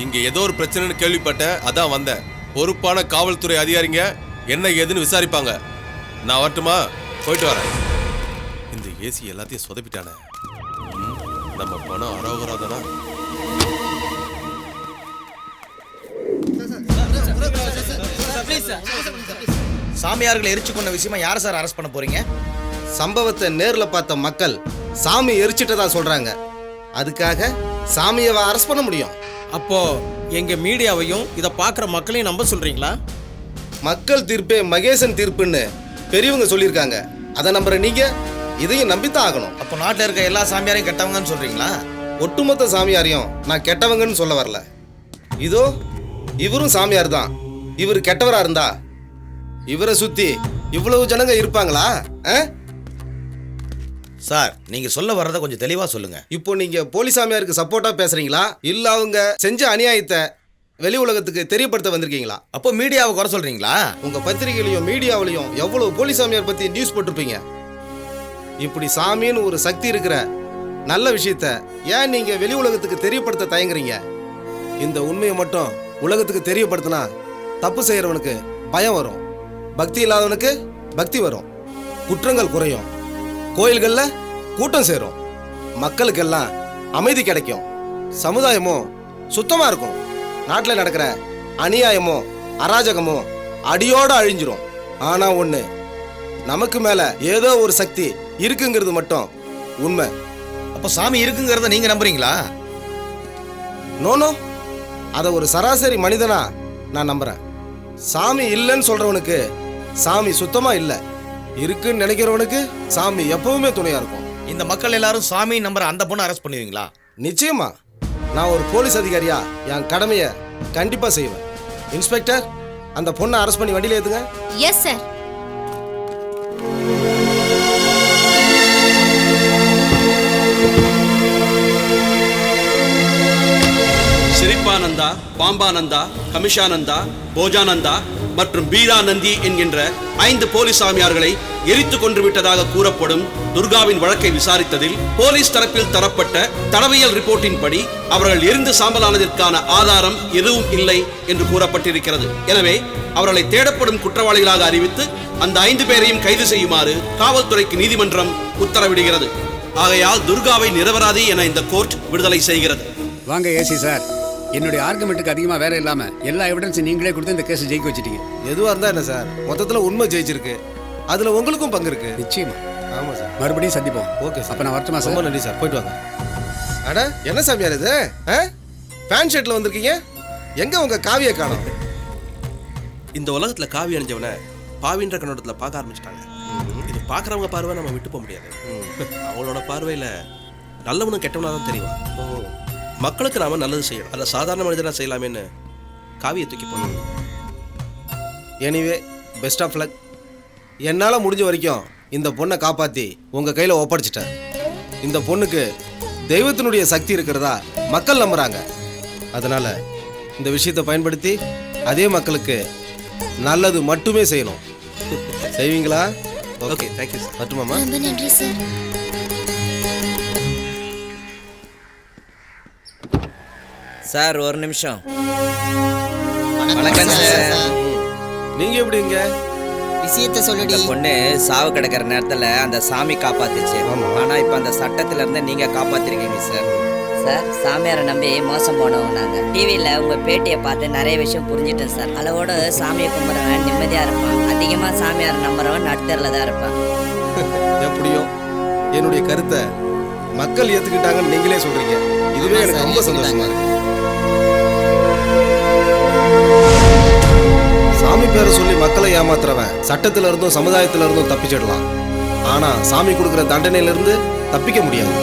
இங்க ஏதோ ஒரு பிரச்சனைன்னு கேள்விப்பட்டேன், அதான் வந்தேன். பொறுப்பான காவல்துறை அதிகாரிங்க என்ன ஏதுன்னு விசாரிப்பாங்க. நான் வரட்டுமா? போயிட்டு வரேன். இந்த ஏசி எல்லாத்தையும் சொதப்பிட்டானே. நம்ம பணம் அரோகராதனா? சாமியார்களை எரிச்சு கொண்ட விஷயமா யாரை சார் அரெஸ்ட் பண்ண போறீங்க? சம்பவத்தை நேர்ல பார்த்த மக்கள் சாமி எரிச்சிட்டதா சொல்றாங்க. அதுக்காக சாமியை அரெஸ்ட் பண்ண முடியும்? அப்போ எங்க மீடியாவையும் இதை பார்க்குற மக்களையும் நம்ப சொல்றீங்களா? மக்கள் தீர்ப்பே மகேசன் தீர்ப்புன்னு பெரியவங்க சொல்லியிருக்காங்க. அதை நம்புற நீங்க இதையும் நம்பித்தான் ஆகணும். அப்போ நாட்டில் இருக்க எல்லா சாமியாரையும் கெட்டவங்கன்னு சொல்றீங்களா? ஒட்டுமொத்த சாமியாரையும் நான் கெட்டவங்கன்னு சொல்ல வரல. இதோ இவரும் சாமியார் தான். இவர் கெட்டவரா இருந்தா இவரை சுத்தி இவ்வளவு ஜனங்க இருப்பாங்களா? சார் நீங்க சொல்ல வர்றதை கொஞ்சம் தெளிவா சொல்லுங்க. இப்போ நீங்க போலி சாமியாருக்கு சப்போர்ட்டா பேசுறீங்களா, இல்ல அவங்க செஞ்ச அநியாயத்தை வெளி உலகத்துக்கு தெரியப்படுத்த வந்திருக்கீங்களா? அப்போ மீடியாவை குறை சொல்றீங்களா? உங்க பத்திரிகையிலையும் மீடியாவிலையும் எவ்வளவு போலி சாமியார் பத்தி நியூஸ் போட்டிருப்பீங்க. இப்படி சாமின்னு ஒரு சக்தி இருக்கிற நல்ல விஷயத்த ஏன் நீங்க வெளி உலகத்துக்கு தெரியப்படுத்த தயங்குறீங்க? இந்த உண்மையை மட்டும் உலகத்துக்கு தெரியப்படுத்தினா தப்பு செய்யறவனுக்கு பயம் வரும், பக்தி இல்லாதவனுக்கு பக்தி வரும், குற்றங்கள் குறையும், கோயில்கள்ல கூட்டம் சேரும், மக்களுக்கெல்லாம் அமைதி கிடைக்கும், சமுதாயமும் சுத்தமா இருக்கும், நாட்டில் நடக்கிற அநியாயமும் அராஜகமும் அடியோட அழிஞ்சிரும். ஆனா ஒண்ணு, நமக்கு மேல ஏதோ ஒரு சக்தி இருக்குங்கிறது மட்டும் உண்மை. அப்ப சாமி இருக்குங்கிறத நீங்க நம்புறீங்களா? நோனோ, அத ஒரு சராசரி மனிதனா நான் நம்புறேன். சாமி இல்லைன்னு சொல்றவனுக்கு சாமி சுத்தமா இல்லை, இருக்குன்னு நினைக்கிறவனுக்கு சாமி எப்பவுமே துணையா இருக்கும். இந்த மக்கள் எல்லாரும் சாமி நம்புற அந்த பொண்ணை அரெஸ்ட் பண்ணுவீங்களா? நிச்சயமா. நான் ஒரு போலீஸ் அதிகாரியா என் கடமையை கண்டிப்பா செய்வேன். இன்ஸ்பெக்டர், அந்த பொண்ணை அரெஸ்ட் பண்ணி வண்டியில ஏத்துங்க. Yes sir. சிரிப்பானந்தா, பாம்பானந்தா, கமிஷானந்தா, போஜானந்தா மற்றும் பீரானந்தி என்கின்ற 5 போலீஸ் சாமியார்களை எரித்து கொன்று விட்டதாக கூறப்படும் துர்காவின் வழக்கை விசாரித்ததில் போலீஸ் தரப்பில் தரப்பட்ட தடவியல் ரிப்போர்ட்டின் படி அவர்கள் எரிந்து சாம்பலானதற்கான ஆதாரம் எதுவும் இல்லை என்று கூறப்பட்டிருக்கிறது. எனவே அவர்களை தேடப்படும் குற்றவாளிகளாக அறிவித்து அந்த 5 பேரையும் கைது செய்யுமாறு காவல்துறைக்கு நீதிமன்றம் உத்தரவிடுகிறது. ஆகையால் துர்காவை நிரபராதி என இந்த கோர்ட் விடுதலை செய்கிறது. வாங்க ஏசி சார், என்னுடைய ஆர்குமெண்ட்டுக்கு அதிகமாக வேற இல்லாம எல்லா எவிடன்ஸும் நீங்களே கொடுத்து இந்த கேஸை ஜெயிக்க வச்சிட்டீங்க. எதுவா இருந்தா என்ன சார், மொத்தத்துல உண்மை ஜெயிச்சிருக்கு. அதுல உங்களுக்கும் பங்கு இருக்கு. நிச்சயமா. ஆமா சார். மறுபடியும் சந்திப்போம். Okay sir. அப்ப நான் வரட்டுமா சார்? ரொம்ப நன்றி சார், போயிட்டு வாங்க. அட என்ன சாமியார் இது? பேண்ட் ஷர்ட்ல வந்திருக்கீங்க, எங்க உங்க காவியை காணோம்? இந்த உலகத்துல காவி அணிஞ்சவனை பாவின்ற கண்ணோட்டத்துல பார்க்க ஆரம்பிச்சிட்டாங்க. இது பார்க்குறவங்க பார்வை நம்ம விட்டு போக முடியாது. அவங்களோட பார்வையில நல்லவனும் கெட்டவனா தான் தெரியும். மக்களுக்கு நாம நல்லது செய்யணும், அதை சாதாரண மனிதனா செய்யலாமேன்னு காவியை தூக்கி போடணும். Anyway best of luck. என்னால் முடிஞ்ச வரைக்கும் இந்த பொண்ணை காப்பாற்றி உங்கள் கையில் ஒப்படைச்சிட்டேன். இந்த பொண்ணுக்கு தெய்வத்தினுடைய சக்தி இருக்கிறதா மக்கள் நம்புகிறாங்க. அதனால் இந்த விஷயத்தை பயன்படுத்தி அதே மக்களுக்கு நல்லது மட்டுமே செய்யணும். செய்வீங்களா? Okay, thank you sir. மட்டுமாமா? ரொம்ப நன்றி சார். சார் ஒரு நிமிஷம். வணக்கம் சார். நீங்க எப்படிங்க? விஷயத்த சொல்லுடி. பொண்ணு சாவு கிடக்கிற நேரத்துல அந்த சாமி காப்பாத்துச்சு. ஆனா இப்ப அந்த சட்டத்துல இருந்து நீங்க காப்பாத்திருக்கீங்க சார். சார் சாமியாரை நம்பி மோசம் போனவங்க நாங்க. டிவியில உங்க பேட்டியை பார்த்து நிறைய விஷயம் புரிஞ்சுட்டேன் சார். அளவோட சாமியை கும்பிட்றவன் நிம்மதியா இருப்பான், அதிகமா சாமியார் நம்புறவன் நடுத்தரில் தான் இருப்பான். எப்படியோ என்னுடைய கருத்தை மக்கள் ஏத்துக்கிட்டாங்கன்னு நீங்களே சொல்றீங்க. இதுவே எனக்கு ரொம்ப சந்தோஷமா இருக்கு. மக்களை ஏமாத்துறவன் சட்டத்துல இருந்தும் சமுதாயத்துல இருந்தும் தப்பிச்சிடலாம். ஆனா சாமி கொடுக்குற தண்டனையில இருந்து தப்பிக்க முடியாது.